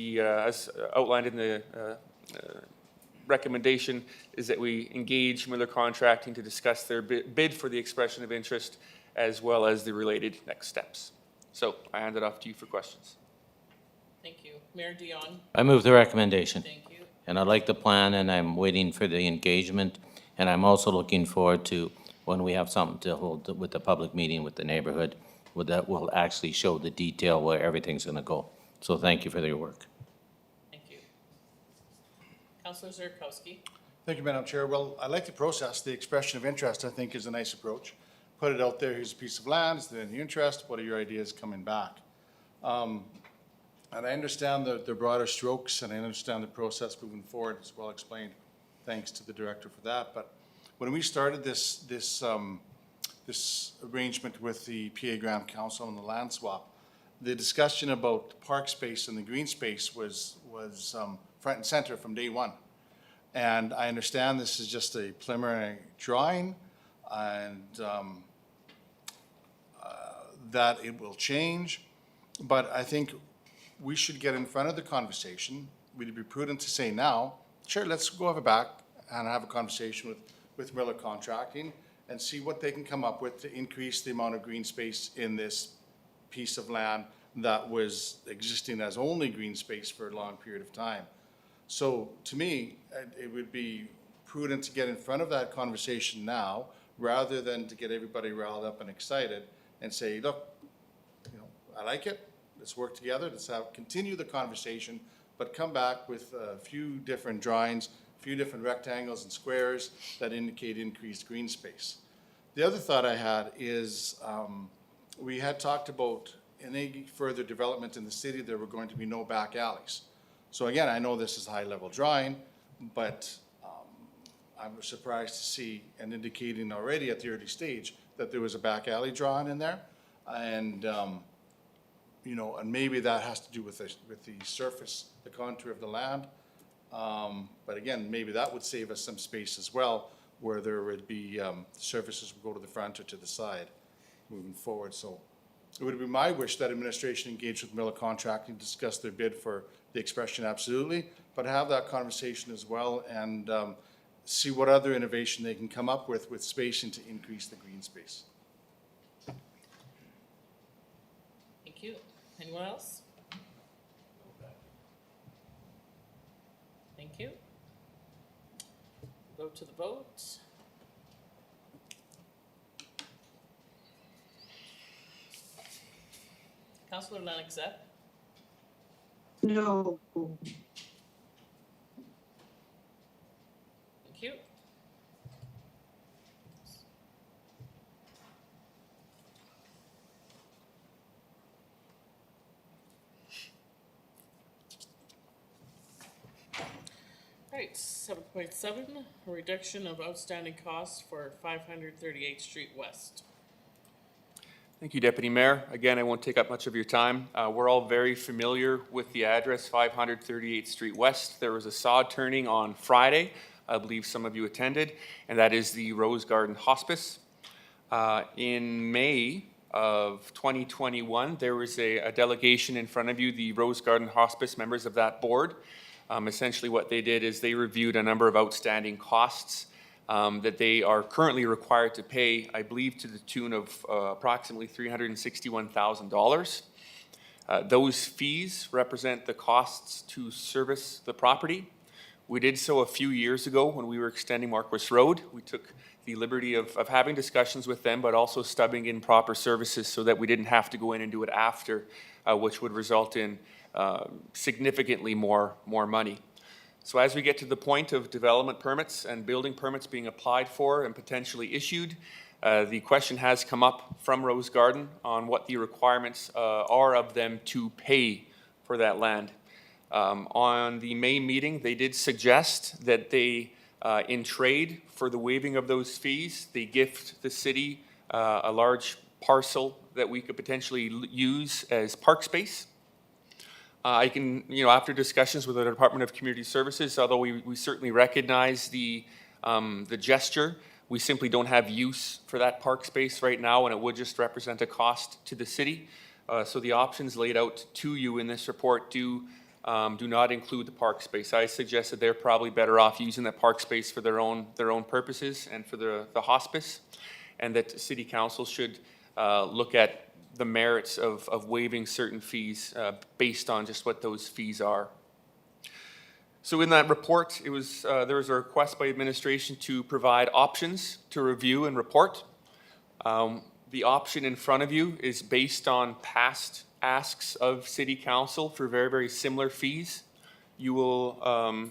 outlined in the recommendation, is that we engage Miller Contracting to discuss their bid for the expression of interest, as well as the related next steps. So I hand it off to you for questions. Thank you. Mayor Dion? I move the recommendation. Thank you. And I like the plan, and I'm waiting for the engagement. And I'm also looking forward to when we have something to hold with the public meeting with the neighborhood, that will actually show the detail where everything's gonna go. So thank you for your work. Thank you. Councillor Zerkowski? Thank you, Madam Chair. Well, I like the process. The expression of interest, I think, is a nice approach. Put it out there, here's a piece of land, is there any interest? What are your ideas coming back? And I understand the broader strokes, and I understand the process moving forward. It's well explained. Thanks to the director for that. But when we started this arrangement with the PA Grand Council and the land swap, the discussion about park space and the green space was front and center from day one. And I understand this is just a preliminary drawing, and that it will change. But I think we should get in front of the conversation. We'd be prudent to say now, sure, let's go have a back and have a conversation with Miller Contracting and see what they can come up with to increase the amount of green space in this piece of land that was existing as only green space for a long period of time. So to me, it would be prudent to get in front of that conversation now, rather than to get everybody riled up and excited and say, look, you know, I like it, let's work together, let's continue the conversation, but come back with a few different drawings, a few different rectangles and squares that indicate increased green space. The other thought I had is, we had talked about any further development in the city, there were going to be no back alleys. So again, I know this is a high-level drawing, but I'm surprised to see and indicating already at the early stage that there was a back alley drawn in there. And, you know, and maybe that has to do with the surface, the contour of the land. But again, maybe that would save us some space as well, where there would be surfaces would go to the front or to the side moving forward. So it would be my wish that administration engage with Miller Contracting, discuss their bid for the expression, absolutely, but have that conversation as well, and see what other innovation they can come up with spacing to increase the green space. Thank you. Anyone else? Thank you. Go to the vote. Councilor Lennox-Epp? No. Thank you. Right, 7.7, a reduction of outstanding costs for 538th Street West. Thank you, Deputy Mayor. Again, I won't take up much of your time. We're all very familiar with the address, 538th Street West. There was a sod turning on Friday. I believe some of you attended, and that is the Rose Garden Hospice. In May of 2021, there was a delegation in front of you, the Rose Garden Hospice members of that board. Essentially what they did is they reviewed a number of outstanding costs that they are currently required to pay, I believe to the tune of approximately $361,000. Those fees represent the costs to service the property. We did so a few years ago when we were extending Marquis Road. We took the liberty of having discussions with them, but also stubbing in proper services so that we didn't have to go in and do it after, which would result in significantly more money. So as we get to the point of development permits and building permits being applied for and potentially issued, the question has come up from Rose Garden on what the requirements are of them to pay for that land. On the May meeting, they did suggest that they, in trade for the waiving of those fees, they gift the city a large parcel that we could potentially use as park space. I can, after discussions with the Department of Community Services, although we certainly recognize the gesture, we simply don't have use for that park space right now, and it would just represent a cost to the city. So the options laid out to you in this report do not include the park space. I suggest that they're probably better off using that park space for their own purposes and for the hospice, and that City Council should look at the merits of waiving certain fees based on just what those fees are. So in that report, there was a request by administration to provide options to review and report. The option in front of you is based on past asks of City Council for very, very similar fees. You will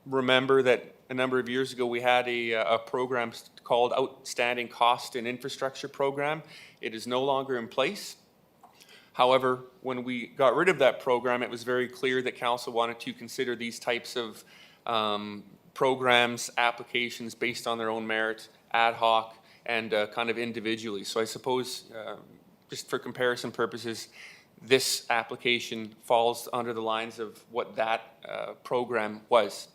remember that a number of years ago we had a program called Outstanding Cost and Infrastructure Program. It is no longer in place. However, when we got rid of that program, it was very clear that Council wanted to consider these types of programs, applications based on their own merit, ad hoc, and kind of individually. So I suppose, just for comparison purposes, this application falls under the lines of what that program was.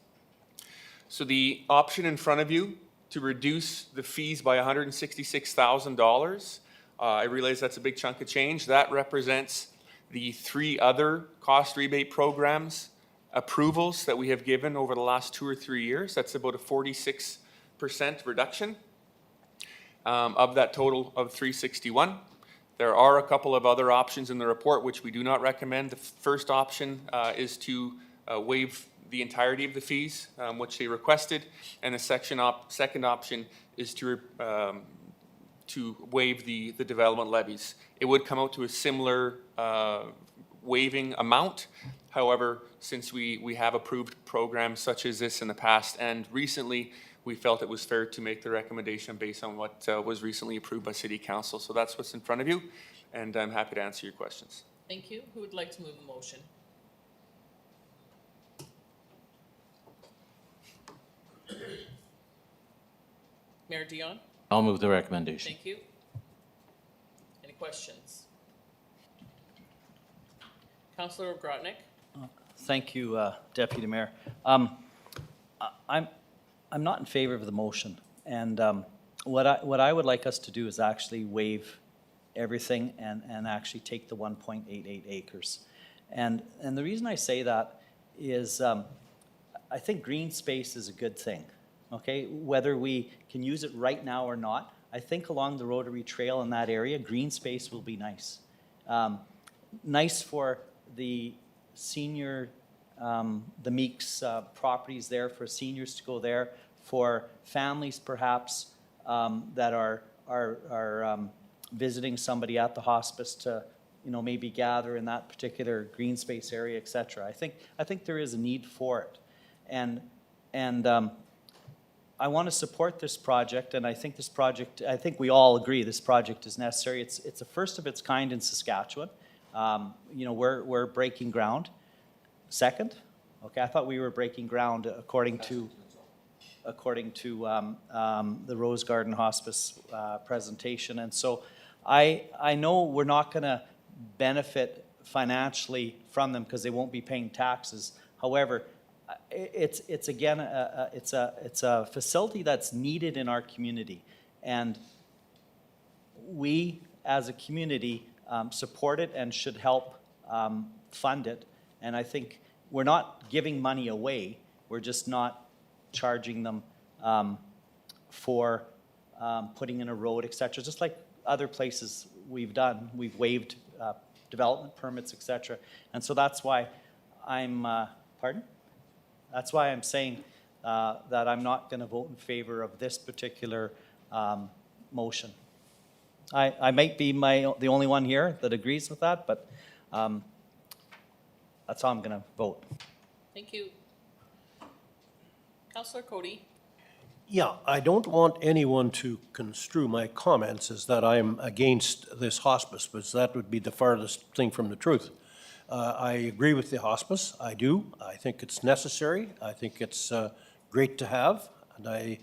So the option in front of you to reduce the fees by $166,000, I realize that's a big chunk of change. That represents the 3 other cost rebate programs approvals that we have given over the last 2 or 3 years. That's about a 46% reduction of that total of 361. There are a couple of other options in the report which we do not recommend. The first option is to waive the entirety of the fees, which they requested, and the second option is to waive the development levies. It would come out to a similar waiving amount. However, since we have approved programs such as this in the past and recently, we felt it was fair to make the recommendation based on what was recently approved by City Council. So that's what's in front of you, and I'm happy to answer your questions. Thank you. Who would like to move the motion? Mayor Dion? I'll move the recommendation. Thank you. Any questions? Councillor Grotnick? Thank you, Deputy Mayor. I'm not in favor of the motion, and what I would like us to do is actually waive everything and actually take the 1.88 acres. And the reason I say that is I think green space is a good thing, okay? Whether we can use it right now or not, I think along the Rotary Trail in that area, green space will be nice. Nice for the senior, the Meeks properties there, for seniors to go there, for families perhaps that are visiting somebody at the hospice to, you know, maybe gather in that particular green space area, et cetera. I think there is a need for it. And I want to support this project, and I think this project, I think we all agree this project is necessary. It's a first of its kind in Saskatchewan. You know, we're breaking ground. Second? Okay, I thought we were breaking ground according to the Rose Garden Hospice presentation. And so I know we're not going to benefit financially from them because they won't be paying taxes. However, it's again it's a facility that's needed in our community, and we as a community support it and should help fund it. And I think we're not giving money away, we're just not charging them for putting in a road, etc. Just like other places we've done, we've waived development permits, etc. And so that's why I'm pardon? That's why I'm saying that I'm not going to vote in favor of this particular motion. I might be the only one here that agrees with that, but that's how I'm going to vote. Thank you. Councillor Cody? Yeah, I don't want anyone to construe my comments as that I'm against this hospice, because that would be the farthest thing from the truth. I agree with the hospice, I do. I think it's necessary. I think it's great to have, and I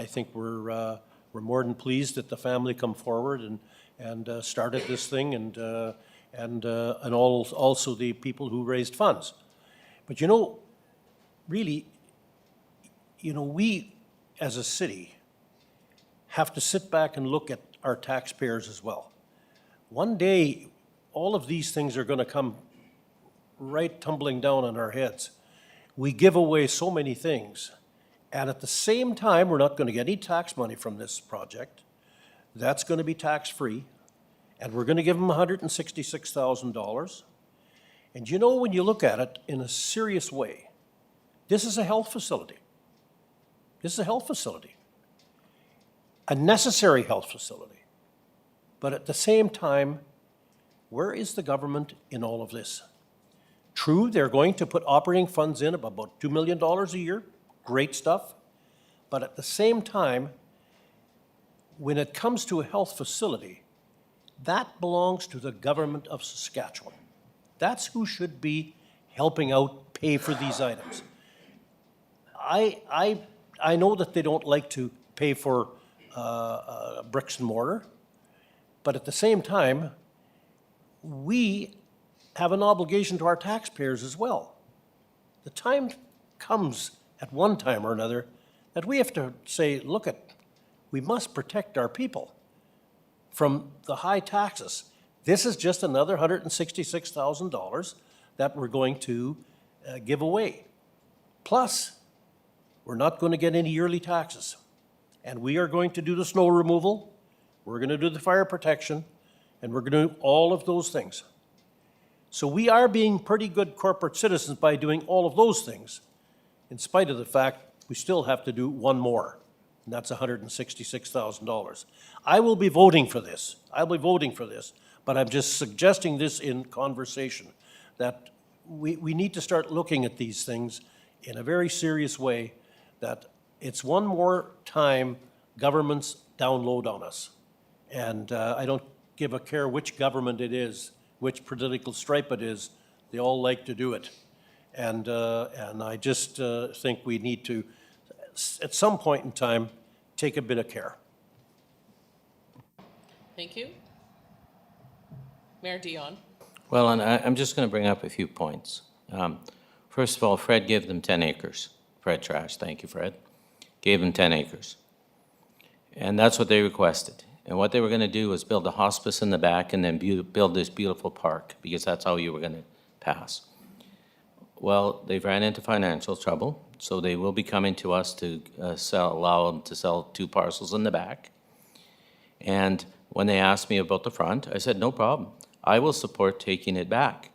think we're more than pleased that the family come forward and started this thing, and also the people who raised funds. But you know, really, you know, we as a city have to sit back and look at our taxpayers as well. One day, all of these things are going to come right tumbling down on our heads. We give away so many things, and at the same time, we're not going to get any tax money from this project. That's going to be tax-free, and we're going to give them $166,000. And you know, when you look at it in a serious way, this is a health facility. This is a health facility, a necessary health facility. But at the same time, where is the government in all of this? True, they're going to put operating funds in of about $2 million a year. Great stuff. But at the same time, when it comes to a health facility, that belongs to the government of Saskatchewan. That's who should be helping out pay for these items. I know that they don't like to pay for bricks and mortar, but at the same time, we have an obligation to our taxpayers as well. The time comes at one time or another that we have to say, look we must protect our people from the high taxes. This is just another $166,000 that we're going to give away. Plus, we're not going to get any yearly taxes. And we are going to do the snow removal, we're going to do the fire protection, and we're going to do all of those things. So we are being pretty good corporate citizens by doing all of those things, in spite of the fact we still have to do one more, and that's $166,000. I will be voting for this. I'll be voting for this, but I'm just suggesting this in conversation, that we need to start looking at these things in a very serious way, that it's one more time governments download on us. And I don't give a care which government it is, which political stripe it is, they all like to do it. And I just think we need to, at some point in time, take a bit of care. Thank you. Mayor Dion. Well, and I'm just going to bring up a few points. First of all, Fred gave them 10 acres. Fred Trash, thank you, Fred. Gave them 10 acres. And that's what they requested. And what they were going to do was build a hospice in the back and then build this beautiful park, because that's how you were going to pass. Well, they've ran into financial trouble, so they will be coming to us to allow them to sell 2 parcels in the back. And when they asked me about the front, I said, no problem. I will support taking it back.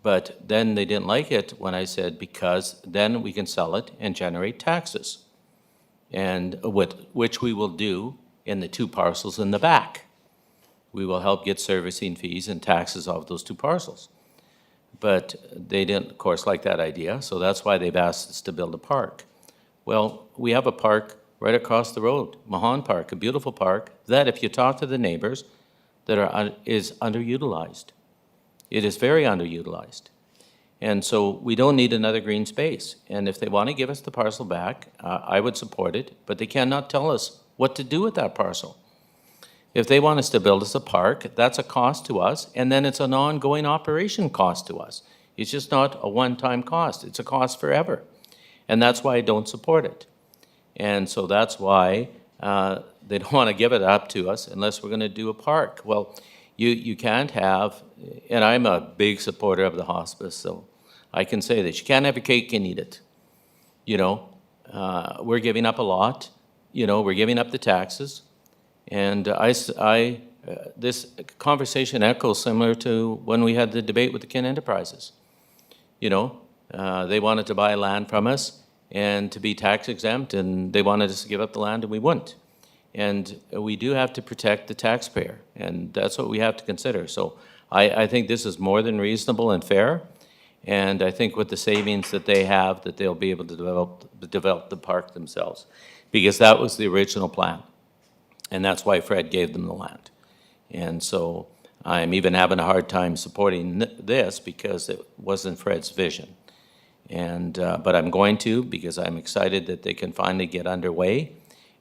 But then they didn't like it when I said, because then we can sell it and generate taxes, and which we will do in the 2 parcels in the back. We will help get servicing fees and taxes off those 2 parcels. But they didn't, of course, like that idea, so that's why they've asked us to build a park. Well, we have a park right across the road, Mahon Park, a beautiful park that, if you talk to the neighbors, is underutilized. It is very underutilized. And so we don't need another green space. And if they want to give us the parcel back, I would support it, but they cannot tell us what to do with that parcel. If they want us to build us a park, that's a cost to us, and then it's an ongoing operation cost to us. It's just not a one-time cost. It's a cost forever. And that's why I don't support it. And so that's why they don't want to give it up to us unless we're going to do a park. Well, you can't have, and I'm a big supporter of the hospice, so I can say this, you can't have your cake and eat it. You know, we're giving up a lot. You know, we're giving up the taxes. And this conversation echoes similar to when we had the debate with the Kin Enterprises. You know, they wanted to buy land from us and to be tax exempt, and they wanted us to give up the land, and we wouldn't. And we do have to protect the taxpayer, and that's what we have to consider. So I think this is more than reasonable and fair, and I think with the savings that they have, that they'll be able to develop the park themselves, because that was the original plan. And that's why Fred gave them the land. And so I'm even having a hard time supporting this because it wasn't Fred's vision. And but I'm going to, because I'm excited that they can finally get underway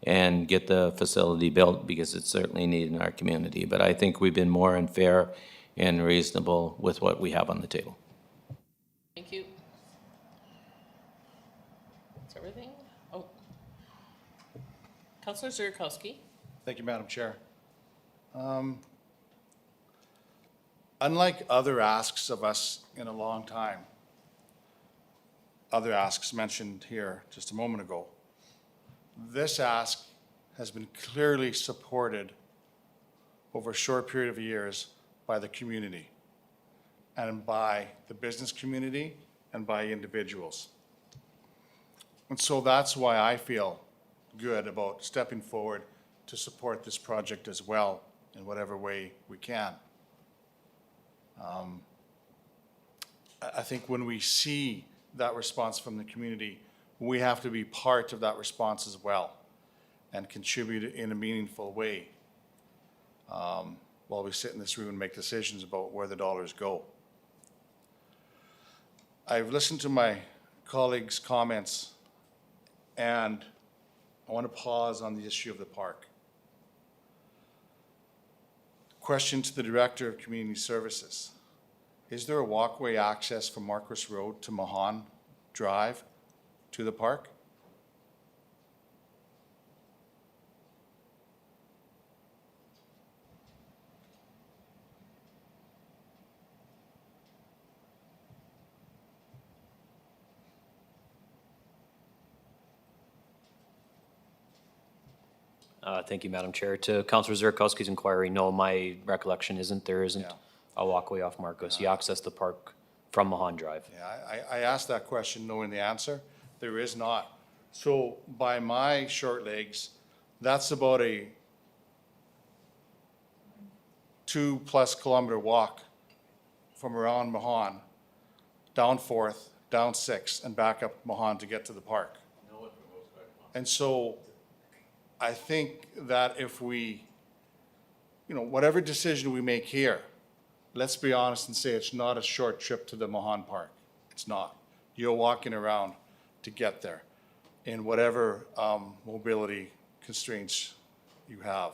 and get the facility built, because it's certainly needed in our community. But I think we've been more and fair and reasonable with what we have on the table. Thank you. That's everything? Oh. Councillor Zurkowski. Thank you, Madam Chair. Unlike other asks of us in a long time, other asks mentioned here just a moment ago, this ask has been clearly supported over a short period of years by the community and by the business community and by individuals. And so that's why I feel good about stepping forward to support this project as well in whatever way we can. I think when we see that response from the community, we have to be part of that response as well and contribute in a meaningful way while we sit in this room and make decisions about where the dollars go. I've listened to my colleagues' comments, and I want to pause on the issue of the park. Question to the Director of Community Services. is there a walkway access from Marquis Road to Mahan Drive to the park? Thank you, Madam Chair. To Councillor Zerkowski's inquiry, no, my recollection isn't, there isn't Yeah. a walkway off Marcos. You access the park from Mahan Drive. Yeah, I asked that question knowing the answer. There is not. So by my short legs, that's about a 2+ kilometer walk from around Mahan, down 4th, down 6th, and back up Mahan to get to the park. And so I think that if we, whatever decision we make here, let's be honest and say it's not a short trip to the Mahan Park. It's not. You're walking around to get there in whatever mobility constraints you have.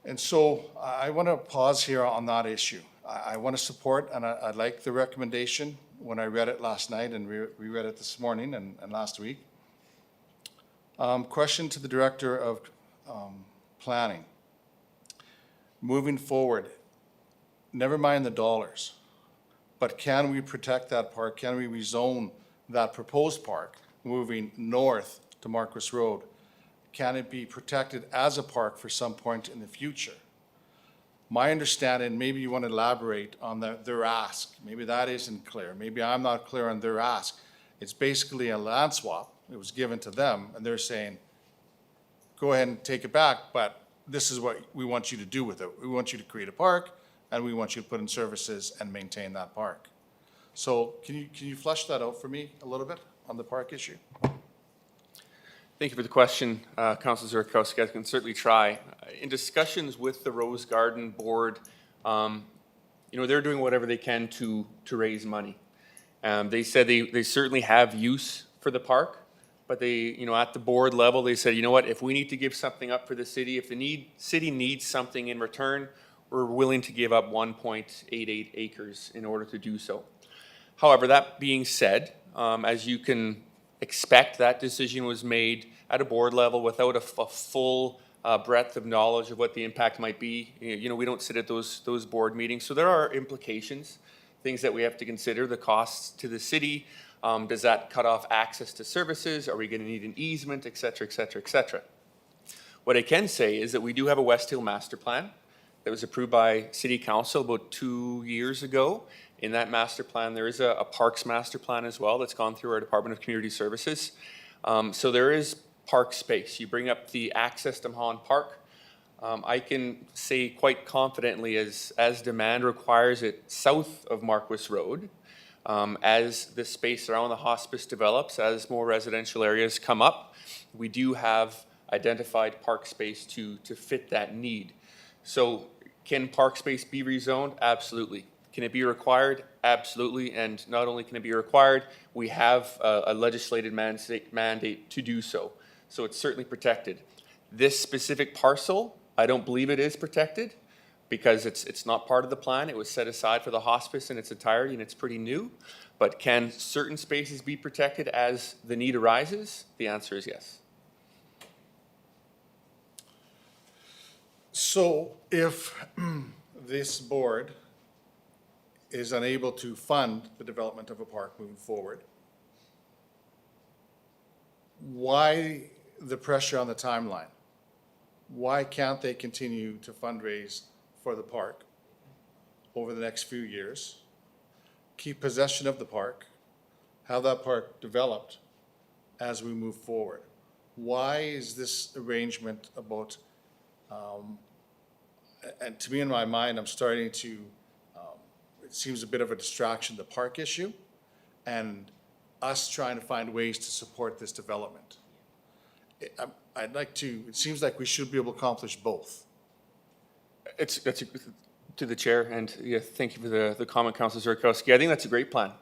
And so I want to pause here on that issue. I want to support, and I like the recommendation when I read it last night and reread it this morning and last week. Question to the Director of Planning. Moving forward, never mind the dollars, but can we protect that park? Can we rezone that proposed park moving north to Marquis Road? Can it be protected as a park for some point in the future? My understanding, maybe you want to elaborate on their ask. Maybe that isn't clear. Maybe I'm not clear on their ask. It's basically a land swap. It was given to them, and they're saying, go ahead and take it back, but this is what we want you to do with it. We want you to create a park, and we want you to put in services and maintain that park. So can you flesh that out for me a little bit on the park issue? Thank you for the question, Councillor Zerkowski. I can certainly try. In discussions with the Rose Garden Board, they're doing whatever they can to raise money. They said they certainly have use for the park, but they, at the board level, they said, if we need to give something up for the city, if the city needs something in return, we're willing to give up 1.88 acres in order to do so. However, that being said, as you can expect, that decision was made at a board level without a full breadth of knowledge of what the impact might be. We don't sit at those board meetings, so there are implications, things that we have to consider, the costs to the city. Does that cut off access to services? Are we going to need an easement, et cetera, et cetera, et cetera? What I can say is that we do have a West Hill master plan that was approved by City Council about 2 years ago. In that master plan, there is a parks master plan as well that's gone through our Department of Community Services. So there is park space. You bring up the access to Mahan Park. I can say quite confidently as demand requires it south of Marquis Road, as the space around the hospice develops, as more residential areas come up, we do have identified park space to fit that need. So can park space be rezoned? Absolutely. Can it be required? Absolutely. And not only can it be required, we have a legislated mandate to do so. So it's certainly protected. This specific parcel, I don't believe it is protected because it's not part of the plan. It was set aside for the hospice in its entirety and it's pretty new. But can certain spaces be protected as the need arises? The answer is yes. So if this board is unable to fund the development of a park moving forward, why the pressure on the timeline? Why can't they continue to fundraise for the park over the next few years, keep possession of the park, have that park developed as we move forward? Why is this arrangement about, and to me in my mind, I'm starting to, it seems a bit of a distraction, the park issue, and us trying to find ways to support this development. I'd like to, it seems like we should be able to accomplish both. That's to the chair, and yeah, thank you for the comment, Councillor Zerkowski. I think that's a great plan.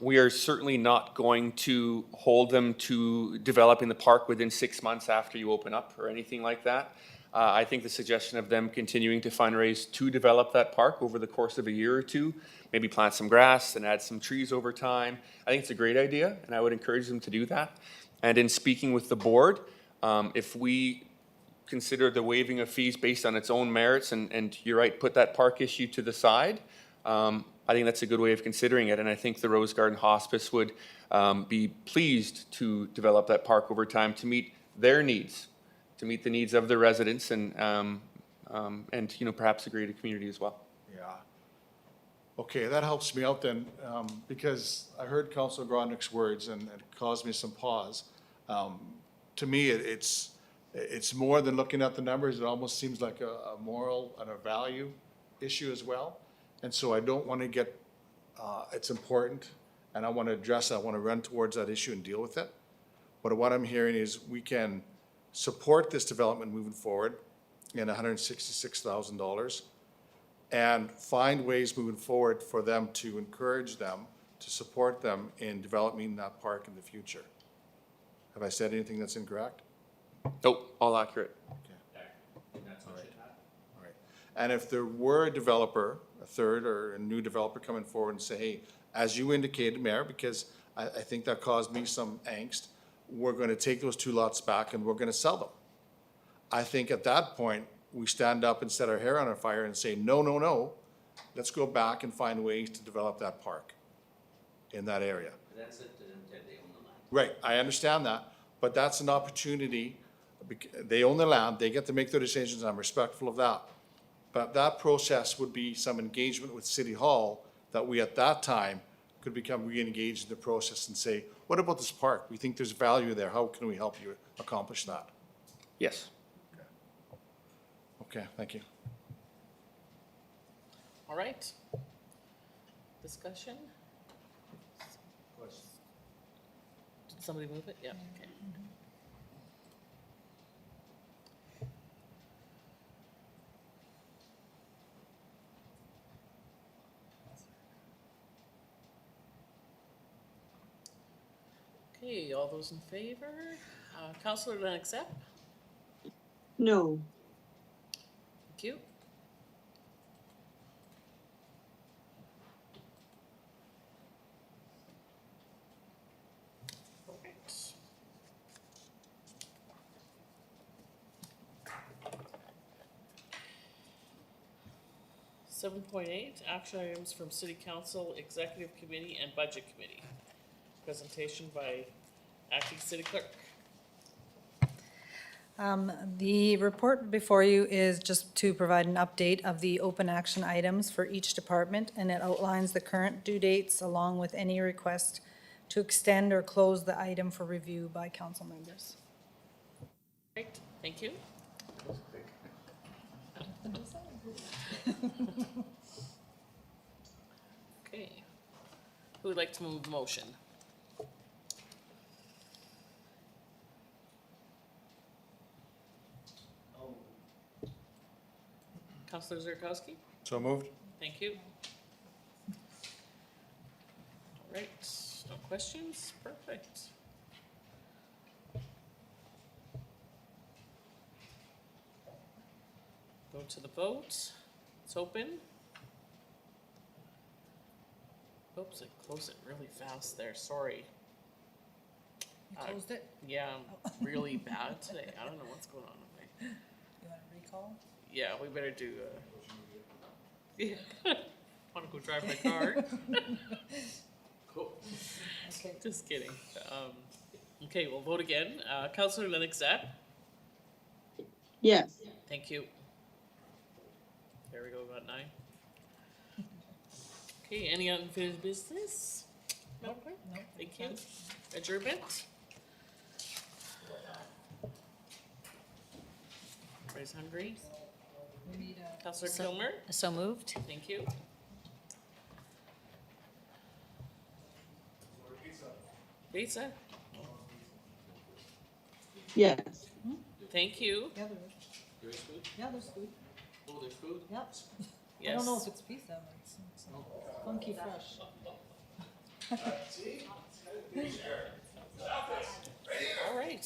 We are certainly not going to hold them to developing the park within 6 months after you open up or anything like that. I think the suggestion of them continuing to fundraise to develop that park over the course of a year or two, maybe plant some grass and add some trees over time, I think it's a great idea, and I would encourage them to do that. And in speaking with the board, if we consider the waiving of fees based on its own merits, and you're right, put that park issue to the side, I think that's a good way of considering it, and I think the Rose Garden Hospice would be pleased to develop that park over time to meet their needs, to meet the needs of the residents, and you know, perhaps the greater community as well. Yeah. Okay, that helps me out then, because I heard Councilor Grodnick's words and it caused me some pause. To me, it's more than looking at the numbers. It almost seems like a moral and a value issue as well. And so I don't want to get, it's important, and I want to address it. I want to run towards that issue and deal with it. But what I'm hearing is we can support this development moving forward in $166,000 and find ways moving forward for them to encourage them, to support them in developing that park in the future. Have I said anything that's incorrect? Nope, all accurate. All right. And if there were a developer, a third or a new developer coming forward and say, hey, as you indicated, Mayor, because I think that caused me some angst, we're going to take those 2 lots back and we're going to sell them. I think at that point, we stand up and set our hair on our fire and say, no, no, no, let's go back and find ways to develop that park in that area. That's it, they own the land. Right, I understand that, but that's an opportunity. They own the land, they get to make their decisions, and I'm respectful of that. But that process would be some engagement with City Hall that we at that time could become re-engaged in the process and say, what about this park? We think there's value there. How can we help you accomplish that? Yes. Okay, thank you. All right. Discussion? Did somebody move it? Yeah, okay. Okay, all those in favor? Councillor Lennox Epp? No. Thank you. Alright. 7.8, action items from City Council, Executive Committee, and Budget Committee. Presentation by Acting City Clerk. The report before you is just to provide an update of the open action items for each department, and it outlines the current due dates along with any request to extend or close the item for review by council members. Great, thank you. Okay. Who would like to move the motion? Councillor Zerkowski? So moved? Thank you. All right, no questions? Perfect. Go to the vote. It's open. Oops, I closed it really fast there, sorry. You closed it? Yeah, I'm really bad today. I don't know what's going on with me. You want to recall? Yeah, we better do, yeah. Wanna go drive my car? Cool. Okay. Just kidding. Okay, we'll vote again. Councillor Lennox Epp? Yes. Thank you. There we go, got 9. Okay, any unfinished business? No? No. Thank you. Adjournment? Everybody's hungry? We need a. Councillor Kilmer? So moved? Thank you. Pizza? Yes. Thank you. Yeah, there is. There is food? Yeah, there's food. Oh, there's food? Yep. I Yes. don't know if it's pizza, but it's funky fresh. All right.